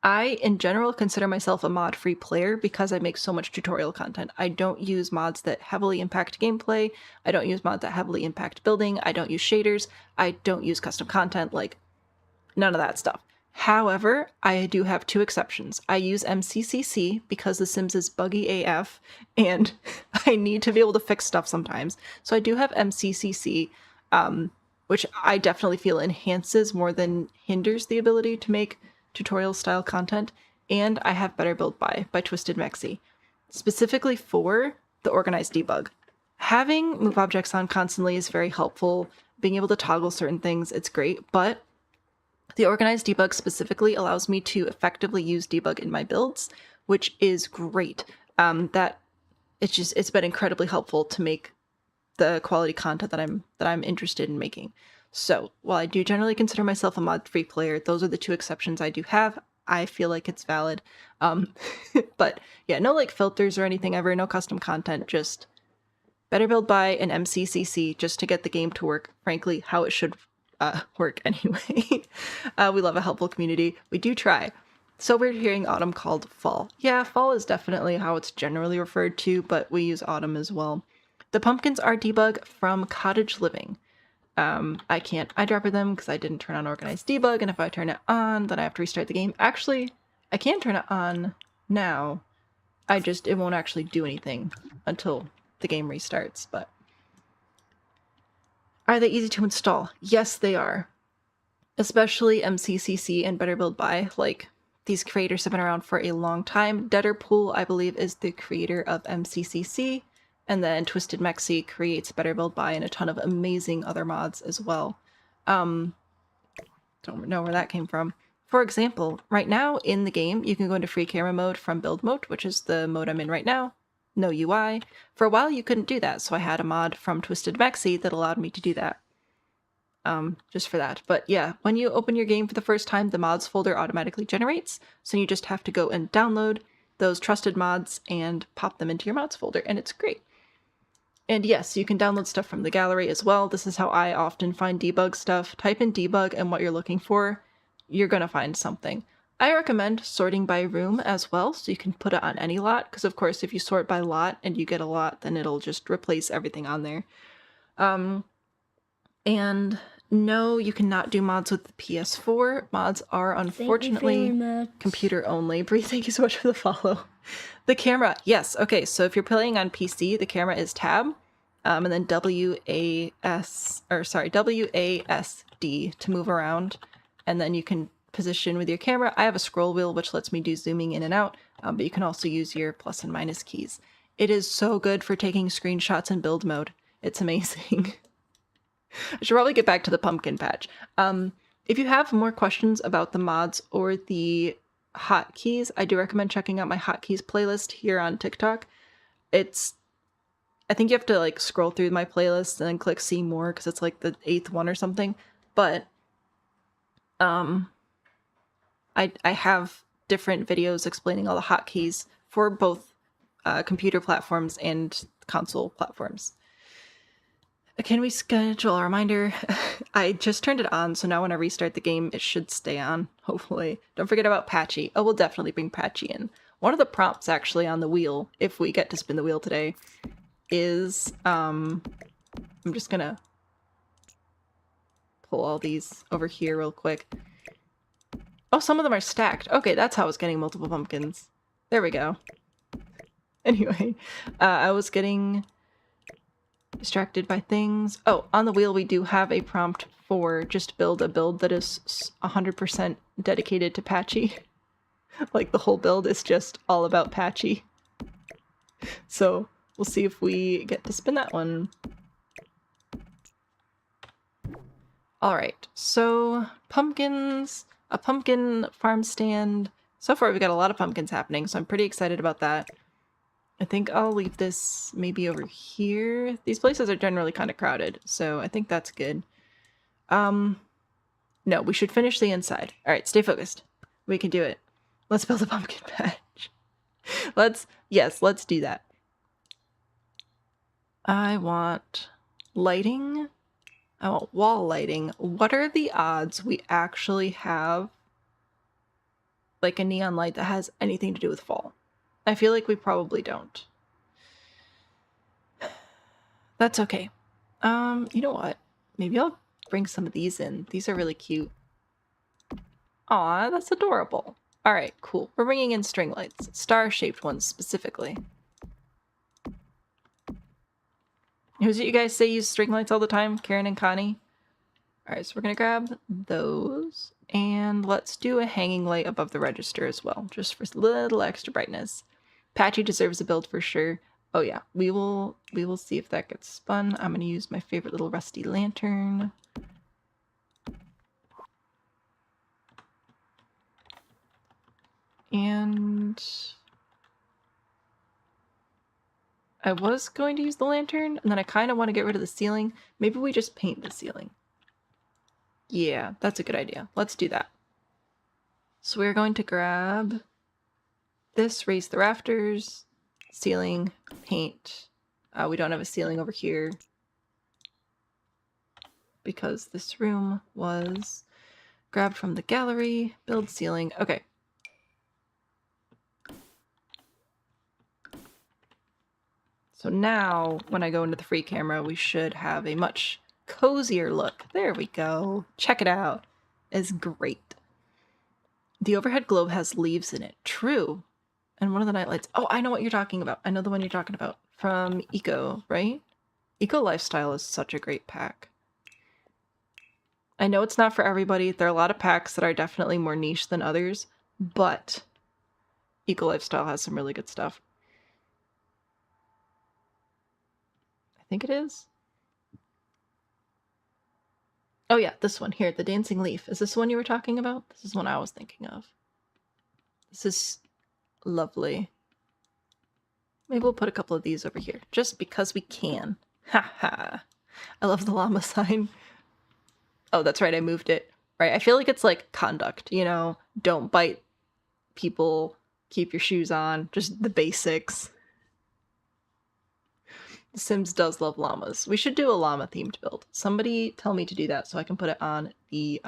I, in general, consider myself a mod-free player because I make so much tutorial content. I don't use mods that heavily impact gameplay. I don't use mods that heavily impact building. I don't use shaders. I don't use custom content, like, none of that stuff. However, I do have two exceptions. I use MCCC because The Sims is buggy AF, and I need to be able to fix stuff sometimes. So I do have MCCC, which I definitely feel enhances more than hinders the ability to make tutorial style content. And I have Better Build by Twisted Mexi, specifically for the organized debug. Having move objects on constantly is very helpful. Being able to toggle certain things, it's great, but the organized debug specifically allows me to effectively use debug in my builds, which is great. It's been incredibly helpful to make the quality content that I'm interested in making. So while I do generally consider myself a mod-free player, those are the two exceptions I do have. I feel like it's valid. But yeah, no like filters or anything ever, no custom content, just Better Build by and MCCC just to get the game to work, frankly, how it should work anyway. We love a helpful community. We do try. So we're hearing autumn called fall. Yeah, fall is definitely how it's generally referred to, but we use autumn as well. The pumpkins are debug from Cottage Living. I can't eyedropper them because I didn't turn on organized debug, and if I turn it on, then I have to restart the game. Actually, I can turn it on now. It won't actually do anything until the game restarts, but... Are they easy to install? Yes, they are. Especially MCCC and Better Build by. Like, these creators have been around for a long time. Deaderpool, I believe, is the creator of MCCC. And then Twisted Mexi creates Better Build by and a ton of amazing other mods as well. Don't know where that came from. For example, right now in the game, you can go into free camera mode from build mode, which is the mode I'm in right now. No UI. For a while, you couldn't do that, so I had a mod from Twisted Mexi that allowed me to do that. just for that. But yeah, when you open your game for the first time, the mods folder automatically generates. So you just have to go and download those trusted mods and pop them into your mods folder, and it's great. And yes, you can download stuff from the gallery as well. This is how I often find debug stuff. Type in debug and what you're looking for, you're going to find something. I recommend sorting by room as well, so you can put it on any lot, because of course if you sort by lot and you get a lot, then it'll just replace everything on there. And no, you cannot do mods with the PS4. Mods are unfortunately computer only. Bree, thank you so much for the follow. The camera, yes. Okay, so if you're playing on PC, the camera is tab, and then WASD to move around, and then you can position with your camera. I have a scroll wheel which lets me do zooming in and out, but you can also use your plus and minus keys. It is so good for taking screenshots in build mode. It's amazing. I should probably get back to the pumpkin patch. If you have more questions about the mods or the hotkeys, I do recommend checking out my hotkeys playlist here on TikTok. I think you have to like scroll through my playlist and then click see more because it's like the 8th one or something. But I have different videos explaining all the hotkeys for both computer platforms and console platforms. Can we schedule a reminder? I just turned it on, so now when I restart the game, it should stay on, hopefully. Don't forget about Patchy. Oh, we'll definitely bring Patchy in. One of the prompts, actually, on the wheel, if we get to spin the wheel today, is, I'm just gonna pull all these over here real quick. Oh, some of them are stacked. Okay, that's how I was getting multiple pumpkins. There we go. Anyway, I was getting distracted by things. Oh, on the wheel we do have a prompt for just build a build that is 100% dedicated to Patchy. Like the whole build is just all about Patchy. So we'll see if we get to spin that one. Alright, so pumpkins, a pumpkin farm stand. So far we've got a lot of pumpkins happening, so I'm pretty excited about that. I think I'll leave this maybe over here. These places are generally kind of crowded, so I think that's good. No, we should finish the inside. All right, stay focused. We can do it. Let's build a pumpkin patch. Let's do that. I want lighting. I want wall lighting. What are the odds we actually have like a neon light that has anything to do with fall? I feel like we probably don't. That's okay. You know what? Maybe I'll bring some of these in. These are really cute. Aw, that's adorable. All right, cool. We're bringing in string lights. Star-shaped ones specifically. Who's it you guys say use string lights all the time? Karen and Connie? All right, so we're gonna grab those. And let's do a hanging light above the register as well, just for a little extra brightness. Patchy deserves a build for sure. Oh yeah, we will see if that gets spun. I'm gonna use my favorite little rusty lantern. And I was going to use the lantern, and then I kind of want to get rid of the ceiling. Maybe we just paint the ceiling. Yeah, that's a good idea. Let's do that. So we're going to grab this, raise the rafters, ceiling, paint. We don't have a ceiling over here because this room was grabbed from the gallery. Build ceiling. Okay. So now when I go into the free camera, we should have a much cozier look. There we go. Check it out. It's great. The overhead globe has leaves in it. True. And one of the nightlights. Oh, I know what you're talking about. I know the one you're talking about. From Eco, right? Eco Lifestyle is such a great pack. I know it's not for everybody. There are a lot of packs that are definitely more niche than others, but Eco Lifestyle has some really good stuff. I think it is. Oh yeah, this one here, the Dancing Leaf. Is this the one you were talking about? This is one I was thinking of. This is lovely. Maybe we'll put a couple of these over here, just because we can. Ha ha. I love the llama sign. Oh, that's right, I moved it. Right, I feel like it's like conduct, you know? Don't bite people, keep your shoes on, just the basics. The Sims does love llamas. We should do a llama themed build. Somebody tell me to do that so I can put it on the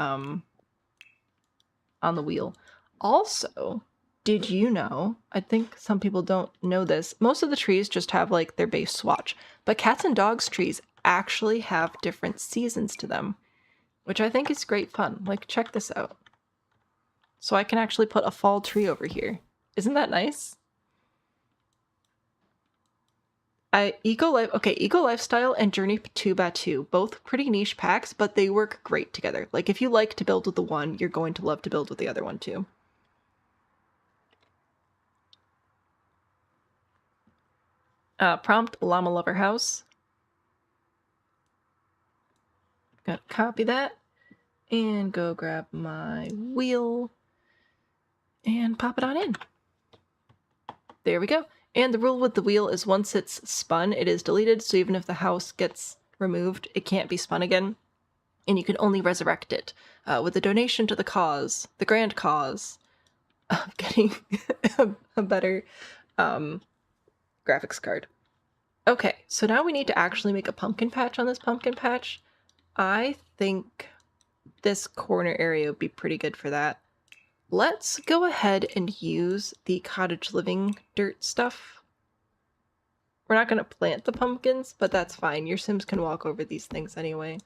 wheel. Also, did you know, I think some people don't know this, most of the trees just have like their base swatch, but cats and dogs trees actually have different seasons to them, which I think is great fun. Like, check this out. So I can actually put a fall tree over here. Isn't that nice? Eco Lifestyle and Journey to Batu, both pretty niche packs, but they work great together. Like, if you like to build with the one, you're going to love to build with the other one too. Prompt Llama Lover House. Gotta copy that and go grab my wheel and pop it on in. There we go. And the rule with the wheel is once it's spun, it is deleted, so even if the house gets removed, it can't be spun again. And you can only resurrect it with a donation to the cause, the grand cause of getting a better graphics card. Okay, so now we need to actually make a pumpkin patch on this pumpkin patch. I think this corner area would be pretty good for that. Let's go ahead and use the cottage living dirt stuff. We're not going to plant the pumpkins, but that's fine. Your Sims can walk over these things anyway.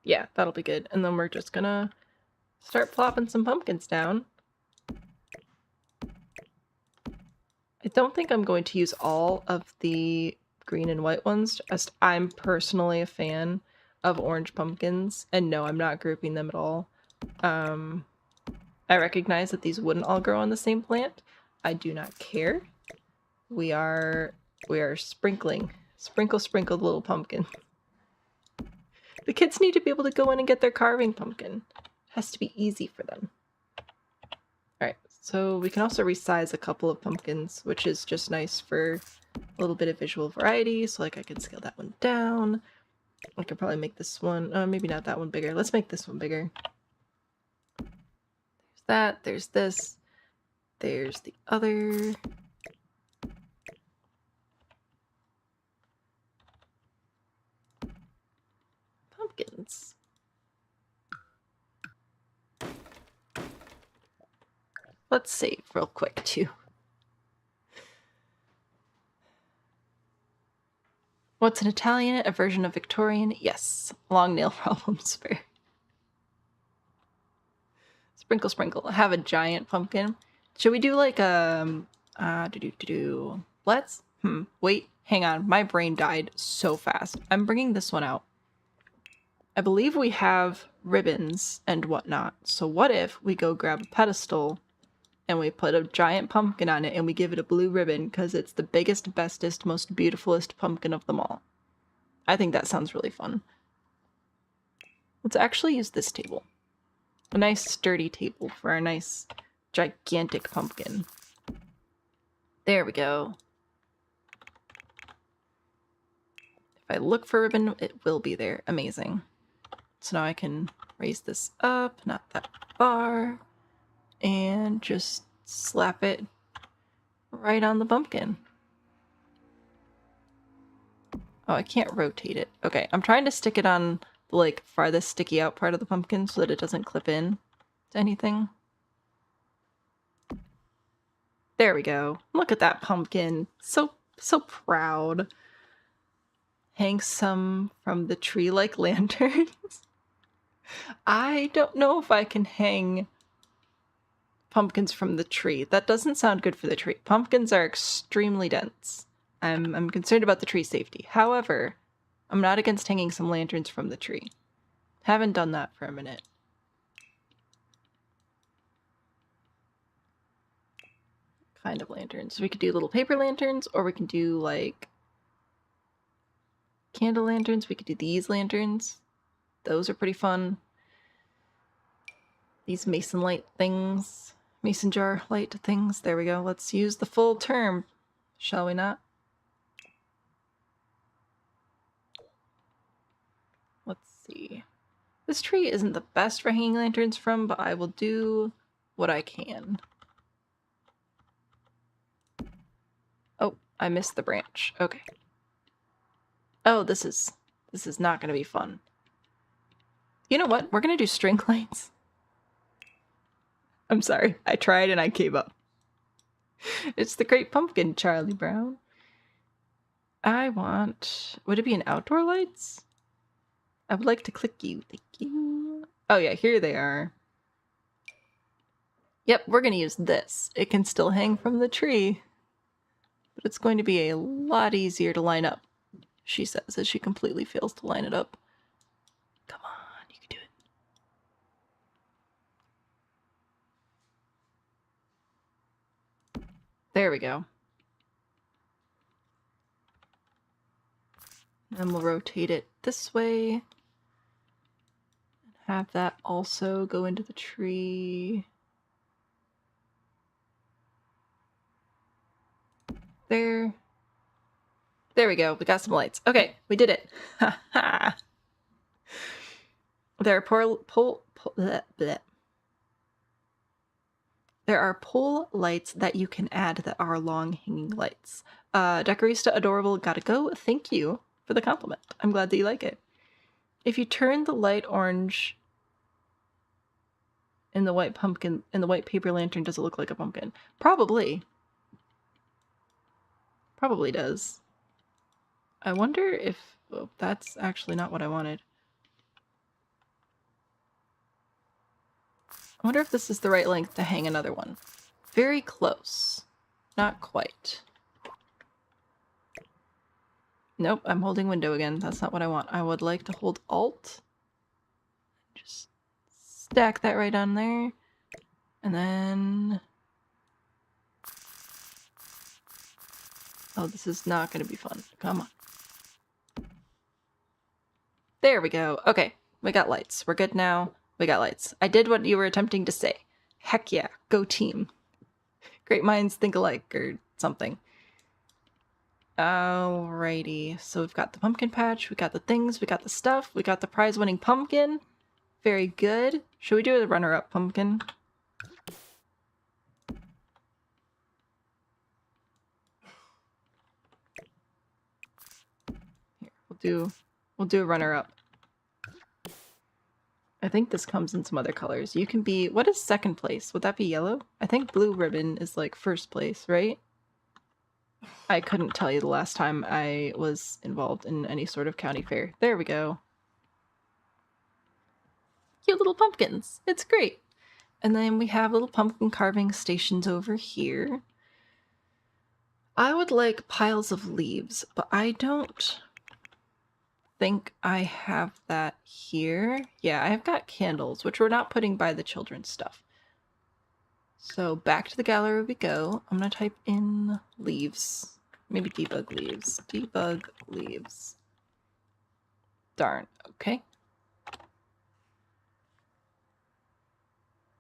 Yeah, that'll be good. And then we're just going to start plopping some pumpkins down. I don't think I'm going to use all of the green and white ones. Just I'm personally a fan of orange pumpkins, and no, I'm not grouping them at all. I recognize that these wouldn't all grow on the same plant. I do not care. We are sprinkling. Sprinkle, sprinkled little pumpkin. The kids need to be able to go in and get their carving pumpkin. It has to be easy for them. Alright, so we can also resize a couple of pumpkins, which is just nice for a little bit of visual variety. So like I can scale that one down. I could probably make this one, maybe not that one bigger. Let's make this one bigger. There's that, there's this, there's the other. Pumpkins. Let's save real quick too. What's an Italian? A version of Victorian? Yes. Long nail problems. Fair. Sprinkle, sprinkle. I have a giant pumpkin. Should we do like let's wait, hang on. My brain died so fast. I'm bringing this one out. I believe we have ribbons and whatnot. So what if we go grab a pedestal and we put a giant pumpkin on it and we give it a blue ribbon because it's the biggest, bestest, most beautifulest pumpkin of them all. I think that sounds really fun. Let's actually use this table. A nice sturdy table for a nice gigantic pumpkin. There we go. If I look for ribbon, it will be there. Amazing. So now I can raise this up, not that far, and just slap it right on the pumpkin. Oh, I can't rotate it. Okay, I'm trying to stick it on the like farthest sticky out part of the pumpkin so that it doesn't clip in to anything. There we go. Look at that pumpkin. So proud. Hang some from the tree like lanterns. I don't know if I can hang pumpkins from the tree. That doesn't sound good for the tree. Pumpkins are extremely dense. I'm concerned about the tree safety. However, I'm not against hanging some lanterns from the tree. Haven't done that for a minute. Kind of lanterns. We could do little paper lanterns, or we can do like candle lanterns. We could do these lanterns. Those are pretty fun. These mason light things. Mason jar light things. There we go. Let's use the full term, shall we not? see. This tree isn't the best for hanging lanterns from, but I will do what I can. Oh, I missed the branch. Okay. Oh, this is not going to be fun. You know what? We're going to do string lights. I'm sorry. I tried and I gave up. It's the Great Pumpkin, Charlie Brown. I want... Would it be an outdoor lights? I would like to click you. Thank you. Oh yeah, here they are. Yep, we're going to use this. It can still hang from the tree. But it's going to be a lot easier to line up, she says, as she completely fails to line it up. Come on, you can do it. There we go. And we'll rotate it this way. And have that also go into the tree. There. There we go. We got some lights. Okay, we did it. Ha ha. There are pole lights that you can add that are long hanging lights. Decorista Adorable gotta go. Thank you for the compliment. I'm glad that you like it. If you turn the light orange in the white pumpkin, in the white paper lantern, does it look like a pumpkin? Probably. Probably does. I wonder if... Oh, that's actually not what I wanted. I wonder if this is the right length to hang another one. Very close. Not quite. Nope, I'm holding window again. That's not what I want. I would like to hold Alt. Just stack that right on there. And then... Oh, this is not going to be fun. Come on. There we go. Okay, we got lights. We're good now. We got lights. I did what you were attempting to say. Heck yeah, go team. Great minds think alike, or something. Alrighty, so we've got the pumpkin patch, we got the things, we got the stuff, we got the prize-winning pumpkin. Very good. Should we do the runner-up pumpkin? Here, we'll do a runner-up. I think this comes in some other colors. You can be... What is second place? Would that be yellow? I think blue ribbon is like first place, right? I couldn't tell you the last time I was involved in any sort of county fair. There we go. Cute little pumpkins. It's great. And then we have little pumpkin carving stations over here. I would like piles of leaves, but I don't think I have that here. Yeah, I've got candles, which we're not putting by the children's stuff. So back to the gallery we go. I'm going to type in leaves. Maybe debug leaves. Debug leaves. Darn. Okay.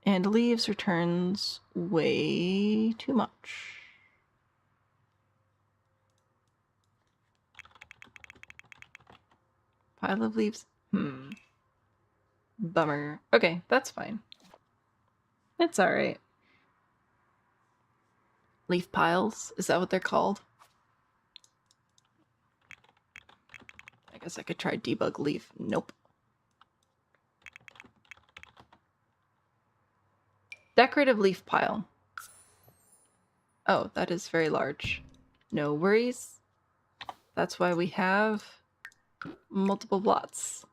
And leaves returns way too much. Pile of leaves. Bummer. Okay, that's fine. It's alright. Leaf piles? Is that what they're called? I guess I could try debug leaf. Nope. Decorative leaf pile. Oh, that is very large. No worries. That's why we have multiple blots.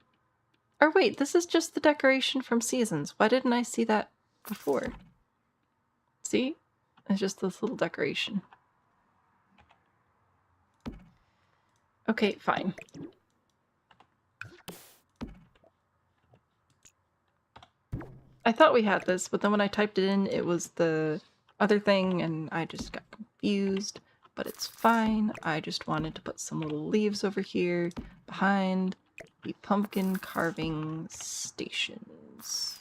Or wait, this is just the decoration from Seasons. Why didn't I see that before? See? It's just this little decoration. Okay, fine. I thought we had this, but then when I typed it in, it was the other thing, and I just got confused. But it's fine. I just wanted to put some little leaves over here behind the pumpkin carving stations.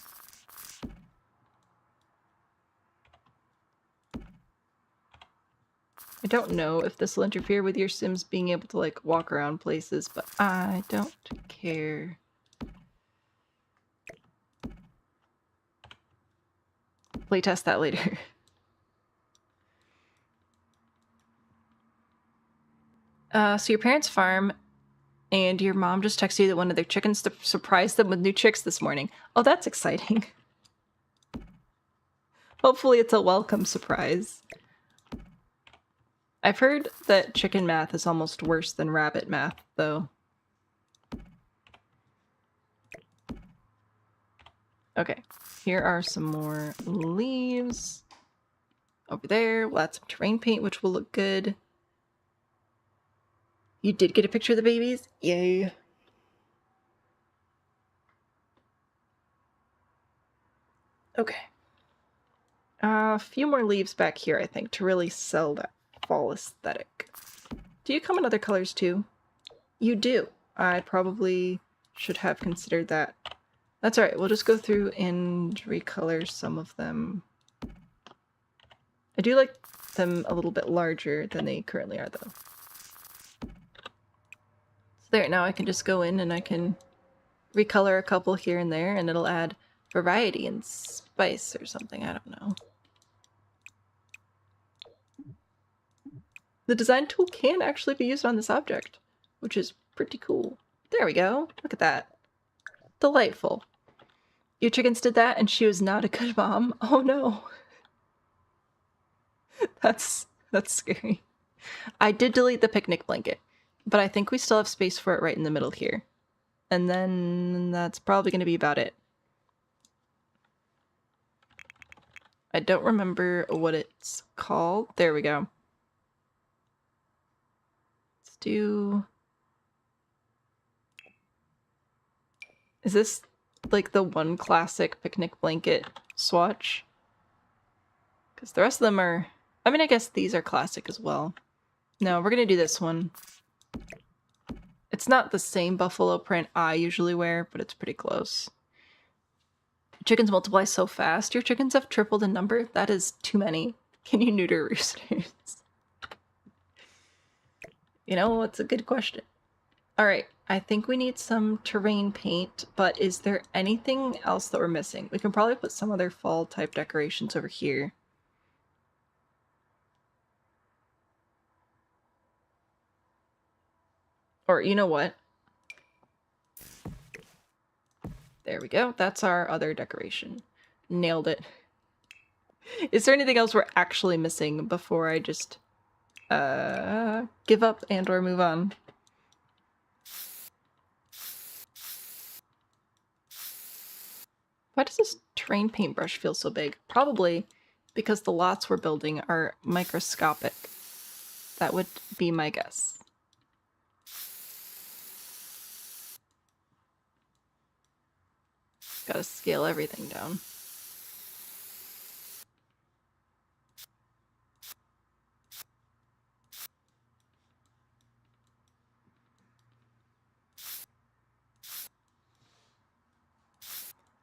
I don't know if this will interfere with your Sims being able to like walk around places, but I don't care. playtest that later. So your parents farm, and your mom just texted you that one of their chickens surprised them with new chicks this morning. Oh, that's exciting. Hopefully it's a welcome surprise. I've heard that chicken math is almost worse than rabbit math, though. Okay, here are some more leaves. Over there, we'll add some terrain paint, which will look good. You did get a picture of the babies? Yay. Okay. A few more leaves back here, I think, to really sell that fall aesthetic. Do you come in other colors too? You do. I probably should have considered that. That's alright, we'll just go through and recolor some of them. I do like them a little bit larger than they currently are, though. So there, now I can just go in and I can recolor a couple here and there, and it'll add variety and spice or something, I don't know. The design tool can actually be used on this object, which is pretty cool. There we go. Look at that. Delightful. Your chickens did that and she was not a good mom. Oh no. That's scary. I did delete the picnic blanket, but I think we still have space for it right in the middle here. And then that's probably going to be about it. I don't remember what it's called. There we go. Let's do... Is this like the one classic picnic blanket swatch? Because the rest of them are... I mean, I guess these are classic as well. No, we're going to do this one. It's not the same buffalo print I usually wear, but it's pretty close. Chickens multiply so fast. Your chickens have tripled in number? That is too many. Can you neuter roosters? You know, it's a good question. Alright, I think we need some terrain paint, but is there anything else that we're missing? We can probably put some other fall type decorations over here. Or, you know what? There we go. That's our other decoration. Nailed it. Is there anything else we're actually missing before I just give up and or move on? Why does this terrain paintbrush feel so big? Probably because the lots we're building are microscopic. That would be my guess. Gotta scale everything down.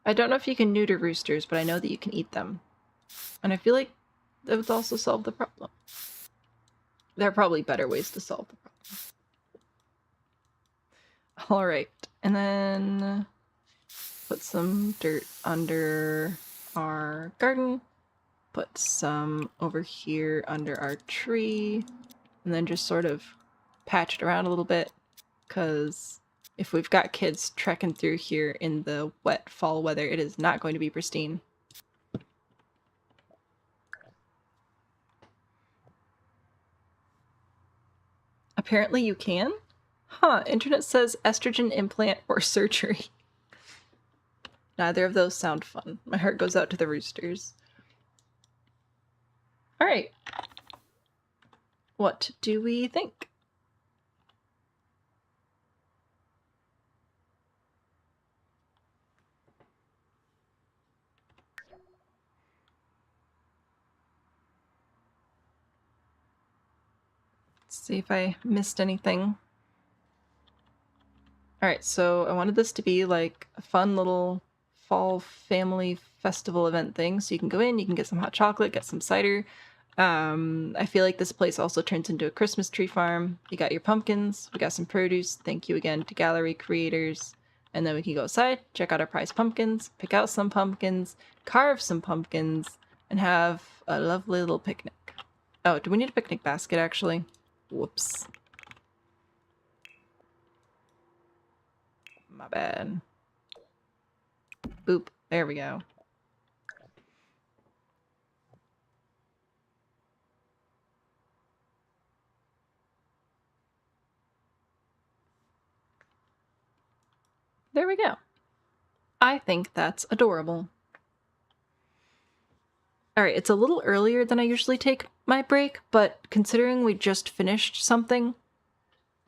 I don't know if you can neuter roosters, but I know that you can eat them. And I feel like that would also solve the problem. There are probably better ways to solve the problem. Alright, and then put some dirt under our garden. Put some over here under our tree. And then just sort of patch it around a little bit. Because if we've got kids trekking through here in the wet fall weather, it is not going to be pristine. Apparently you can? Huh, internet says estrogen implant or surgery. Neither of those sound fun. My heart goes out to the roosters. Alright. What do we think? Let's see if I missed anything. Alright, so I wanted this to be like a fun little fall family festival event thing. So you can go in, you can get some hot chocolate, get some cider. I feel like this place also turns into a Christmas tree farm. You got your pumpkins, we got some produce. Thank you again to gallery creators. And then we can go outside, check out our prize pumpkins, pick out some pumpkins, carve some pumpkins, and have a lovely little picnic. Oh, do we need a picnic basket actually? Whoops. My bad. Boop. There we go. There we go. I think that's adorable. Alright, it's a little earlier than I usually take my break, but considering we just finished something,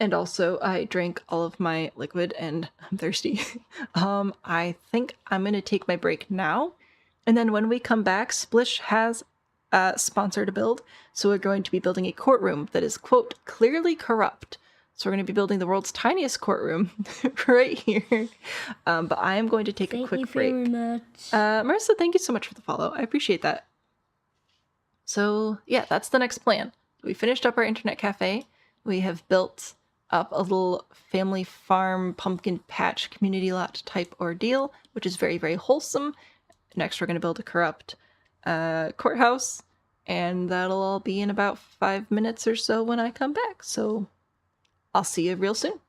and also I drank all of my liquid and I'm thirsty, I think I'm gonna take my break now. And then when we come back, Splish has sponsored a build, so we're going to be building a courtroom that is, quote, clearly corrupt. So we're going to be building the world's tiniest courtroom right here. But I am going to take a quick break. Thank you very much. Marissa, thank you so much for the follow. I appreciate that. So yeah, that's the next plan. We finished up our internet cafe. We have built up a little family farm pumpkin patch community lot type ordeal, which is very, very wholesome. Next, we're going to build a corrupt courthouse, and that'll all be in about 5 minutes or so when I come back. So I'll see you real soon.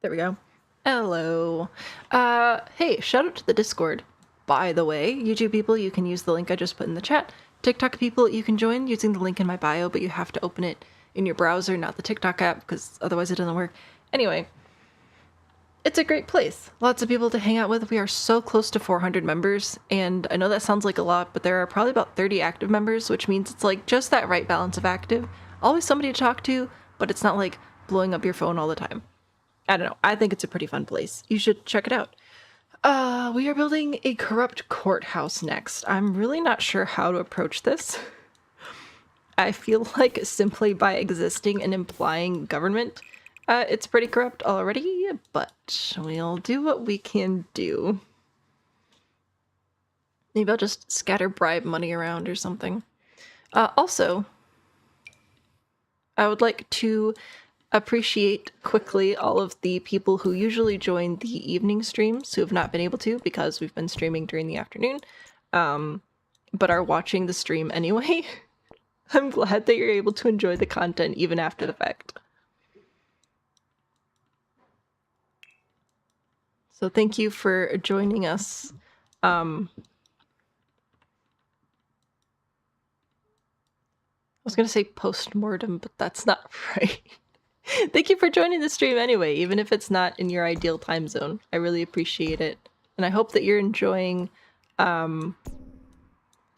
There we go. Hello. Hey, shout out to the Discord. By the way, YouTube people, you can use the link I just put in the chat. TikTok people, you can join using the link in my bio, but you have to open it in your browser, not the TikTok app, because otherwise it doesn't work. Anyway, it's a great place. Lots of people to hang out with. We are so close to 400 members, and I know that sounds like a lot, but there are probably about 30 active members, which means it's like just that right balance of active. Always somebody to talk to, but it's not like blowing up your phone all the time. I don't know. I think it's a pretty fun place. You should check it out. We are building a corrupt courthouse next. I'm really not sure how to approach this. I feel like simply by existing and implying government, it's pretty corrupt already, but we'll do what we can do. Maybe I'll just scatter bribe money around or something. Also, I would like to appreciate quickly all of the people who usually join the evening streams who have not been able to because we've been streaming during the afternoon, but are watching the stream anyway. I'm glad that you're able to enjoy the content even after the fact. So thank you for joining us. I was going to say post-mortem, but that's not right. Thank you for joining the stream anyway, even if it's not in your ideal time zone. I really appreciate it. And I hope that you're enjoying them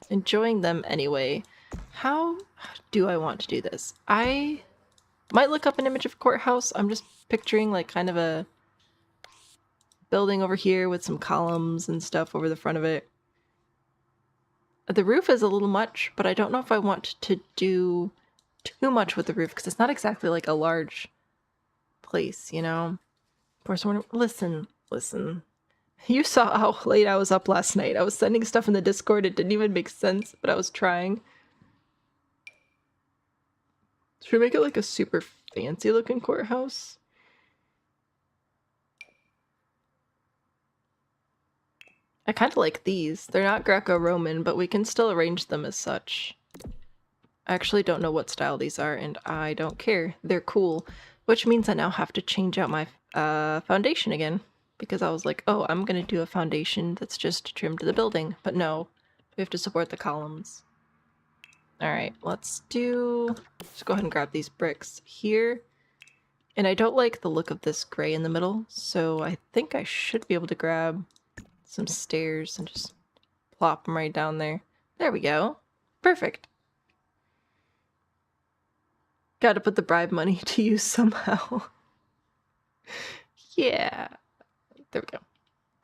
anyway. How do I want to do this? I might look up an image of a courthouse. I'm just picturing like kind of a building over here with some columns and stuff over the front of it. The roof is a little much, but I don't know if I want to do too much with the roof because it's not exactly like a large place, you know? Of course, listen. You saw how late I was up last night. I was sending stuff in the Discord. It didn't even make sense, but I was trying. Should we make it like a super fancy looking courthouse? I kind of like these. They're not Greco-Roman, but we can still arrange them as such. I actually don't know what style these are, and I don't care. They're cool, which means I now have to change out my foundation again, because I was like, oh, I'm going to do a foundation that's just trimmed to the building. But no, we have to support the columns. Alright, let's go ahead and grab these bricks here. And I don't like the look of this gray in the middle, so I think I should be able to grab some stairs and just plop them right down there. There we go. Perfect. Gotta put the bribe money to use somehow. Yeah. There we go.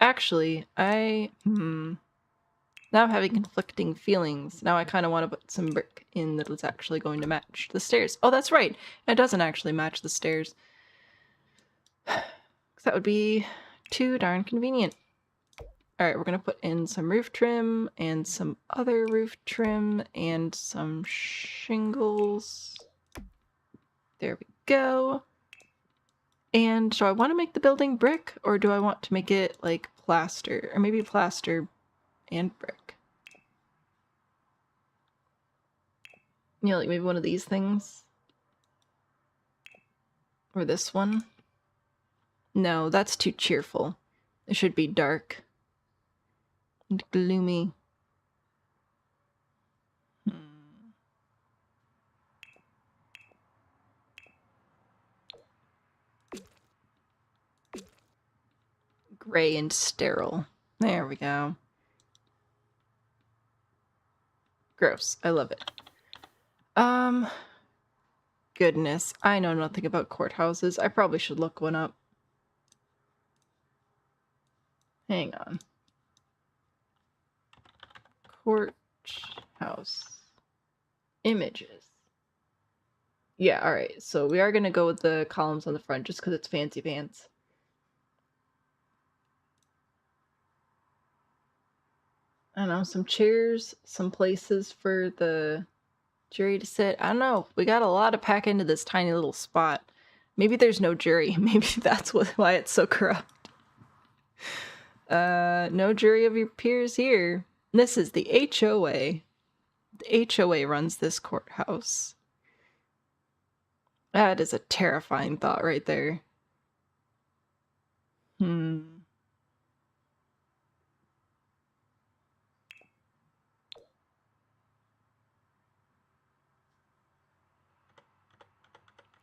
Actually, now I'm having conflicting feelings. Now I kind of want to put some brick in that is actually going to match the stairs. Oh, that's right. It doesn't actually match the stairs. That would be too darn convenient. Alright, we're going to put in some roof trim and some other roof trim and some shingles. There we go. And do I want to make the building brick or do I want to make it like plaster? Or maybe plaster and brick. You know, like maybe one of these things? Or this one? No, that's too cheerful. It should be dark and gloomy. Gray and sterile. There we go. Gross. I love it. Goodness. I know nothing about courthouses. I probably should look one up. Hang on. Courthouse. Images. Yeah, alright. So we are going to go with the columns on the front just because it's fancy pants. I don't know, some chairs, some places for the jury to sit. I don't know. We got a lot to pack into this tiny little spot. Maybe there's no jury. Maybe that's why it's so corrupt. No jury of your peers here. This is the HOA. The HOA runs this courthouse. That is a terrifying thought right there. Hmm.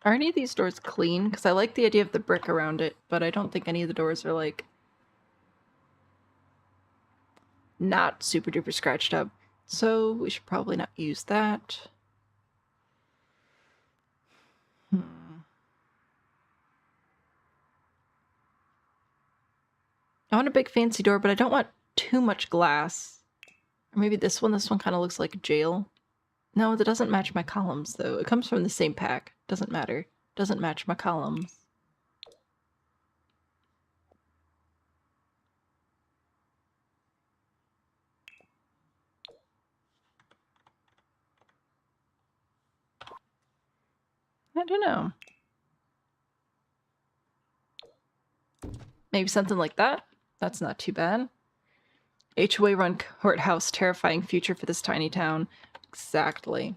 Are any of these doors clean? Because I like the idea of the brick around it, but I don't think any of the doors are, like, not super duper scratched up. So we should probably not use that. I want a big fancy door, but I don't want too much glass. Or maybe this one kind of looks like a jail. No, that doesn't match my columns, though. It comes from the same pack. Doesn't matter. Doesn't match my columns. I don't know. Maybe something like that? That's not too bad. HOA run courthouse, terrifying future for this tiny town. Exactly.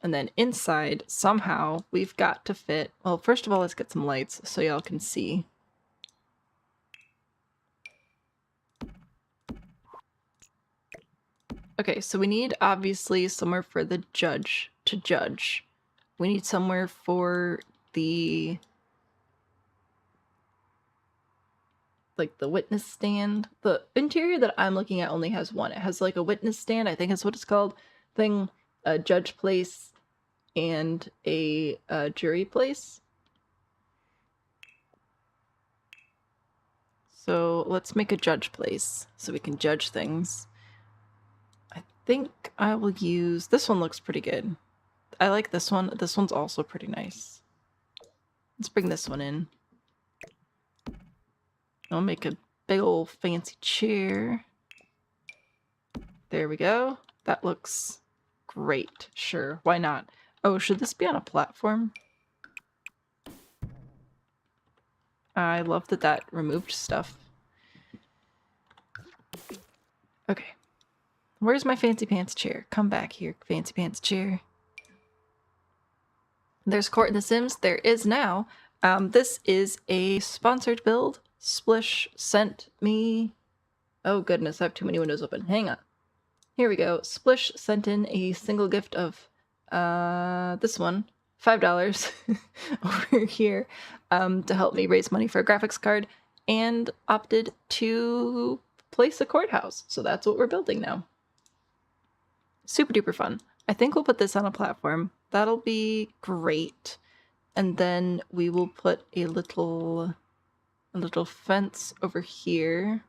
And then inside, somehow, we've got to fit... Well, first of all, let's get some lights so y'all can see. Okay, so we need, obviously, somewhere for the judge to judge. We need somewhere for the... like the witness stand. The interior that I'm looking at only has one. It has like a witness stand, I think is what it's called, thing, a judge place, and a jury place. So let's make a judge place so we can judge things. I think I will use... this one looks pretty good. I like this one. This one's also pretty nice. Let's bring this one in. I'll make a big old fancy chair. There we go. That looks great. Sure, why not? Oh, should this be on a platform? I love that that removed stuff. Okay. Where's my fancy pants chair? Come back here, fancy pants chair. There's Court in The Sims. There is now. This is a sponsored build. Splish sent me... oh goodness, I have too many windows open. Hang on. Here we go. Splish sent in a single gift of this one, $5 over here, to help me raise money for a graphics card, and opted to place a courthouse. So that's what we're building now. Super duper fun. I think we'll put this on a platform. That'll be great. And then we will put a little fence over here.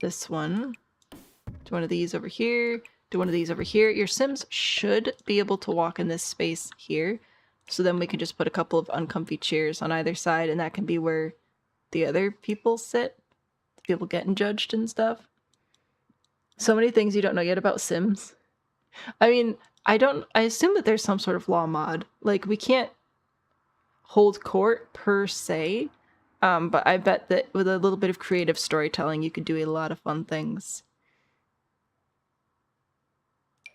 This one. Do one of these over here. Do one of these over here. Your Sims should be able to walk in this space here. So then we can just put a couple of uncomfy chairs on either side, and that can be where the other people sit. The people getting judged and stuff. So many things you don't know yet about Sims. I mean, I assume that there's some sort of law mod. Like, we can't hold court per se, but I bet that with a little bit of creative storytelling, you could do a lot of fun things.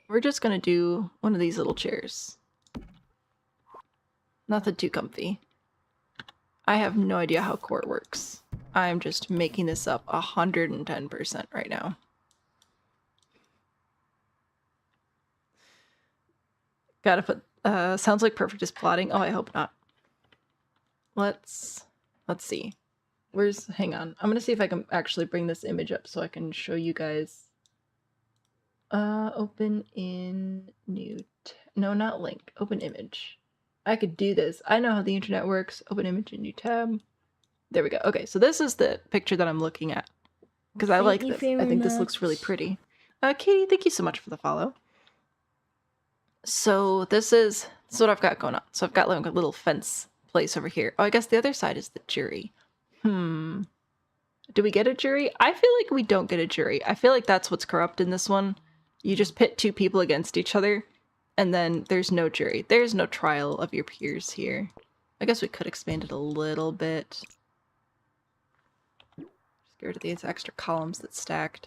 We're just gonna do one of these little chairs. Nothing too comfy. I have no idea how court works. I'm just making this up 110% right now. Gotta put, sounds like perfect is plotting. Oh, I hope not. Let's see. Hang on. I'm gonna see if I can actually bring this image up so I can show you guys. Open in new, no, not link, open image. I could do this. I know how the internet works. Open image in new tab. There we go. Okay, so this is the picture that I'm looking at. Because I like this. I think this looks really pretty. Katie, thank you so much for the follow. So this is what I've got going on. So I've got like a little fence place over here. Oh, I guess the other side is the jury. Do we get a jury? I feel like we don't get a jury. I feel like that's what's corrupt in this one. You just pit two people against each other, and then there's no jury. There's no trial of your peers here. I guess we could expand it a little bit. Just get rid of these extra columns that stacked.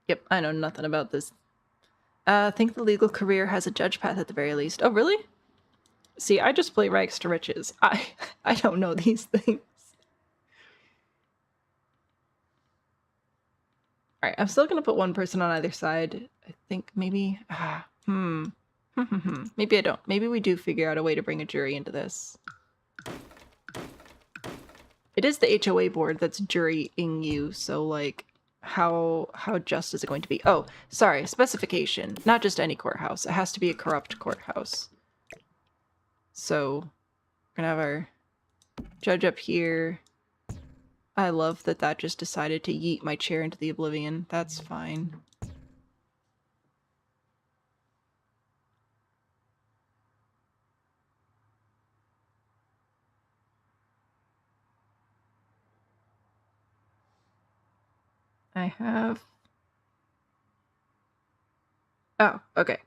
Yep, I know nothing about this. I think the legal career has a judge path at the very least. Oh, really? See, I just play rags to riches. I don't know these things. Alright, I'm still gonna put one person on either side. I think maybe... Maybe I don't. Maybe we do figure out a way to bring a jury into this. It is the HOA board that's jurying you, so like, how just is it going to be? Oh, sorry, specification. Not just any courthouse. It has to be a corrupt courthouse. So, we're gonna have our judge up here. I love that that just decided to yeet my chair into the oblivion. That's fine. I have... Oh, okay.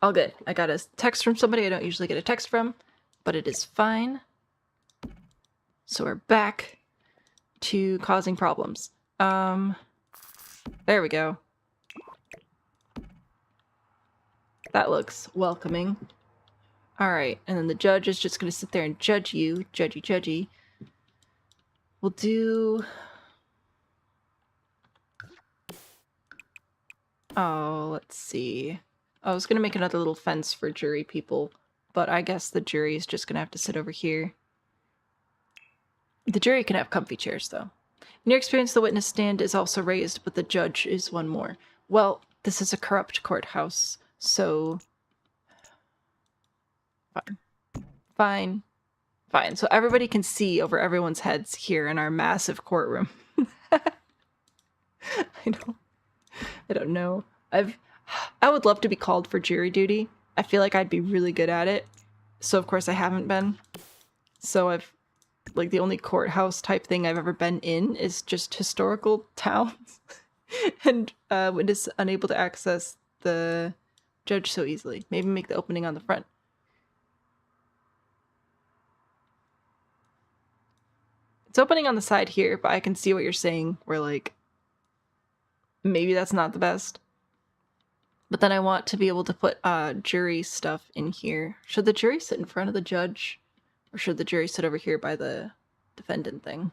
All good. I got a text from somebody I don't usually get a text from, but it is fine. So we're back to causing problems. There we go. That looks welcoming. Alright, and then the judge is just going to sit there and judge you. Judgy, judgy. We'll do... Oh, let's see. I was going to make another little fence for jury people, but I guess the jury is just going to have to sit over here. The jury can have comfy chairs, though. In your experience, the witness stand is also raised, but the judge is one more. Well, this is a corrupt courthouse, so... Fine. Fine. Fine. So everybody can see over everyone's heads here in our massive courtroom. I don't know. I would love to be called for jury duty. I feel like I'd be really good at it. So of course I haven't been. So I've, like, the only courthouse type thing I've ever been in is just historical towns. And witness unable to access the judge so easily. Maybe make the opening on the front. It's opening on the side here, but I can see what you're saying. Where, like, maybe that's not the best. But then I want to be able to put jury stuff in here. Should the jury sit in front of the judge? Or should the jury sit over here by the defendant thing?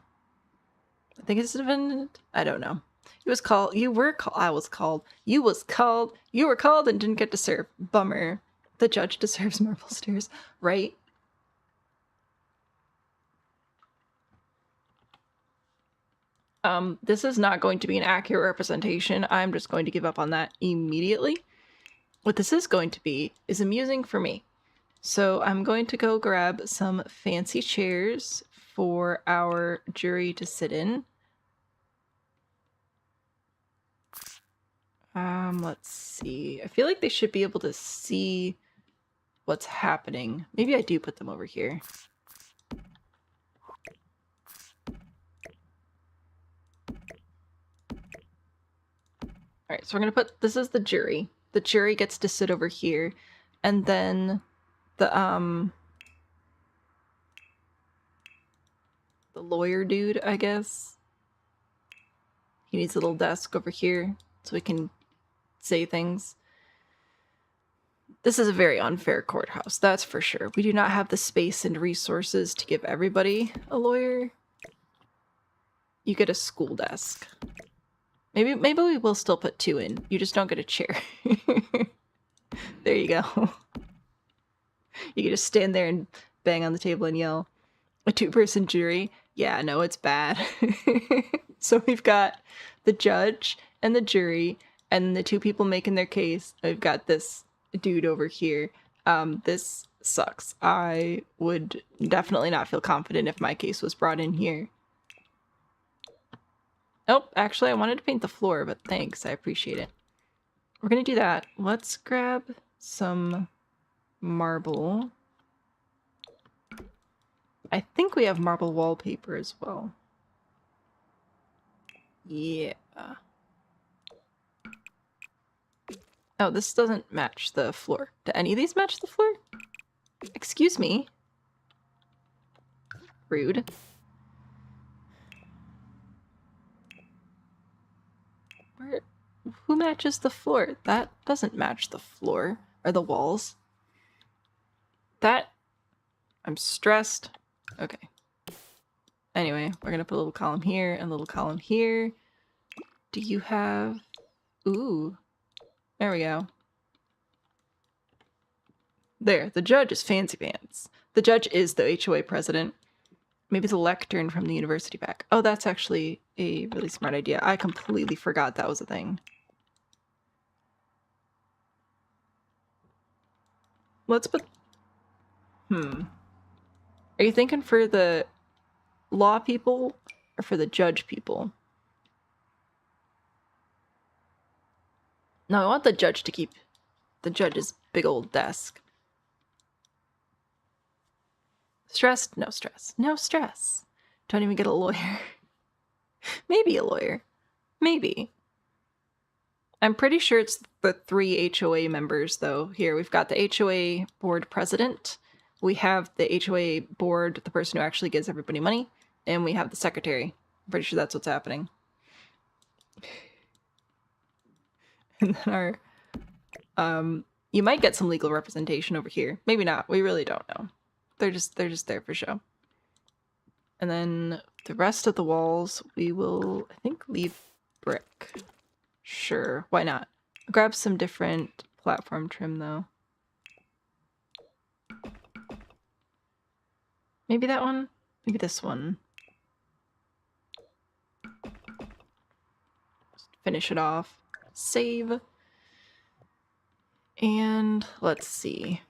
I think it's the defendant? I don't know. It was called. You were called. I was called. You was called. You were called and didn't get to serve. Bummer. The judge deserves marble stairs, right? This is not going to be an accurate representation. I'm just going to give up on that immediately. What this is going to be is amusing for me. So I'm going to go grab some fancy chairs for our jury to sit in. Let's see. I feel like they should be able to see what's happening. Maybe I do put them over here. Alright, so we're gonna put, this is the jury. The jury gets to sit over here. And then the lawyer dude, I guess. He needs a little desk over here so he can say things. This is a very unfair courthouse, that's for sure. We do not have the space and resources to give everybody a lawyer. You get a school desk. Maybe we will still put two in. You just don't get a chair. There you go. You can just stand there and bang on the table and yell. A two-person jury? Yeah, no, it's bad. So we've got the judge and the jury and the two people making their case. We've got this dude over here. This sucks. I would definitely not feel confident if my case was brought in here. Oh, actually, I wanted to paint the floor, but thanks. I appreciate it. We're gonna do that. Let's grab some marble. I think we have marble wallpaper as well. Yeah. Oh, this doesn't match the floor. Do any of these match the floor? Excuse me. Rude. Who matches the floor? That doesn't match the floor or the walls. I'm stressed. Okay. Anyway, we're gonna put a little column here and a little column here. Do you have... Ooh. There we go. There, the judge is fancy pants. The judge is the HOA president. Maybe the lectern from the university pack. Oh, that's actually a really smart idea. I completely forgot that was a thing. Let's put... Are you thinking for the law people or for the judge people? No, I want the judge to keep the judge's big old desk. Stressed? No stress. No stress. Don't even get a lawyer. Maybe a lawyer. Maybe. I'm pretty sure it's the 3 HOA members, though. Here, we've got the HOA board president. We have the HOA board, the person who actually gives everybody money. And we have the secretary. I'm pretty sure that's what's happening. And then our... you might get some legal representation over here. Maybe not. We really don't know. They're just there for show. And then the rest of the walls, we will, I think, leave brick. Sure, why not? Grab some different platform trim, though. Maybe that one? Maybe this one. Just finish it off. Save. And let's see.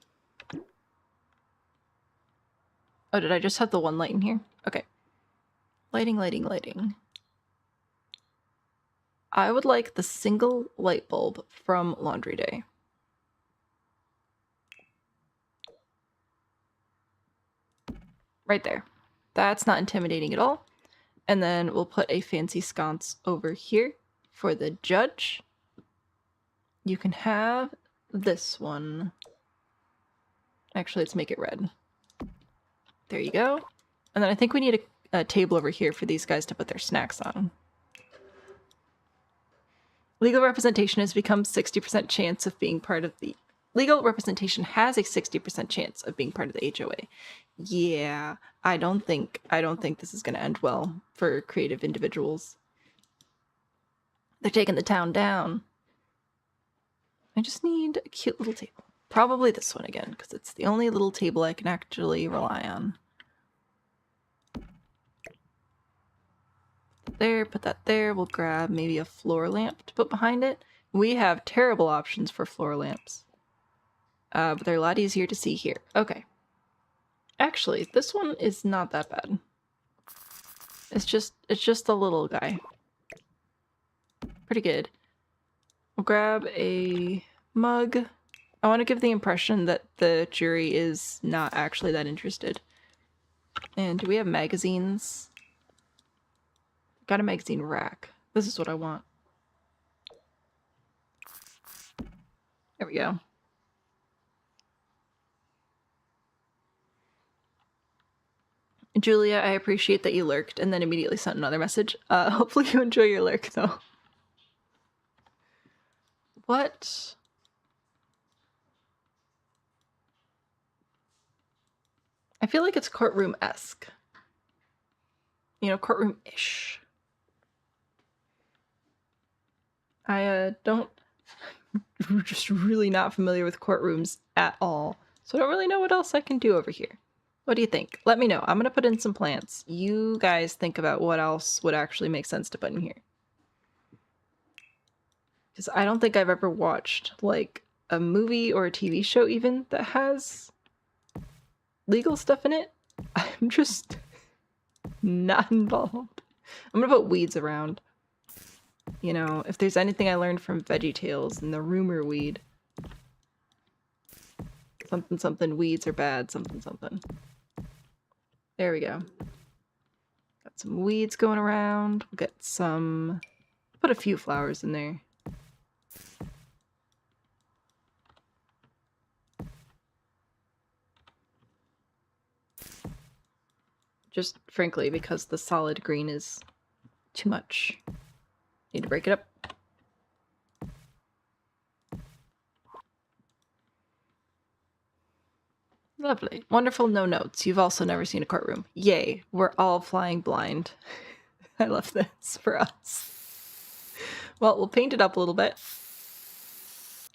Oh, did I just have the one light in here? Okay. Lighting, lighting, lighting. I would like the single light bulb from Laundry Day. Right there. That's not intimidating at all. And then we'll put a fancy sconce over here for the judge. You can have this one. Actually, let's make it red. There you go. And then I think we need a table over here for these guys to put their snacks on. Legal representation has become 60% chance of being part of the... Legal representation has a 60% chance of being part of the HOA. Yeah, I don't think this is going to end well for creative individuals. They're taking the town down. I just need a cute little table. Probably this one again, because it's the only little table I can actually rely on. There, put that there. We'll grab maybe a floor lamp to put behind it. We have terrible options for floor lamps. But they're a lot easier to see here. Okay. Actually, this one is not that bad. It's just a little guy. Pretty good. We'll grab a mug. I want to give the impression that the jury is not actually that interested. And do we have magazines? Got a magazine rack. This is what I want. There we go. Julia, I appreciate that you lurked and then immediately sent another message. Hopefully you enjoy your lurk, though. What? I feel like it's courtroom-esque. You know, courtroom-ish. I don't... just really not familiar with courtrooms at all. So I don't really know what else I can do over here. What do you think? Let me know. I'm going to put in some plants. You guys think about what else would actually make sense to put in here. Because I don't think I've ever watched, like, a movie or a TV show even that has legal stuff in it. I'm just not involved. I'm going to put weeds around. You know, if there's anything I learned from VeggieTales and the rumor weed. Something, something, weeds are bad, something, something. There we go. Got some weeds going around. We'll get some... Put a few flowers in there. Just, frankly, because the solid green is too much. Need to break it up. Lovely. Wonderful no notes. You've also never seen a courtroom. Yay. We're all flying blind. I love this for us. Well, we'll paint it up a little bit.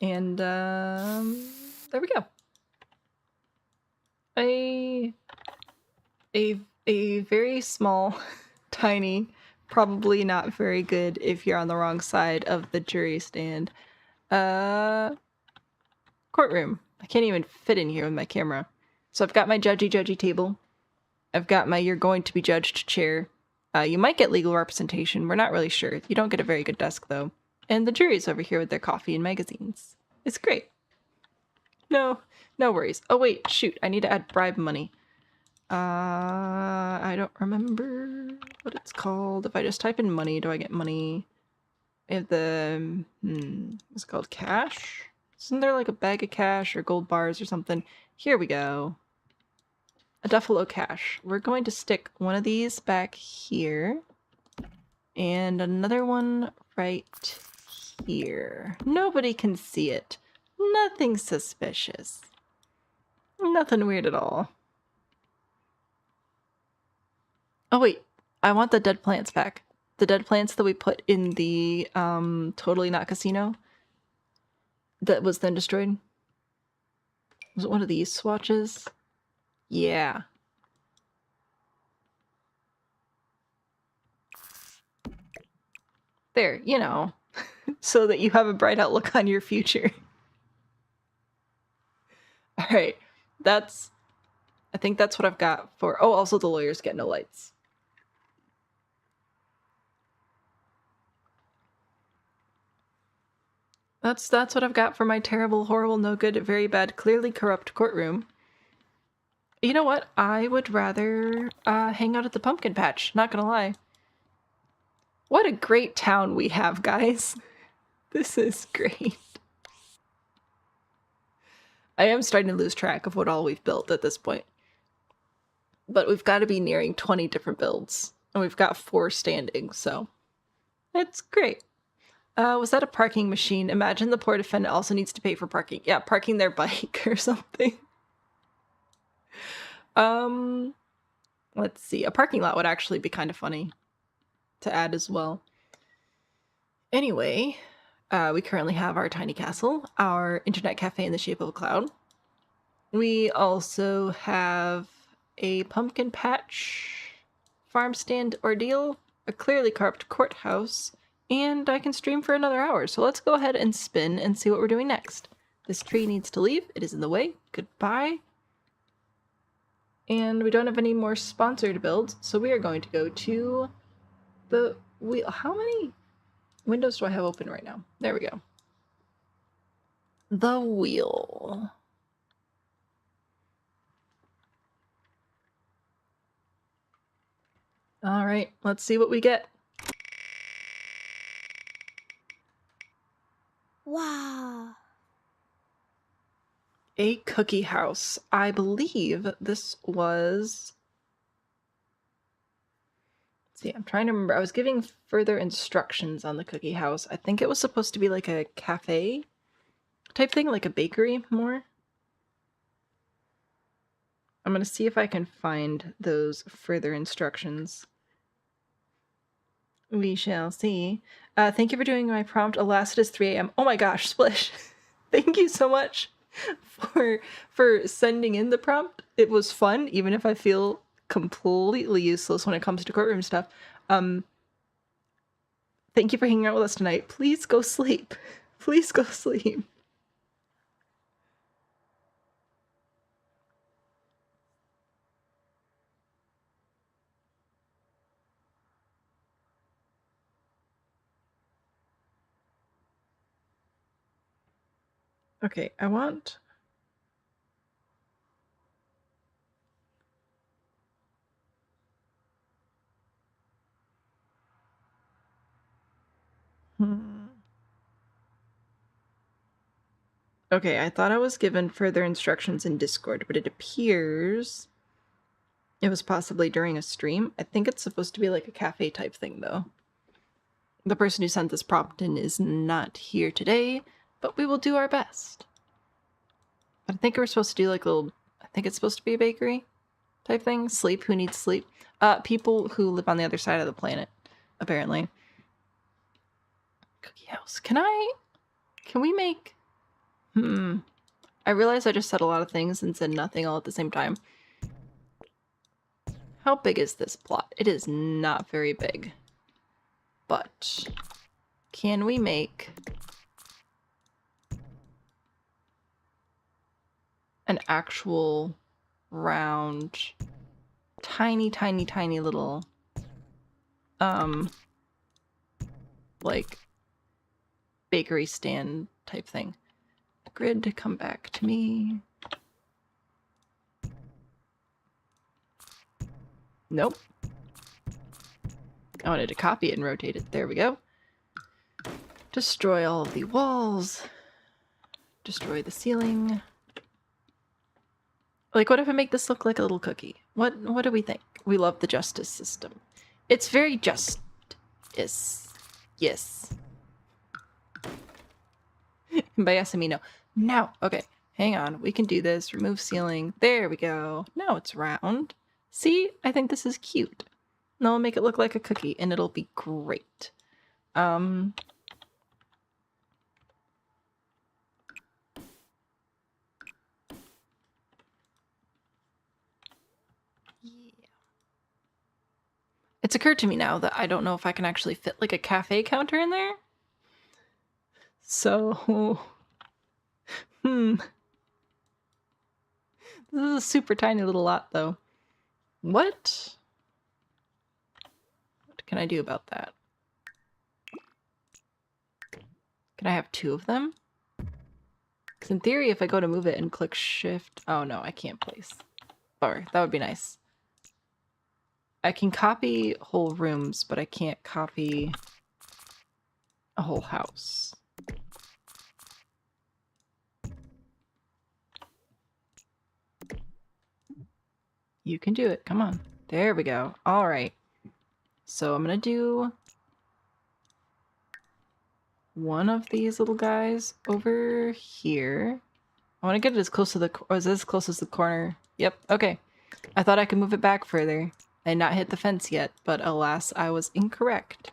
And there we go. A very small, tiny, probably not very good if you're on the wrong side of the jury stand. Courtroom. I can't even fit in here with my camera. So I've got my judgy table. I've got my you're going to be judged chair. You might get legal representation. We're not really sure. You don't get a very good desk though. And the jury's over here with their coffee and magazines. It's great. No worries. Oh wait, shoot. I need to add bribe money. I don't remember what it's called. If I just type in money, do I get money? I have the, what's it called? Cash? Isn't there like a bag of cash or gold bars or something? Here we go. A duffalo cash. We're going to stick one of these back here. And another one right here. Nobody can see it. Nothing suspicious. Nothing weird at all. Oh wait, I want the dead plants back. The dead plants that we put in the Totally Not Casino that was then destroyed. Was it one of these swatches? Yeah. There, you know, so that you have a bright outlook on your future. All right, I think that's what I've got for, oh, also the lawyers get no lights. That's what I've got for my terrible, horrible, no good, very bad, clearly corrupt courtroom. You know what? I would rather hang out at the pumpkin patch, not gonna lie. What a great town we have, guys. This is great. I am starting to lose track of what all we've built at this point. But we've got to be nearing 20 different builds. And we've got 4 standing, so it's great. Was that a parking machine? Imagine the poor defendant also needs to pay for parking. Yeah, parking their bike or something. Let's see. A parking lot would actually be kind of funny to add as well. Anyway, we currently have our tiny castle, our internet cafe in the shape of a cloud. We also have a pumpkin patch, farm stand ordeal, a clearly corrupt courthouse, and I can stream for another hour. So let's go ahead and spin and see what we're doing next. This tree needs to leave. It is in the way. Goodbye. And we don't have any more sponsored builds, so we are going to go to the wheel. How many windows do I have open right now? There we go. The wheel. All right, let's see what we get. Wow. A cookie house. I believe this was... Let's see, I'm trying to remember. I was giving further instructions on the cookie house. I think it was supposed to be like a cafe type thing, like a bakery more. I'm going to see if I can find those further instructions. We shall see. Thank you for doing my prompt. Alas, it is 3 a.m. Oh my gosh, Splish. Thank you so much for sending in the prompt. It was fun, even if I feel completely useless when it comes to courtroom stuff. Thank you for hanging out with us tonight. Please go sleep. Please go sleep. Okay, I want... Okay, I thought I was given further instructions in Discord, but it appears it was possibly during a stream. I think it's supposed to be like a cafe type thing, though. The person who sent this prompt in is not here today, but we will do our best. But I think we're supposed to do like a little... I think it's supposed to be a bakery type thing. Sleep. Who needs sleep? People who live on the other side of the planet, apparently. Cookie house. Can we make... I realize I just said a lot of things and said nothing all at the same time. How big is this plot? It is not very big. But can we make an actual round, tiny, tiny, tiny little, like, bakery stand type thing? Grid to come back to me. Nope. I wanted to copy it and rotate it. There we go. Destroy all of the walls. Destroy the ceiling. Like, what if I make this look like a little cookie? What do we think? We love the justice system. It's very just. Yes. By yes, I mean no. No. Okay. Hang on. We can do this. Remove ceiling. There we go. Now it's round. See? I think this is cute. And I'll make it look like a cookie and it'll be great. Yeah. It's occurred to me now that I don't know if I can actually fit like a cafe counter in there. So, this is a super tiny little lot though. What can I do about that? Can I have 2 of them? Because in theory, if I go to move it and click shift... Oh no, I can't place. Bummer, that would be nice. I can copy whole rooms, but I can't copy a whole house. You can do it. Come on. There we go. All right. So I'm going to do one of these little guys over here. I want to get it as close to the... Or is this as close as the corner? Yep. Okay. I thought I could move it back further and not hit the fence yet, but alas, I was incorrect.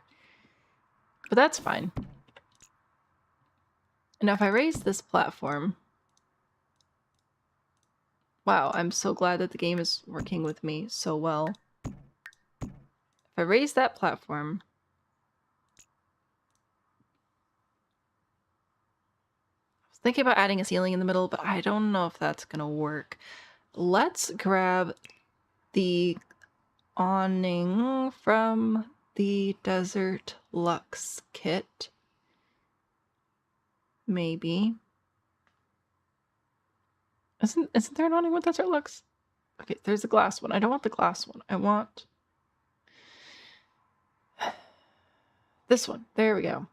But that's fine. And now if I raise this platform... Wow, I'm so glad that the game is working with me so well. If I raise that platform... I was thinking about adding a ceiling in the middle, but I don't know if that's gonna work. Let's grab the awning from the Desert Lux kit. Maybe. Isn't there an awning with Desert Lux? Okay, there's a glass one. I don't want the glass one. I want this one. There we go.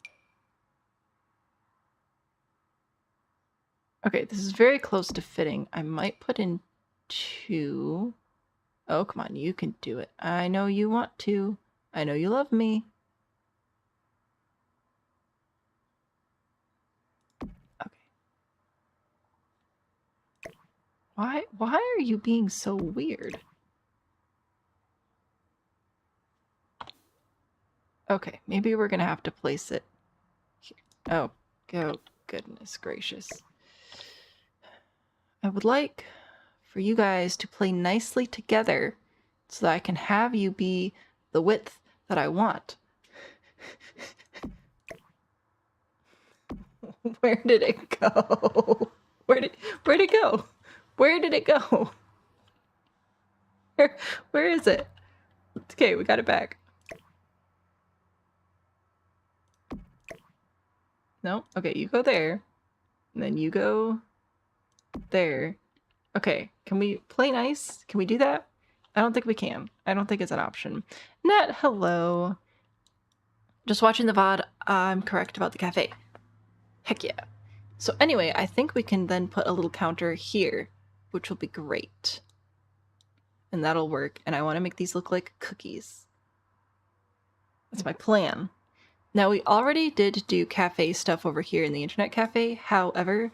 Okay, this is very close to fitting. I might put in 2. Oh, come on, you can do it. I know you want to. I know you love me. Okay. Why are you being so weird? Okay, maybe we're gonna have to place it here. Oh, goodness gracious. I would like for you guys to play nicely together so that I can have you be the width that I want. Where did it go? Where'd it go? Where did it go? Where is it? Okay, we got it back. No? Okay, you go there. And then you go there. Okay, can we play nice? Can we do that? I don't think we can. I don't think it's an option. Nat, hello. Just watching the VOD, I'm correct about the cafe. Heck yeah. So anyway, I think we can then put a little counter here, which will be great. And that'll work. And I want to make these look like cookies. That's my plan. Now, we already did do cafe stuff over here in the internet cafe. However,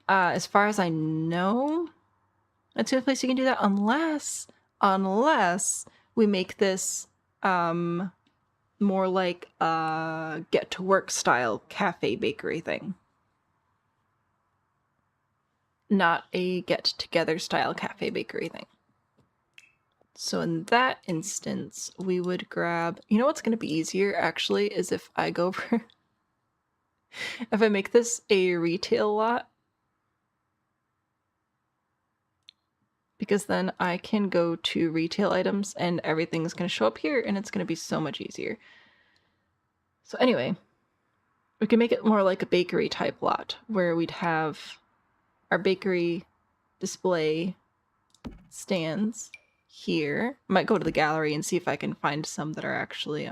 as far as I know, That's the only place you can do that unless we make this more like a get to work style cafe bakery thing. Not a get together style cafe bakery thing. So in that instance, we would grab, you know what's going to be easier actually is if I go over, if I make this a retail lot, because then I can go to retail items and everything's going to show up here and it's going to be so much easier. So anyway, we can make it more like a bakery type lot where we'd have our bakery display stands here. I might go to the gallery and see if I can find some that are actually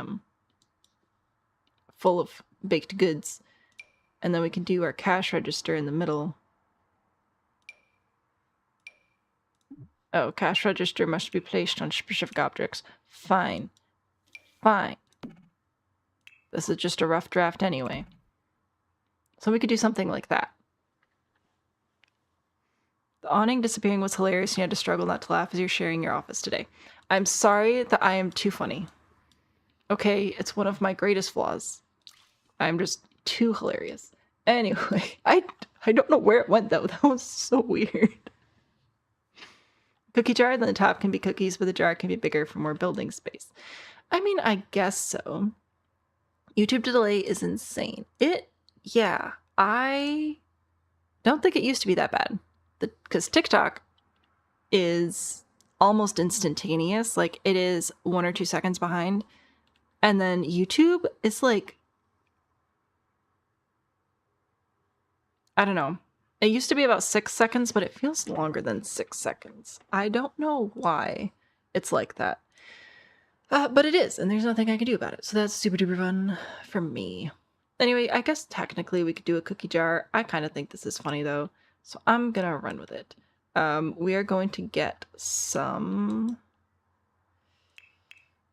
full of baked goods. And then we can do our cash register in the middle. Oh, cash register must be placed on specific objects. Fine. Fine. This is just a rough draft anyway. So we could do something like that. The awning disappearing was hilarious and you had to struggle not to laugh as you're sharing your office today. I'm sorry that I am too funny. Okay, it's one of my greatest flaws. I'm just too hilarious. Anyway, I don't know where it went though. That was so weird. Cookie jar, then the top can be cookies, but the jar can be bigger for more building space. I mean, I guess so. YouTube delay is insane. Yeah, I don't think it used to be that bad. Because TikTok is almost instantaneous. Like, it is 1 or 2 seconds behind. And then YouTube is like, I don't know. It used to be about 6 seconds, but it feels longer than 6 seconds. I don't know why it's like that. But it is, and there's nothing I can do about it. So that's super duper fun for me. Anyway, I guess technically we could do a cookie jar. I kind of think this is funny though. So I'm gonna run with it. We are going to get some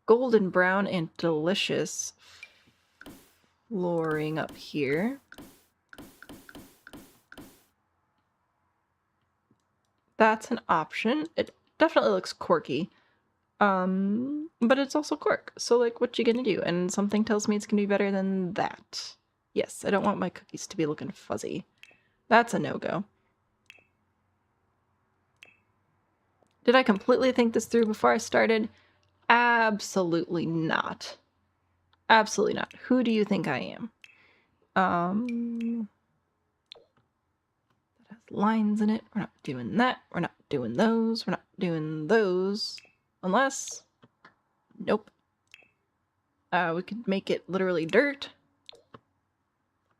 golden brown and delicious flooring up here. That's an option. It definitely looks quirky. But it's also cork. So like, what you gonna do? And something tells me it's gonna be better than that. Yes, I don't want my cookies to be looking fuzzy. That's a no-go. Did I completely think this through before I started? Absolutely not. Absolutely not. Who do you think I am? That has lines in it. We're not doing that. We're not doing those. We're not doing those. Unless... Nope. We could make it literally dirt.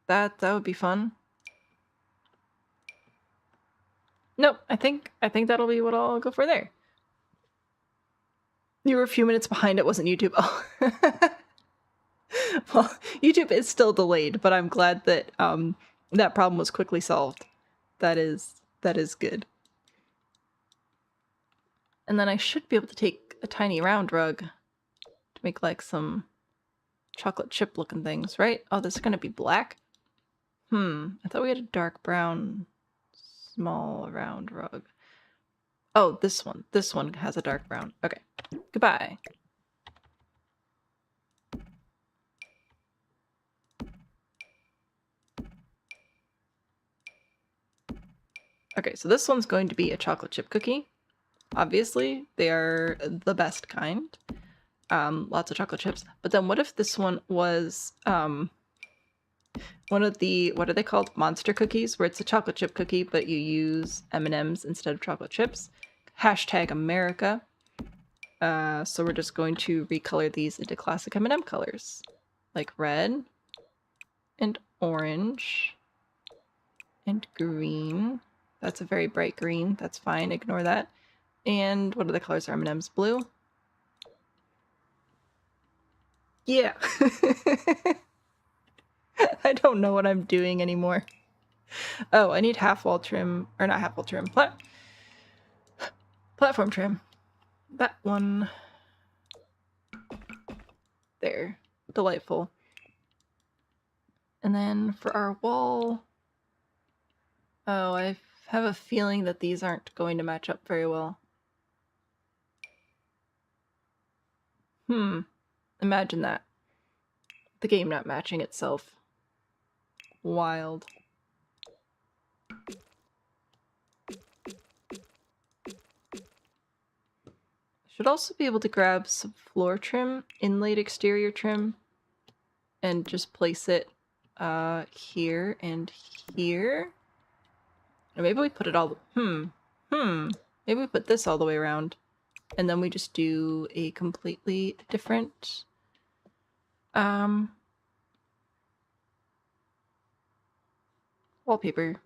That would be fun. Nope, I think that'll be what I'll go for there. You were a few minutes behind, it wasn't YouTube. Oh. Well, YouTube is still delayed, but I'm glad that that problem was quickly solved. That is good. And then I should be able to take a tiny round rug to make like some chocolate chip looking things, right? Oh, this is gonna be black? I thought we had a dark brown small round rug. Oh, this one. This one has a dark brown. Okay. Goodbye. Okay, so this one's going to be a chocolate chip cookie. Obviously, they are the best kind. Lots of chocolate chips. But then what if this one was one of the, what are they called? Monster cookies, where it's a chocolate chip cookie, but you use M&Ms instead of chocolate chips. Hashtag America. So we're just going to recolor these into classic M&M colors. Like red and orange and green. That's a very bright green. That's fine. Ignore that. And what are the colors? Are M&Ms blue? Yeah. I don't know what I'm doing anymore. Oh, I need half wall trim, or not half wall trim, platform trim. That one. There. Delightful. And then for our wall, oh, I I have a feeling that these aren't going to match up very well. Imagine that. The game not matching itself. Wild. Should also be able to grab some floor trim, inlaid exterior trim, and just place it here and here. Or maybe we put it all maybe we put this all the way around, and then we just do a completely different wallpaper.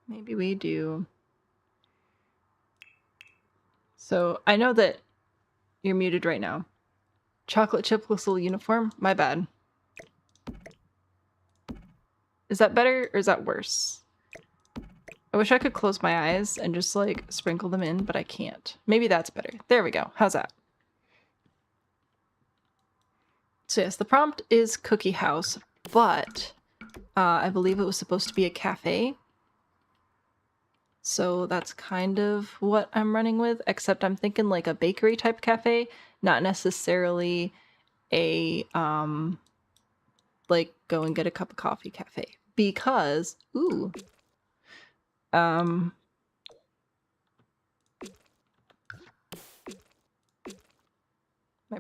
Maybe we do. So I know that you're muted right now. Chocolate chip whistle uniform? My bad. Is that better or is that worse? I wish I could close my eyes and just like sprinkle them in, but I can't. Maybe that's better. There we go. How's that? So yes, the prompt is cookie house, but I believe it was supposed to be a cafe. So that's kind of what I'm running with, except I'm thinking like a bakery type cafe, not necessarily a like go and get a cup of coffee cafe. Because my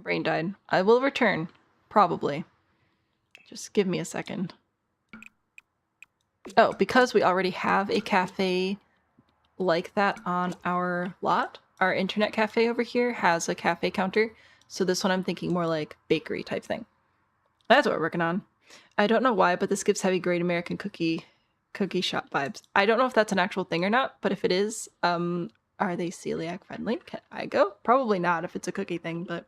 brain died. I will return, probably. Just give me a second. Oh, because we already have a cafe like that on our lot, our internet cafe over here has a cafe counter. So this one I'm thinking more like bakery type thing. That's what we're working on. I don't know why, but this gives heavy Great American Cookie shop vibes. I don't know if that's an actual thing or not, but if it is, are they celiac friendly? Can I go? Probably not if it's a cookie thing, but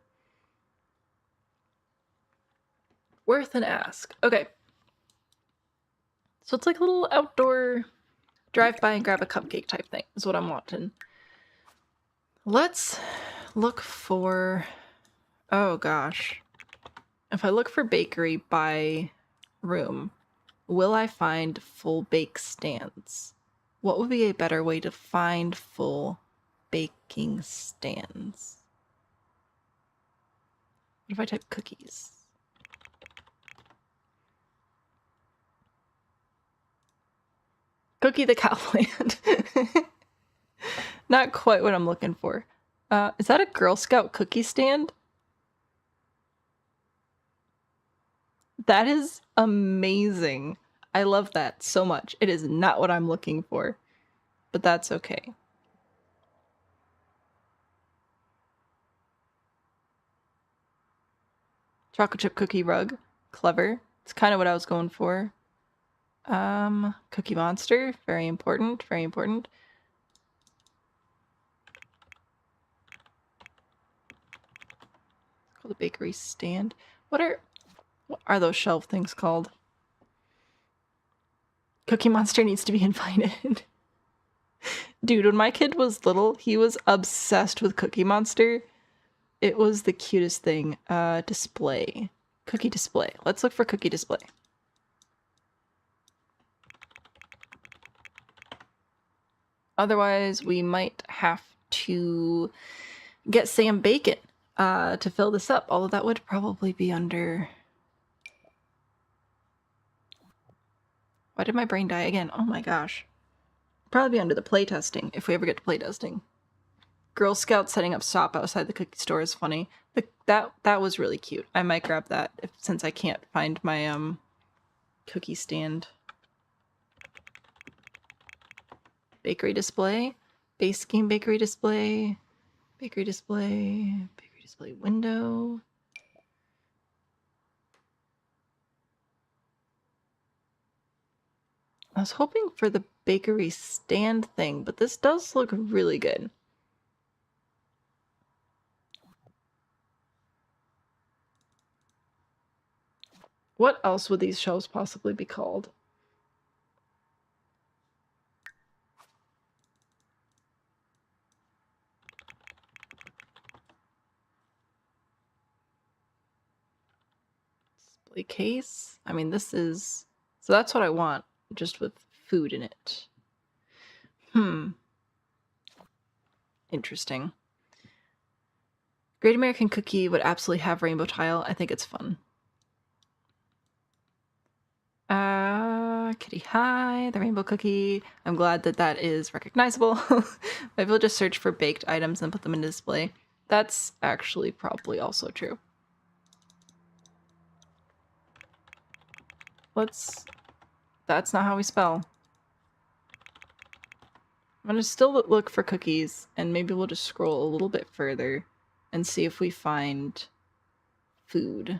worth an ask. Okay. So it's like a little outdoor drive by and grab a cupcake type thing is what I'm wanting. Let's look for, oh gosh. If I look for bakery by room, will I find full bake stands? What would be a better way to find full baking stands? What if I type cookies? Cookie the Cowland. Not quite what I'm looking for. Is that a Girl Scout cookie stand? That is amazing. I love that so much. It is not what I'm looking for, but that's okay. Chocolate chip cookie rug. Clever. It's kind of what I was going for. Cookie Monster. Very important. Very important. It's called a bakery stand. What are those shelf things called? Cookie Monster needs to be invited. Dude, when my kid was little, he was obsessed with Cookie Monster. It was the cutest thing. Display. Cookie display. Let's look for cookie display. Otherwise, we might have to get Sam Bacon to fill this up. Although that would probably be under... Why did my brain die again? Oh my gosh. Probably be under the playtesting, if we ever get to playtesting. Girl Scouts setting up shop outside the cookie store is funny. That was really cute. I might grab that since I can't find my cookie stand. Bakery display. Base game bakery display. Bakery display. Bakery display window. I was hoping for the bakery stand thing, but this does look really good. What else would these shelves possibly be called? display case. I mean, this is... So that's what I want, just with food in it. Interesting. Great American Cookie would absolutely have rainbow tile. I think it's fun. Kitty Hi, the rainbow cookie. I'm glad that that is recognizable. Maybe we'll just search for baked items and put them in display. That's actually probably also true. That's not how we spell. I'm gonna still look for cookies, and maybe we'll just scroll a little bit further and see if we find food.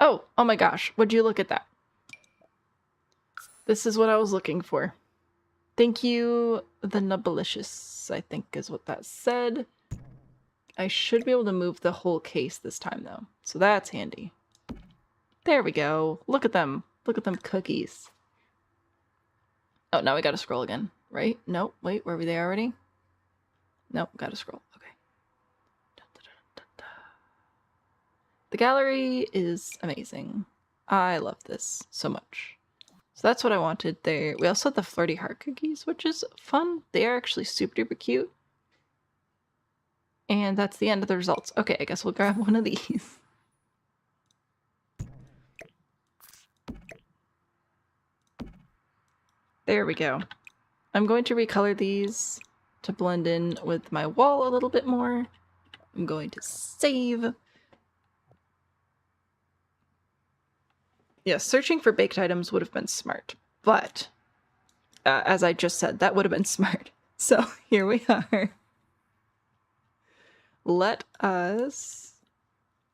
Oh my gosh, would you look at that? This is what I was looking for. Thank you, the Nubelicious, I think is what that said. I should be able to move the whole case this time though, so that's handy. There we go. Look at them. Look at them cookies. Oh, now we gotta scroll again, right? Nope, wait, were we there already? Nope, gotta scroll. Okay. The gallery is amazing. I love this so much. So that's what I wanted there. We also have the Flirty Heart cookies, which is fun. They are actually super duper cute. And that's the end of the results. Okay, I guess we'll grab one of these. There we go. I'm going to recolor these to blend in with my wall a little bit more. I'm going to save. Yes, searching for baked items would have been smart, but as I just said, that would have been smart. So here we are. Let us...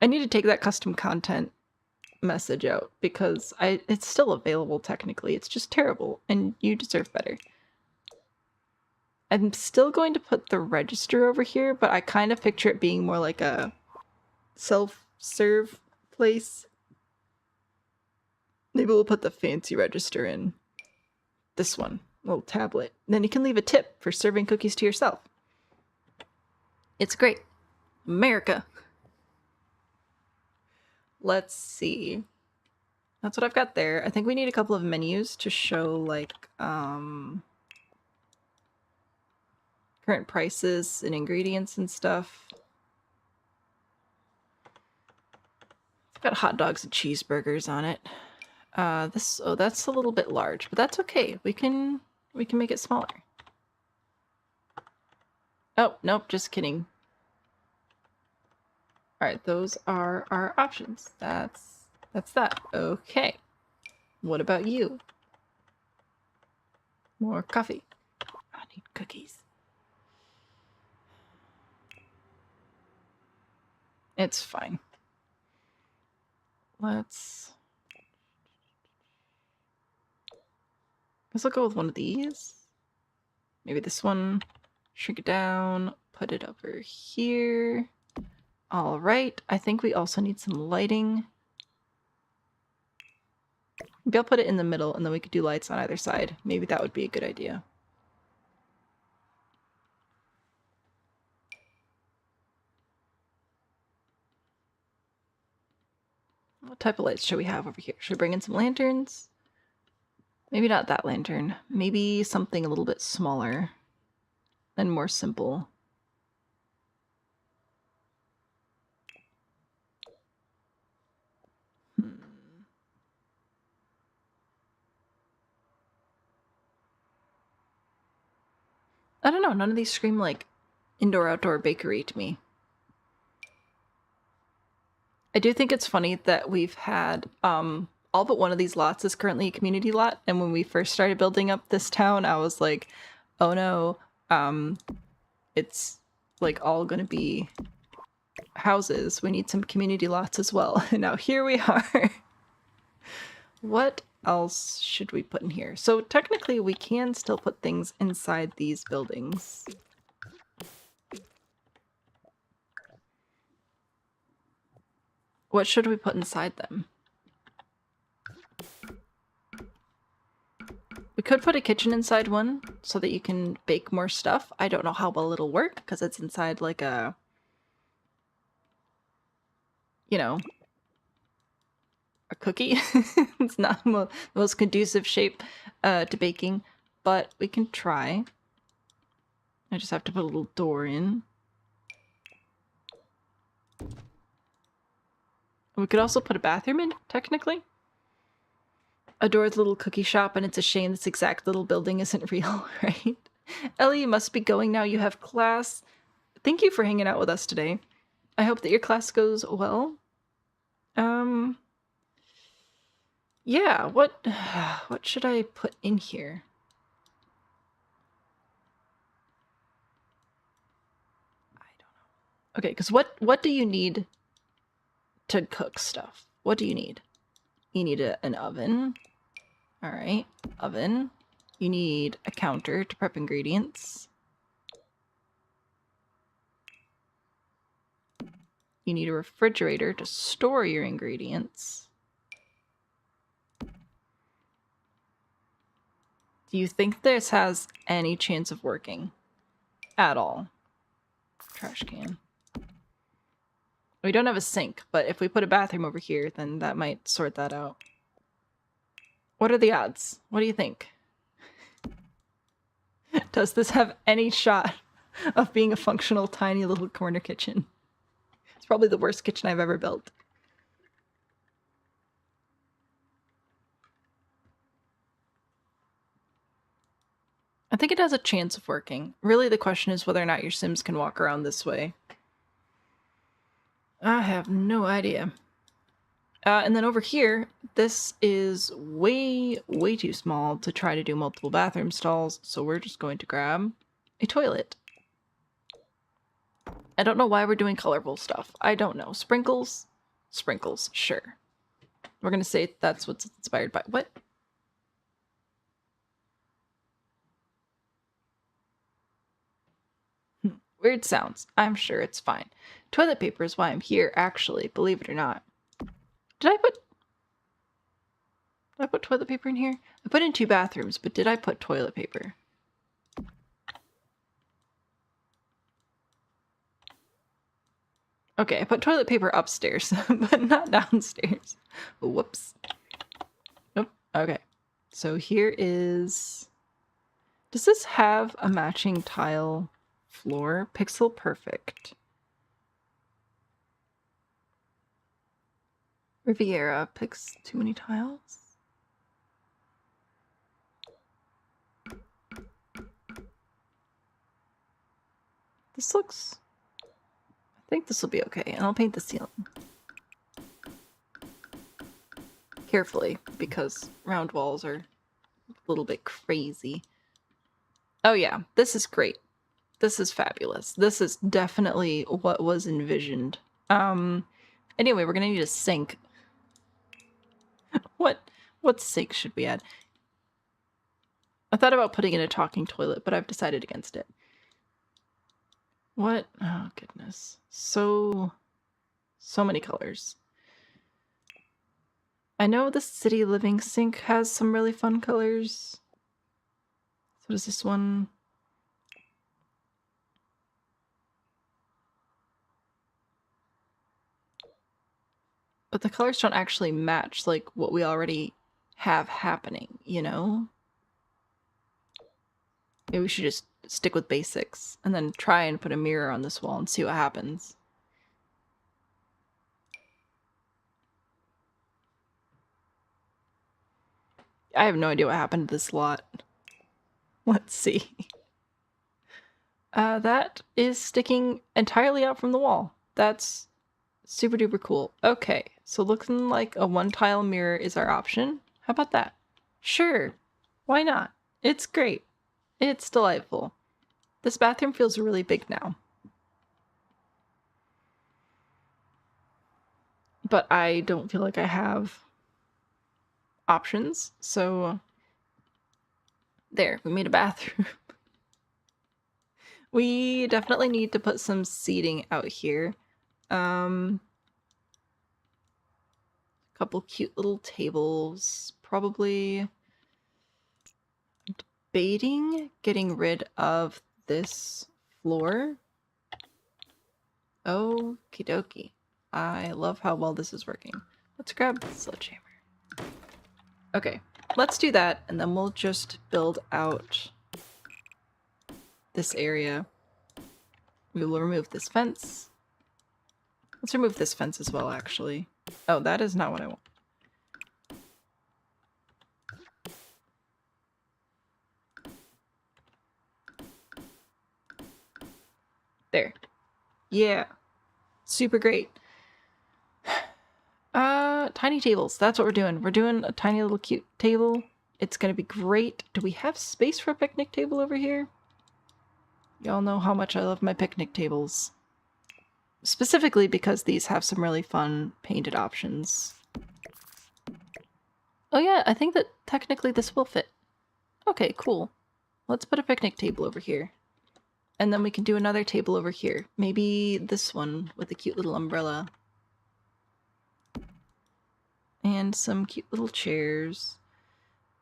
I need to take that custom content message out because it's still available technically. It's just terrible and you deserve better. I'm still going to put the register over here, but I kind of picture it being more like a self-serve place. Maybe we'll put the fancy register in this one, little tablet. Then you can leave a tip for serving cookies to yourself. It's great. America. Let's see. That's what I've got there. I think we need a couple of menus to show like current prices and ingredients and stuff. I've got hot dogs and cheeseburgers on it. That's a little bit large, but that's okay. We can make it smaller. Oh, nope, just kidding. All right, those are our options. That's that. Okay. What about you? More coffee. I need cookies. It's fine. Let's go with one of these. Maybe this one. Shrink it down. Put it over here. All right. I think we also need some lighting. Maybe I'll put it in the middle and then we could do lights on either side. Maybe that would be a good idea. What type of lights should we have over here? Should we bring in some lanterns? Maybe not that lantern. Maybe something a little bit smaller and more simple. I don't know, none of these scream like indoor-outdoor bakery to me. I do think it's funny that we've had all but one of these lots is currently a community lot, and when we first started building up this town, I was like, oh no, it's like all gonna be houses. We need some community lots as well. And now here we are. What else should we put in here? So technically we can still put things inside these buildings. What should we put inside them? We could put a kitchen inside one so that you can bake more stuff. I don't know how well it'll work because it's inside like a, you know, a cookie. It's not the most conducive shape to baking, but we can try. I just have to put a little door in. We could also put a bathroom in, technically. Adore's little cookie shop, and it's a shame this exact little building isn't real, right? Ellie, you must be going now. You have class. Thank you for hanging out with us today. I hope that your class goes well. Yeah, what should I put in here? I don't know. Okay, because what do you need to cook stuff? What do you need? You need an oven. All right, oven. You need a counter to prep ingredients. You need a refrigerator to store your ingredients. Do you think this has any chance of working? At all? Trash can. We don't have a sink, but if we put a bathroom over here, then that might sort that out. What are the odds? What do you think? Does this have any shot of being a functional tiny little corner kitchen? It's probably the worst kitchen I've ever built. I think it has a chance of working. Really, the question is whether or not your Sims can walk around this way. I have no idea. And then over here, this is way, way too small to try to do multiple bathroom stalls, so we're just going to grab a toilet. I don't know why we're doing colorful stuff. I don't know. Sprinkles? Sprinkles, sure. We're going to say that's what's inspired by. What? Weird sounds. I'm sure it's fine. Toilet paper is why I'm here, actually, believe it or not. Did I put toilet paper in here? I put in 2 bathrooms, but did I put toilet paper? Okay, I put toilet paper upstairs, but not downstairs. Whoops. Nope. Okay. So here is... Does this have a matching tile floor? Pixel perfect. Riviera picks too many tiles. This looks... I think this will be okay, and I'll paint the ceiling. Carefully, because round walls are a little bit crazy. Oh yeah, this is great. This is fabulous. This is definitely what was envisioned. Anyway, we're gonna need a sink. What sink should we add? I thought about putting in a talking toilet, but I've decided against it. What? Oh, goodness. So many colors. I know the City Living sink has some really fun colors. What is this one? But the colors don't actually match, like, what we already have happening, you know? Maybe we should just stick with basics and then try and put a mirror on this wall and see what happens. I have no idea what happened to this lot. Let's see. That is sticking entirely out from the wall. That's super duper cool. Okay, so looking like a 1-tile mirror is our option. How about that? Sure. Why not? It's great. It's delightful. This bathroom feels really big now. But I don't feel like I have options, so there, we made a bathroom. We definitely need to put some seating out here. A couple cute little tables, probably debating getting rid of this floor. Okie dokie. I love how well this is working. Let's grab the sledgehammer. Okay, let's do that, and then we'll just build out this area. We will remove this fence. Let's remove this fence as well, actually. Oh, that is not what I want. There. Yeah. Super great. Tiny tables. That's what we're doing. We're doing a tiny little cute table. It's gonna be great. Do we have space for a picnic table over here? Y'all know how much I love my picnic tables. Specifically because these have some really fun painted options. Oh yeah, I think that technically this will fit. Okay, cool. Let's put a picnic table over here. And then we can do another table over here. Maybe this one with a cute little umbrella. And some cute little chairs.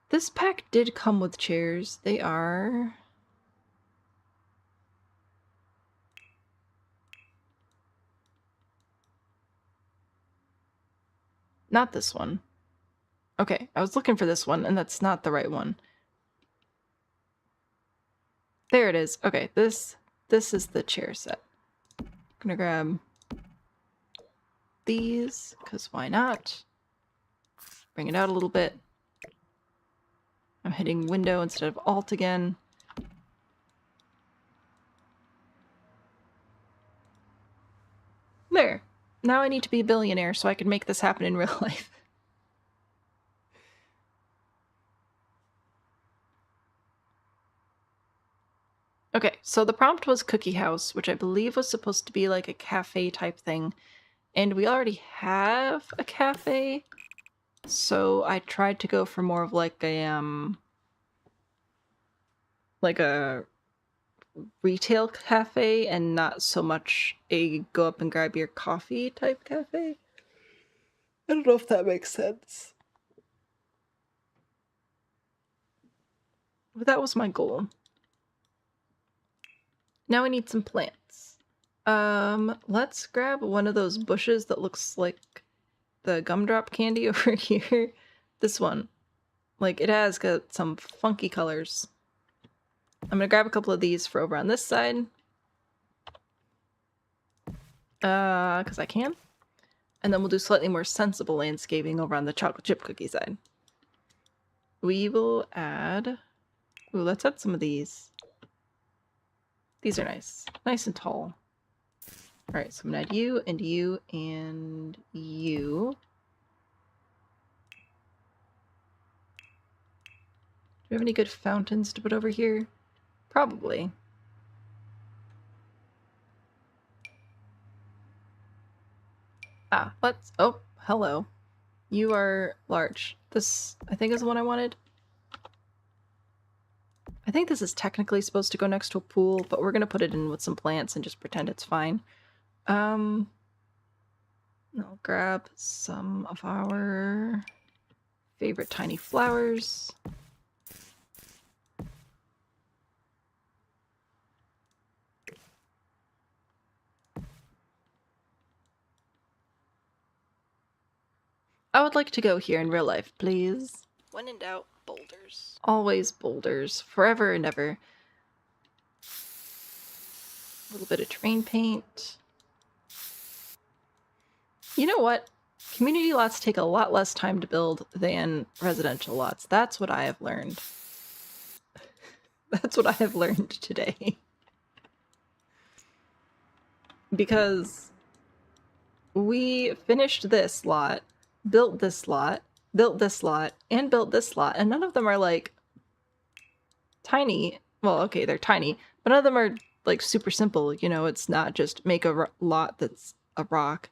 This pack did come with chairs. They are... not this one. Okay, I was looking for this one, and that's not the right one. There it is. Okay, this is the chair set. I'm gonna grab these, because why not? Bring it out a little bit. I'm hitting window instead of alt again. There. Now I need to be a billionaire so I can make this happen in real life. Okay, so the prompt was Cookie House, which I believe was supposed to be like a cafe type thing. And we already have a cafe, so I tried to go for more of like a retail cafe and not so much a go up and grab your coffee type cafe. I don't know if that makes sense. But that was my goal. Now we need some plants. Let's grab one of those bushes that looks like the gumdrop candy over here. This one. Like, it has got some funky colors. I'm gonna grab a couple of these for over on this side. Because I can. And then we'll do slightly more sensible landscaping over on the chocolate chip cookie side. We will add... ooh, let's add some of these. These are nice. Nice and tall. Alright, so I'm gonna add you, and you, and you. Do we have any good fountains to put over here? Probably. Ah, let's... oh, hello. You are large. This, I think, is the one I wanted. I think this is technically supposed to go next to a pool, but we're gonna put it in with some plants and just pretend it's fine. I'll grab some of our favorite tiny flowers. I would like to go here in real life, please. When in doubt, boulders. Always boulders, forever and ever. A little bit of terrain paint. You know what? Community lots take a lot less time to build than residential lots. That's what I have learned. That's what I have learned today. Because we finished this lot, built this lot, built this lot, and built this lot, and none of them are like tiny. Well, okay, they're tiny, but none of them are like super simple. You know, it's not just make a lot that's a rock.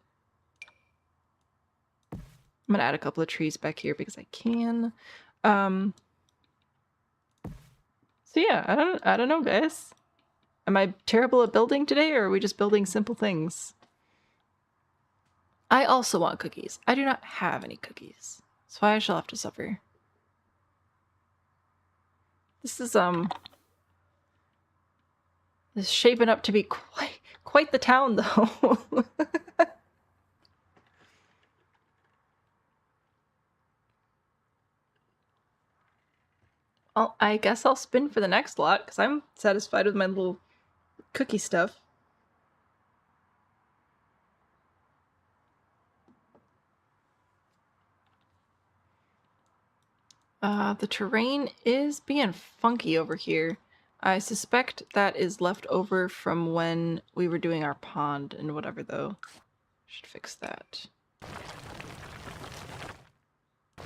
I'm gonna add a couple of trees back here because I can. So yeah, I don't know, guys. Am I terrible at building today, or are we just building simple things? I also want cookies. I do not have any cookies, so I shall have to suffer. This is this is shaping up to be quite the town, though. Well, I guess I'll spin for the next lot, because I'm satisfied with my little cookie stuff. The terrain is being funky over here. I suspect that is left over from when we were doing our pond and whatever, though. Should fix that. It's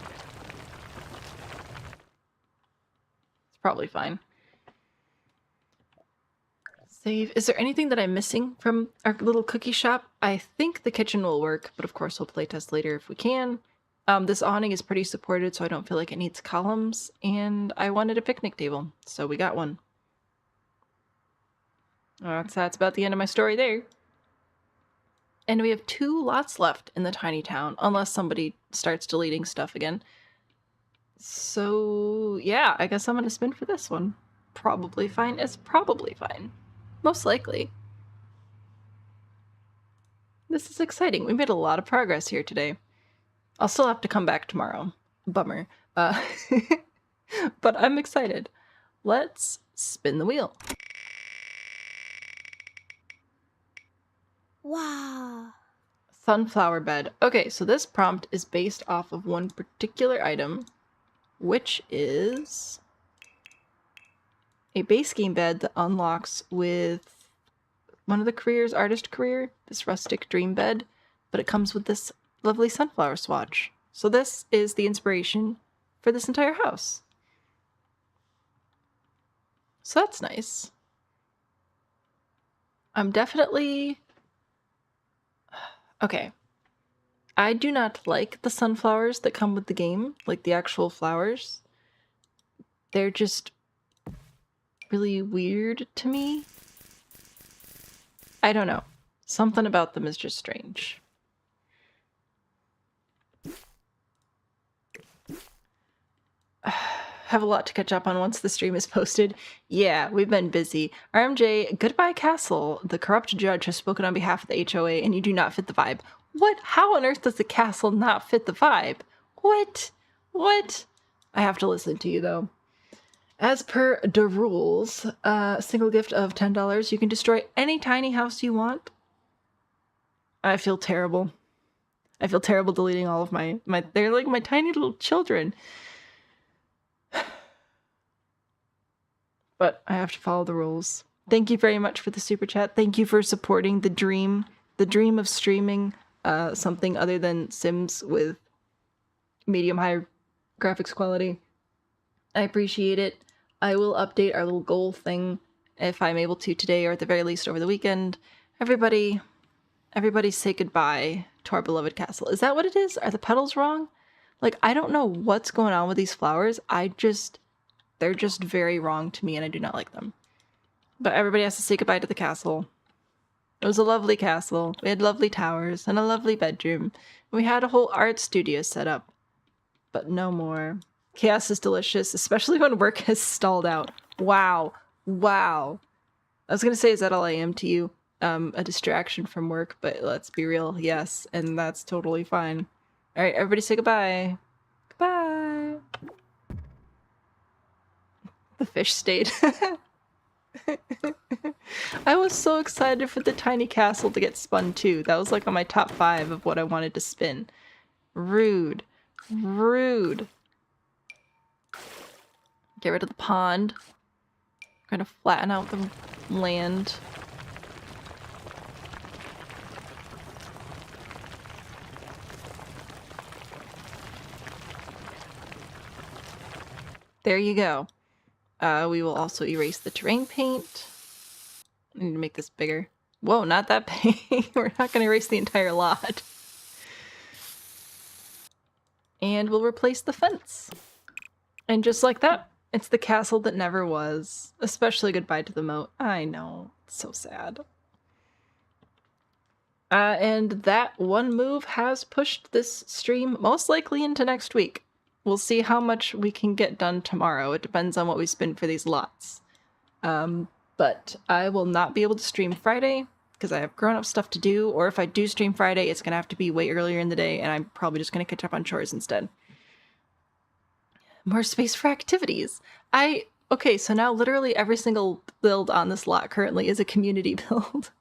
probably fine. Save. Is there anything that I'm missing from our little cookie shop? I think the kitchen will work, but of course we'll playtest later if we can. This awning is pretty supported, so I don't feel like it needs columns, and I wanted a picnic table, so we got one. That's about the end of my story there. And we have 2 lots left in the tiny town, unless somebody starts deleting stuff again. So, yeah, I guess I'm gonna spin for this one. Probably fine. It's probably fine. Most likely. This is exciting. We made a lot of progress here today. I'll still have to come back tomorrow. Bummer. But I'm excited. Let's spin the wheel. Wow. Sunflower bed. Okay, so this prompt is based off of one particular item, which is a base game bed that unlocks with one of the careers, artist career, this rustic dream bed, but it comes with this lovely sunflower swatch. So this is the inspiration for this entire house. So that's nice. I'm definitely... Okay. I do not like the sunflowers that come with the game, like the actual flowers. They're just really weird to me. I don't know. Something about them is just strange. Have a lot to catch up on once the stream is posted. Yeah, we've been busy. RMJ, goodbye castle. The corrupt judge has spoken on behalf of the HOA and you do not fit the vibe. What? How on earth does the castle not fit the vibe? What? What? I have to listen to you though. As per the rules, single gift of $10. You can destroy any tiny house you want. I feel terrible. I feel terrible deleting all of my they're like my tiny little children. But I have to follow the rules. Thank you very much for the super chat. Thank you for supporting the dream of streaming something other than Sims with medium-high graphics quality. I appreciate it. I will update our little goal thing if I'm able to today or at the very least over the weekend. Everybody say goodbye to our beloved castle. Is that what it is? Are the petals wrong? Like, I don't know what's going on with these flowers. They're just very wrong to me and I do not like them. But everybody has to say goodbye to the castle. It was a lovely castle. We had lovely towers and a lovely bedroom. We had a whole art studio set up. But no more. Chaos is delicious, especially when work has stalled out. Wow. Wow. I was gonna say, is that all I am to you? A distraction from work, but let's be real. Yes, and that's totally fine. Alright, everybody say goodbye. Goodbye. The fish stayed. I was so excited for the tiny castle to get spun too. That was like on my top 5 of what I wanted to spin. Rude. Rude. Get rid of the pond. Kind of flatten out the land. There you go. We will also erase the terrain paint. I need to make this bigger. Whoa, not that big. We're not going to erase the entire lot. And we'll replace the fence. And just like that, it's the castle that never was. Especially goodbye to the moat. I know. It's so sad. And that one move has pushed this stream most likely into next week. We'll see how much we can get done tomorrow. It depends on what we spend for these lots. But I will not be able to stream Friday because I have grown-up stuff to do, or if I do stream Friday, it's going to have to be way earlier in the day, and I'm probably just going to catch up on chores instead. More space for activities. Okay, so now literally every single build on this lot currently is a community build.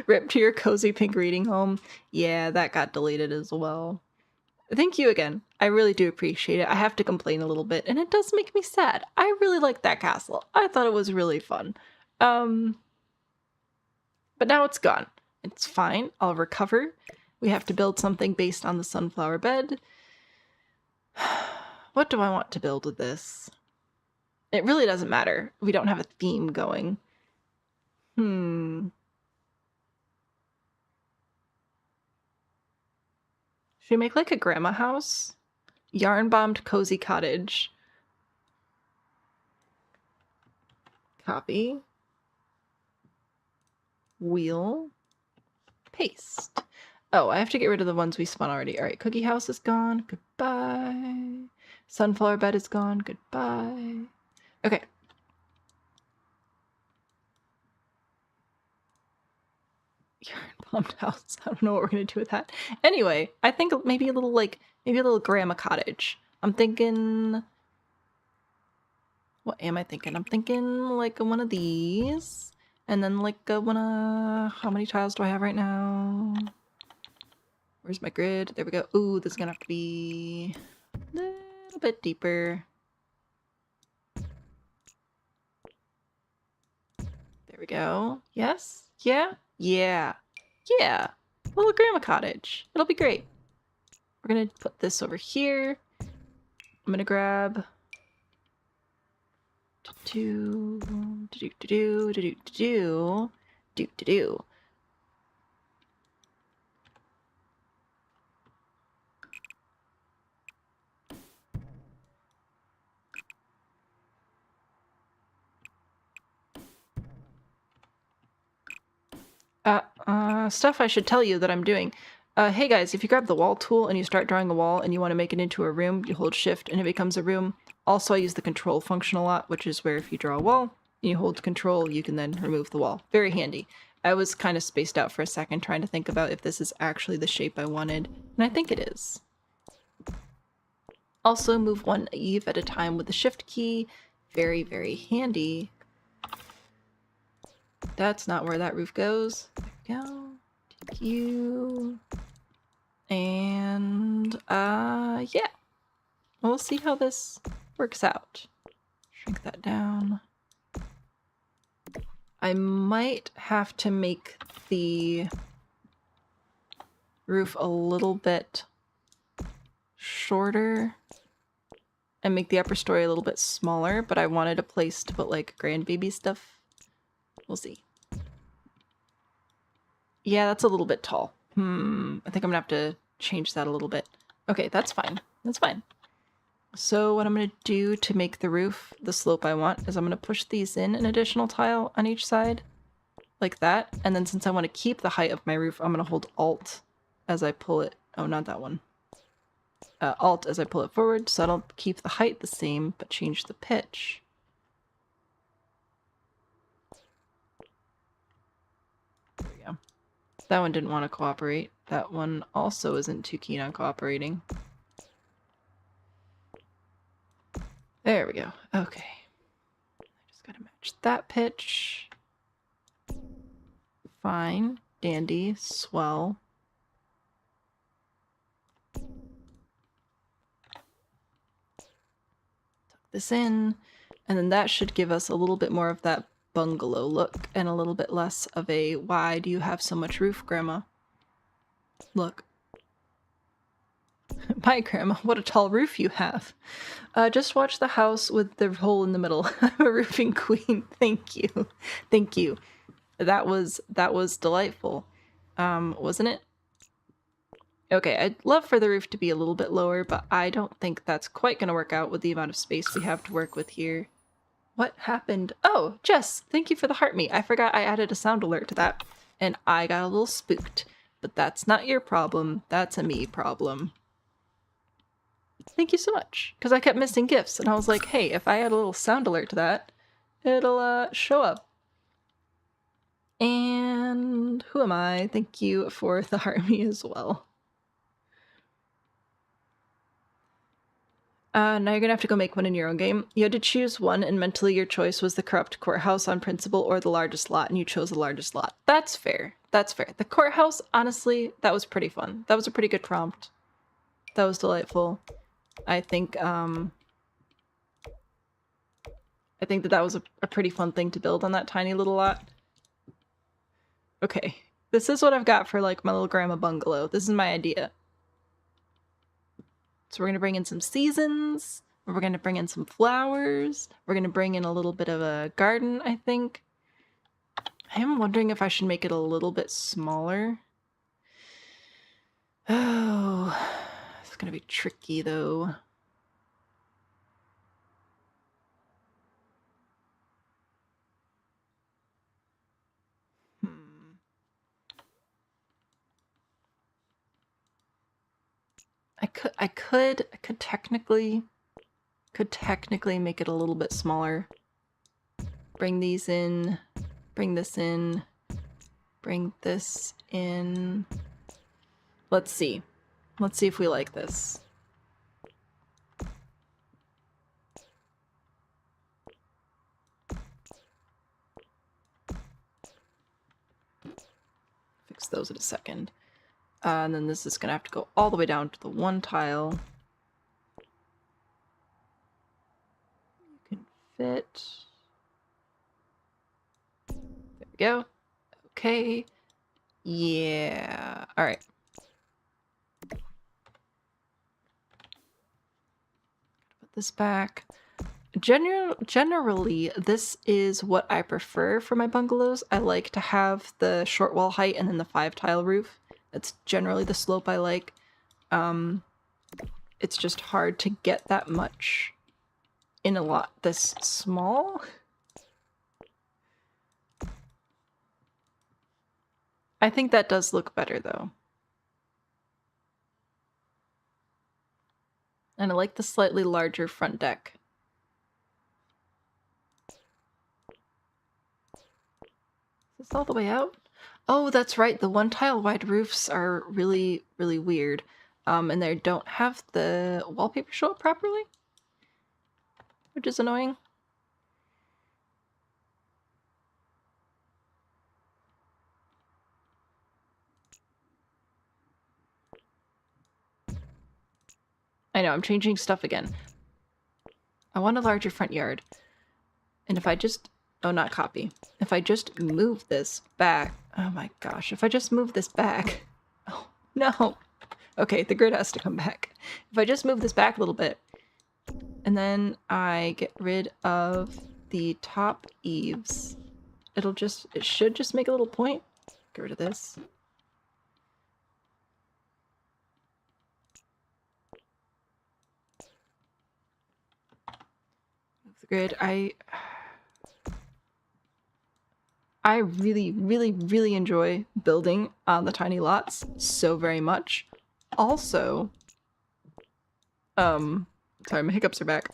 Rip to your cozy pink reading home. Yeah, that got deleted as well. Thank you again. I really do appreciate it. I have to complain a little bit, and it does make me sad. I really like that castle. I thought it was really fun. But now it's gone. It's fine. I'll recover. We have to build something based on the sunflower bed. What do I want to build with this? It really doesn't matter. We don't have a theme going. Should we make like a grandma house? Yarn-bombed cozy cottage. Copy. Wheel. Paste. Oh, I have to get rid of the ones we spun already. All right, cookie house is gone. Goodbye. Sunflower bed is gone. Goodbye. Okay. Yarn-bombed house. I don't know what we're gonna do with that. Anyway, I think maybe a little grandma cottage. I'm thinking. What am I thinking? I'm thinking like one of these, and then like one of. How many tiles do I have right now? Where's my grid? There we go. Ooh, this is gonna have to be a little bit deeper. There we go. Yes? Yeah? Yeah. Yeah. Little grandma cottage. It'll be great. We're gonna put this over here. I'm gonna grab stuff I should tell you that I'm doing. Hey guys, if you grab the wall tool and you start drawing a wall and you want to make it into a room, you hold shift and it becomes a room. Also, I use the control function a lot, which is where if you draw a wall and you hold control, you can then remove the wall. Very handy. I was kind of spaced out for a second trying to think about if this is actually the shape I wanted, and I think it is. Also, move one eave at a time with the shift key. Very, very handy. That's not where that roof goes. There we go. Thank you. And, yeah. We'll see how this works out. Shrink that down. I might have to make the roof a little bit shorter and make the upper story a little bit smaller, but I wanted a place to put like grandbaby stuff. We'll see. Yeah, that's a little bit tall. I think I'm gonna have to change that a little bit. Okay, that's fine. That's fine. So what I'm gonna do to make the roof the slope I want is I'm gonna push these in an additional tile on each side, like that. And then since I want to keep the height of my roof, I'm gonna hold Alt as I pull it. Oh, not that one. Alt as I pull it forward, so that'll keep the height the same, but change the pitch. There we go. That one didn't want to cooperate. That one also isn't too keen on cooperating. There we go. Okay. I just gotta match that pitch. Fine. Dandy. Swell. Tuck this in. And then that should give us a little bit more of that bungalow look and a little bit less of a why do you have so much roof, Grandma? Look. My grandma, what a tall roof you have. Just watch the house with the hole in the middle. I'm a roofing queen. Thank you. Thank you. That was delightful. Wasn't it? Okay, I'd love for the roof to be a little bit lower, but I don't think that's quite going to work out with the amount of space we have to work with here. What happened? Oh, Jess, thank you for the heart me. I forgot I added a sound alert to that, and I got a little spooked. But that's not your problem. That's a me problem. Thank you so much. Because I kept missing gifts, and I was like, hey, if I add a little sound alert to that, it'll show up. And who am I? Thank you for the heart me as well. Now you're gonna have to go make one in your own game. You had to choose one, and mentally your choice was the corrupt courthouse on principle or the largest lot, and you chose the largest lot. That's fair. That's fair. The courthouse, honestly, that was pretty fun. That was a pretty good prompt. That was delightful. I think that was a pretty fun thing to build on that tiny little lot. Okay, this is what I've got for like my little grandma bungalow. This is my idea. So we're going to bring in some seasons. We're going to bring in some flowers. We're going to bring in a little bit of a garden, I think. I am wondering if I should make it a little bit smaller. Oh, it's going to be tricky though. I could technically make it a little bit smaller. Bring these in, bring this in, bring this in. Let's see. Let's see if we like this. Fix those in a second. And then this is going to have to go all the way down to the one tile. You can fit. There we go. Okay. Yeah. All right. Put this back. Generally, this is what I prefer for my bungalows. I like to have the short wall height and then the 5-tile roof. That's generally the slope I like. It's just hard to get that much in a lot this small. I think that does look better though. And I like the slightly larger front deck. Is this all the way out? Oh, that's right. The 1-tile wide roofs are really, really weird. And they don't have the wallpaper show up properly, which is annoying. I know, I'm changing stuff again. I want a larger front yard. And if I just... Oh, not copy. If I just move this back... Oh my gosh, if I just move this back... Oh, no! Okay, the grid has to come back. If I just move this back a little bit, and then I get rid of the top eaves, it should just make a little point. Get rid of this. Move the grid. I really, really, really enjoy building on the tiny lots so very much. Also, sorry, my hiccups are back.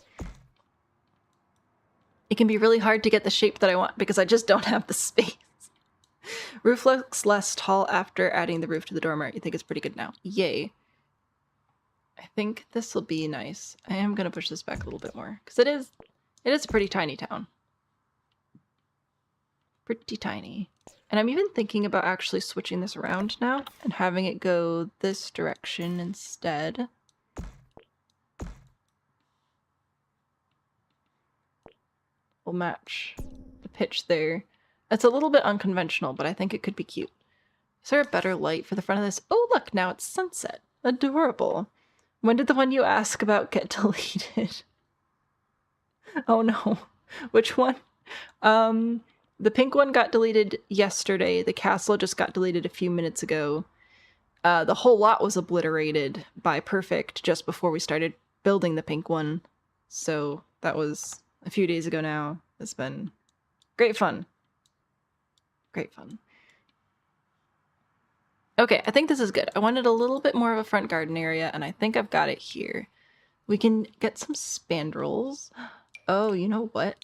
It can be really hard to get the shape that I want because I just don't have the space. Roof looks less tall after adding the roof to the dormer. You think it's pretty good now. Yay. I think this will be nice. I am going to push this back a little bit more because it is a pretty tiny town. Pretty tiny. And I'm even thinking about actually switching this around now and having it go this direction instead. We'll match the pitch there. It's a little bit unconventional, but I think it could be cute. Is there a better light for the front of this? Oh, look, now it's sunset. Adorable. When did the one you ask about get deleted? Oh no. Which one? The pink one got deleted yesterday. The castle just got deleted a few minutes ago. The whole lot was obliterated by Perfect just before we started building the pink one. So that was a few days ago now. It's been great fun. Great fun. Okay, I think this is good. I wanted a little bit more of a front garden area, and I think I've got it here. We can get some spandrels. Oh, you know what?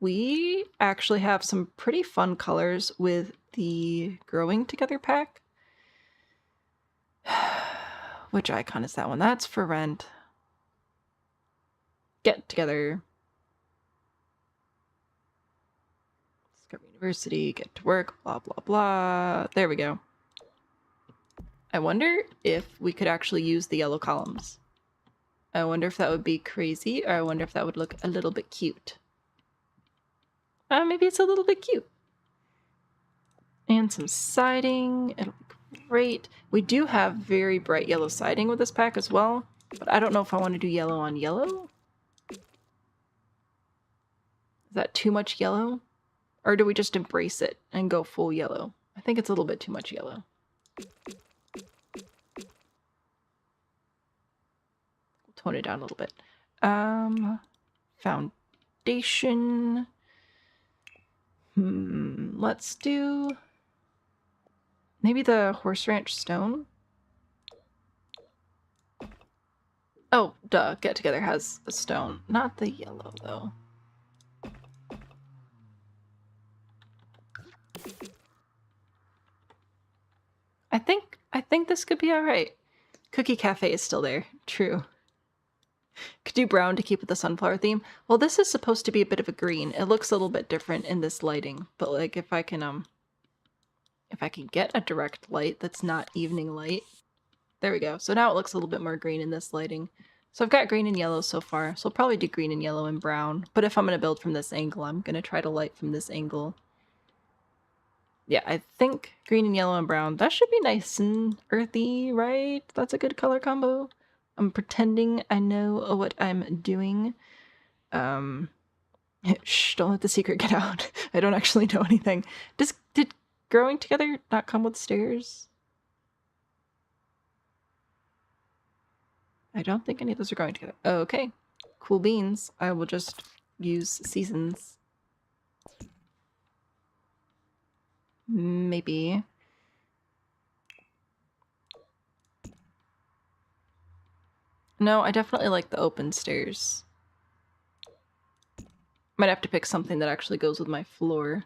We actually have some pretty fun colors with the Growing Together pack. Which icon is that one? That's for rent. Get together. Discover University, get to work, blah, blah, blah. There we go. I wonder if we could actually use the yellow columns. I wonder if that would be crazy, or I wonder if that would look a little bit cute. Maybe it's a little bit cute. And some siding. It'll be great. We do have very bright yellow siding with this pack as well, but I don't know if I want to do yellow on yellow. Is that too much yellow? Or do we just embrace it and go full yellow? I think it's a little bit too much yellow. Tone it down a little bit. Foundation. Let's do maybe the Horse Ranch stone. Oh, duh. Get Together has a stone. Not the yellow, though. I think this could be alright. Cookie Cafe is still there. True. Could do brown to keep with the sunflower theme. Well, this is supposed to be a bit of a green. It looks a little bit different in this lighting, but like if I can get a direct light that's not evening light. There we go. So now it looks a little bit more green in this lighting. So I've got green and yellow so far. So I'll probably do green and yellow and brown. But if I'm going to build from this angle, I'm going to try to light from this angle. Yeah, I think green and yellow and brown. That should be nice and earthy, right? That's a good color combo. I'm pretending I know what I'm doing. Shh, don't let the secret get out. I don't actually know anything. Did Growing Together not come with stairs? I don't think any of those are growing together. Oh, okay. Cool beans. I will just use seasons. Maybe. No, I definitely like the open stairs. Might have to pick something that actually goes with my floor.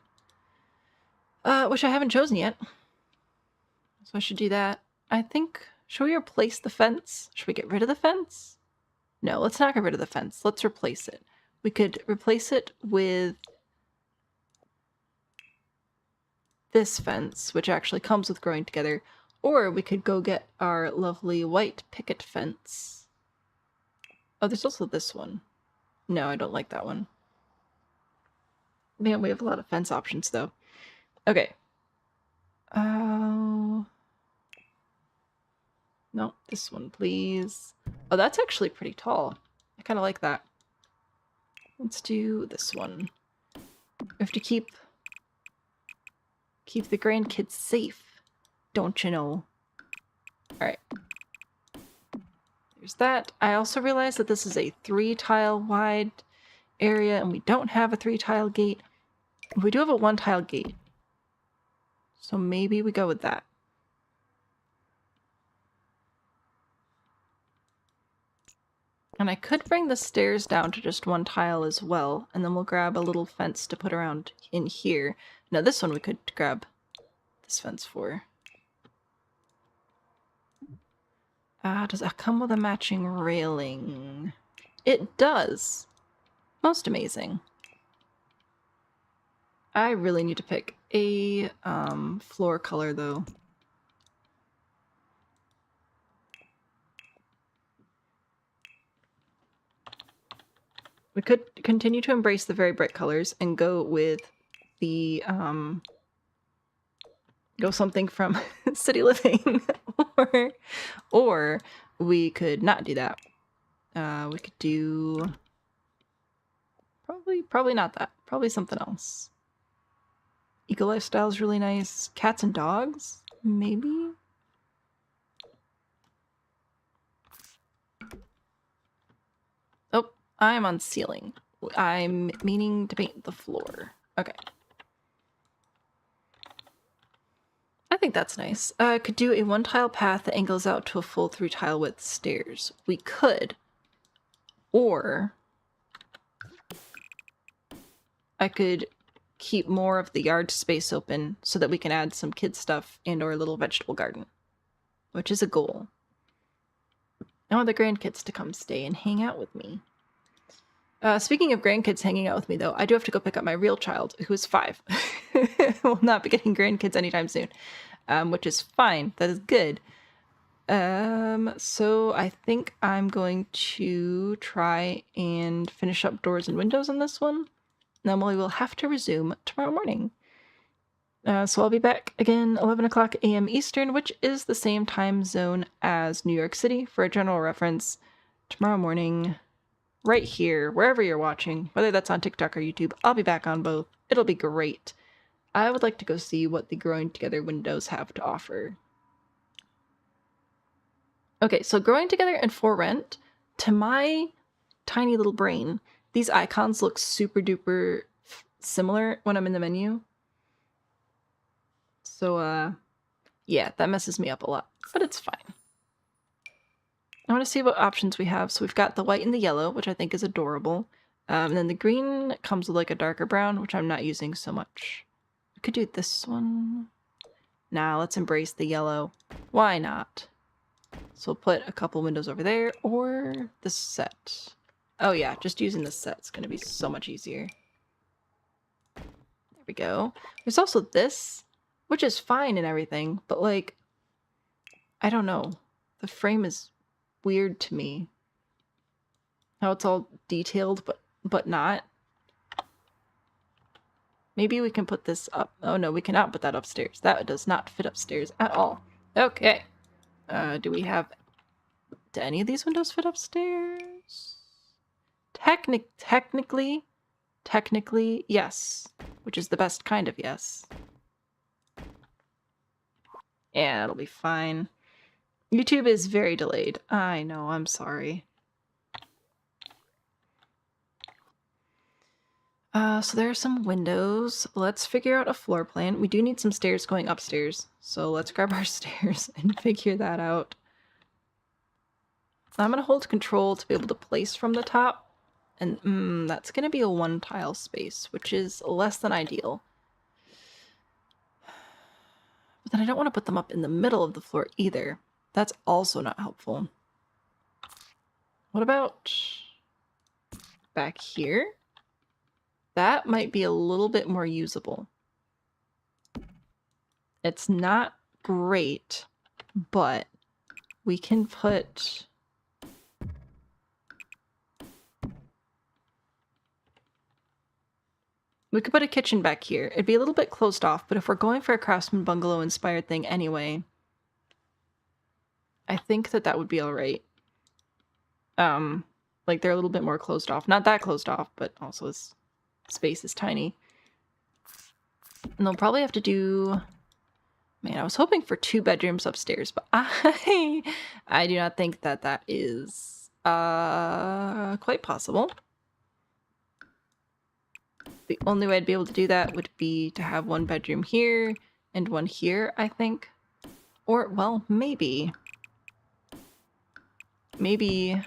Which I haven't chosen yet. So I should do that. I think, should we replace the fence? Should we get rid of the fence? No, let's not get rid of the fence. Let's replace it. We could replace it with this fence, which actually comes with Growing Together, or we could go get our lovely white picket fence. Oh, there's also this one. No, I don't like that one. Man, we have a lot of fence options, though. Okay. Oh. No, this one, please. Oh, that's actually pretty tall. I kind of like that. Let's do this one. We have to keep the grandkids safe, don't you know? Alright. There's that. I also realized that this is a 3-tile wide area, and we don't have a 3-tile gate. We do have a 1-tile gate. So maybe we go with that. And I could bring the stairs down to just 1 tile as well, and then we'll grab a little fence to put around in here. Now this one we could grab this fence for. Does that come with a matching railing? It does. Most amazing. I really need to pick a floor color though. We could continue to embrace the very bright colors and go with the go something from City Living, or we could not do that. We could do probably not that. Probably something else. Eco Lifestyle is really nice. Cats and dogs, maybe. Oh, I'm on ceiling. I'm meaning to paint the floor. Okay. I think that's nice. Could do a 1-tile path that angles out to a full 3-tile width stairs. We could. Or I could keep more of the yard space open so that we can add some kid stuff and or a little vegetable garden, which is a goal. I want the grandkids to come stay and hang out with me. Speaking of grandkids hanging out with me, though, I do have to go pick up my real child, who is 5. Will not be getting grandkids anytime soon, which is fine. That is good. So I think I'm going to try and finish up doors and windows on this one. Then we will have to resume tomorrow morning. So I'll be back again 11 o'clock a.m. Eastern, which is the same time zone as New York City. For a general reference, tomorrow morning, right here, wherever you're watching, whether that's on TikTok or YouTube, I'll be back on both. It'll be great. I would like to go see what the Growing Together windows have to offer. Okay, so Growing Together and For Rent, to my tiny little brain, these icons look super duper similar when I'm in the menu. So, yeah, that messes me up a lot, but it's fine. I want to see what options we have. So we've got the white and the yellow, which I think is adorable. And then the green comes with like a darker brown, which I'm not using so much. We could do this one. Nah, let's embrace the yellow. Why not? So we'll put a couple windows over there, or the set. Oh yeah, just using the set's going to be so much easier. There we go. There's also this, which is fine and everything, but like, I don't know. The frame is weird to me. How it's all detailed, but not. Maybe we can put this up. Oh no, we cannot put that upstairs. That does not fit upstairs at all. Okay. Do any of these windows fit upstairs? Technically, yes. Which is the best kind of yes. Yeah, it'll be fine. YouTube is very delayed. I know, I'm sorry. So there are some windows. Let's figure out a floor plan. We do need some stairs going upstairs. So let's grab our stairs and figure that out. I'm going to hold control to be able to place from the top. And that's going to be a 1-tile space, which is less than ideal. But then I don't want to put them up in the middle of the floor either. That's also not helpful. What about back here? That might be a little bit more usable. It's not great, but we can put... We could put a kitchen back here. It'd be a little bit closed off, but if we're going for a Craftsman Bungalow inspired thing anyway, I think that would be all right. Like they're a little bit more closed off. Not that closed off, but also this space is tiny. And they'll probably have to do... Man, I was hoping for 2 bedrooms upstairs, but I do not think that is quite possible. The only way I'd be able to do that would be to have 1 bedroom here and 1 here, I think. Or, well, maybe. Maybe...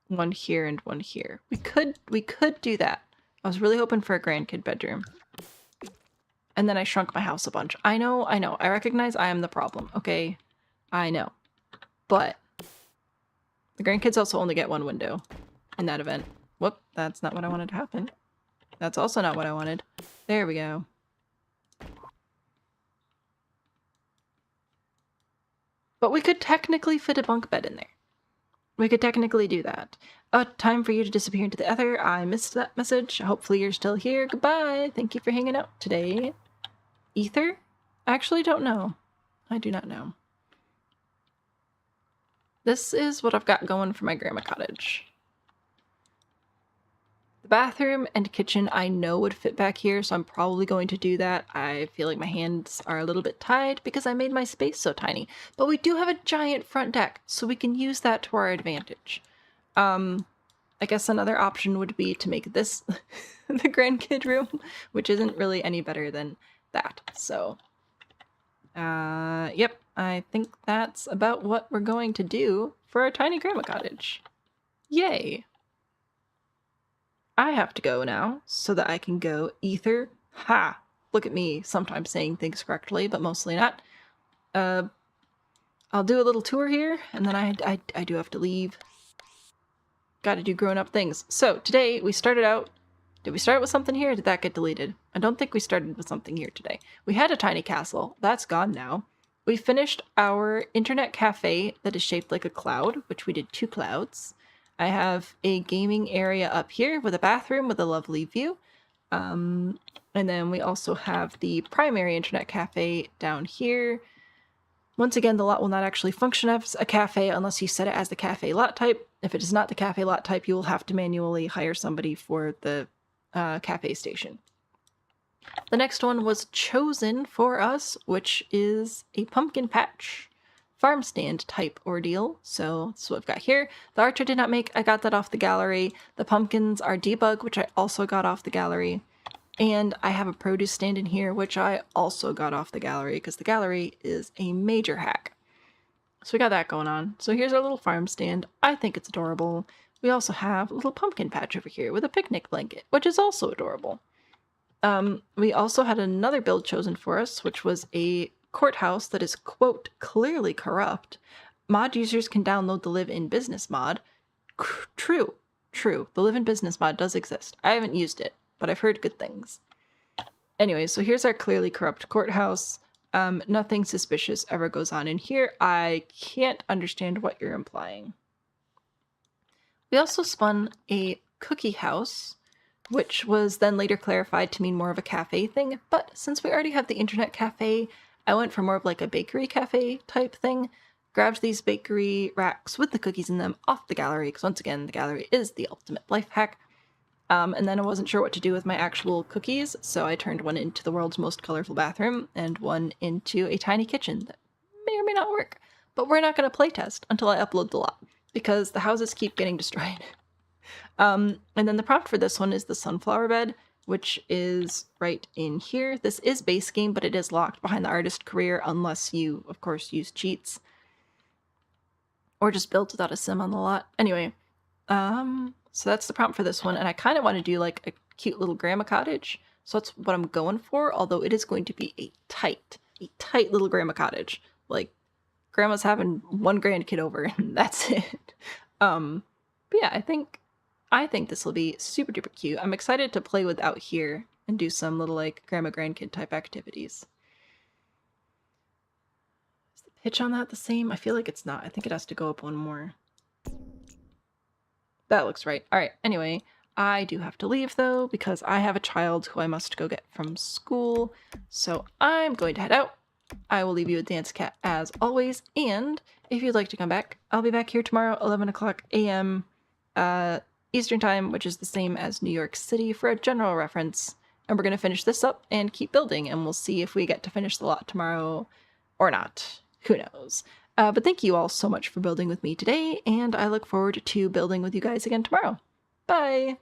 one here and 1 here. We could do that. I was really hoping for a grandkid bedroom. And then I shrunk my house a bunch. I know. I recognize I am the problem, okay? I know. But the grandkids also only get 1 window in that event. Whoop, that's not what I wanted to happen. That's also not what I wanted. There we go. But we could technically fit a bunk bed in there. We could technically do that. Time for you to disappear into the ether. I missed that message. Hopefully you're still here. Goodbye. Thank you for hanging out today. Ether? I actually don't know. I do not know. This is what I've got going for my grandma cottage. The bathroom and kitchen I know would fit back here, so I'm probably going to do that. I feel like my hands are a little bit tied because I made my space so tiny. But we do have a giant front deck, so we can use that to our advantage. I guess another option would be to make this the grandkid room, which isn't really any better than that. So, yep, I think that's about what we're going to do for our tiny grandma cottage. Yay! I have to go now so that I can go ether. Ha! Look at me, sometimes saying things correctly, but mostly not. I'll do a little tour here, and then I do have to leave. Gotta do grown-up things. So, today we started out... Did we start with something here, or did that get deleted? I don't think we started with something here today. We had a tiny castle. That's gone now. We finished our internet cafe that is shaped like a cloud, which we did 2 clouds. I have a gaming area up here with a bathroom with a lovely view. And then we also have the primary internet cafe down here. Once again, the lot will not actually function as a cafe unless you set it as the cafe lot type. If it is not the cafe lot type, you will have to manually hire somebody for the cafe station. The next one was chosen for us, which is a pumpkin patch farm stand type ordeal. So that's what I've got here. The archer did not make, I got that off the gallery. The pumpkins are debug, which I also got off the gallery. And I have a produce stand in here, which I also got off the gallery because the gallery is a major hack. So we got that going on. So here's our little farm stand. I think it's adorable. We also have a little pumpkin patch over here with a picnic blanket, which is also adorable. We also had another build chosen for us, which was a courthouse that is, quote, clearly corrupt. Mod users can download the Live in Business mod. True. The Live in Business mod does exist. I haven't used it, but I've heard good things. Anyway, so here's our clearly corrupt courthouse. Nothing suspicious ever goes on in here. I can't understand what you're implying. We also spun a cookie house, which was then later clarified to mean more of a cafe thing, but since we already have the internet cafe, I went for more of like a bakery cafe type thing. Grabbed these bakery racks with the cookies in them off the gallery, because once again, the gallery is the ultimate life hack. And then I wasn't sure what to do with my actual cookies, so I turned one into the world's most colorful bathroom and one into a tiny kitchen that may or may not work. But we're not going to playtest until I upload the lot, because the houses keep getting destroyed. And then the prompt for this one is the sunflower bed, which is right in here. This is base game, but it is locked behind the artist career unless you, of course, use cheats. Or just build without a sim on the lot. Anyway, so that's the prompt for this one, and I kind of want to do like a cute little grandma cottage. So that's what I'm going for, although it is going to be a tight little grandma cottage. Like, grandma's having one grandkid over, and that's it. But yeah, I think this will be super duper cute. I'm excited to play with out here and do some little like grandma grandkid type activities. Is the pitch on that the same? I feel like it's not. I think it has to go up one more. That looks right. All right. Anyway, I do have to leave though because I have a child who I must go get from school. So I'm going to head out. I will leave you with Dance Cat as always. And if you'd like to come back, I'll be back here tomorrow, 11 o'clock a.m. Eastern time, which is the same as New York City for a general reference. And we're going to finish this up and keep building. And we'll see if we get to finish the lot tomorrow or not. Who knows? But thank you all so much for building with me today, and I look forward to building with you guys again tomorrow. Bye!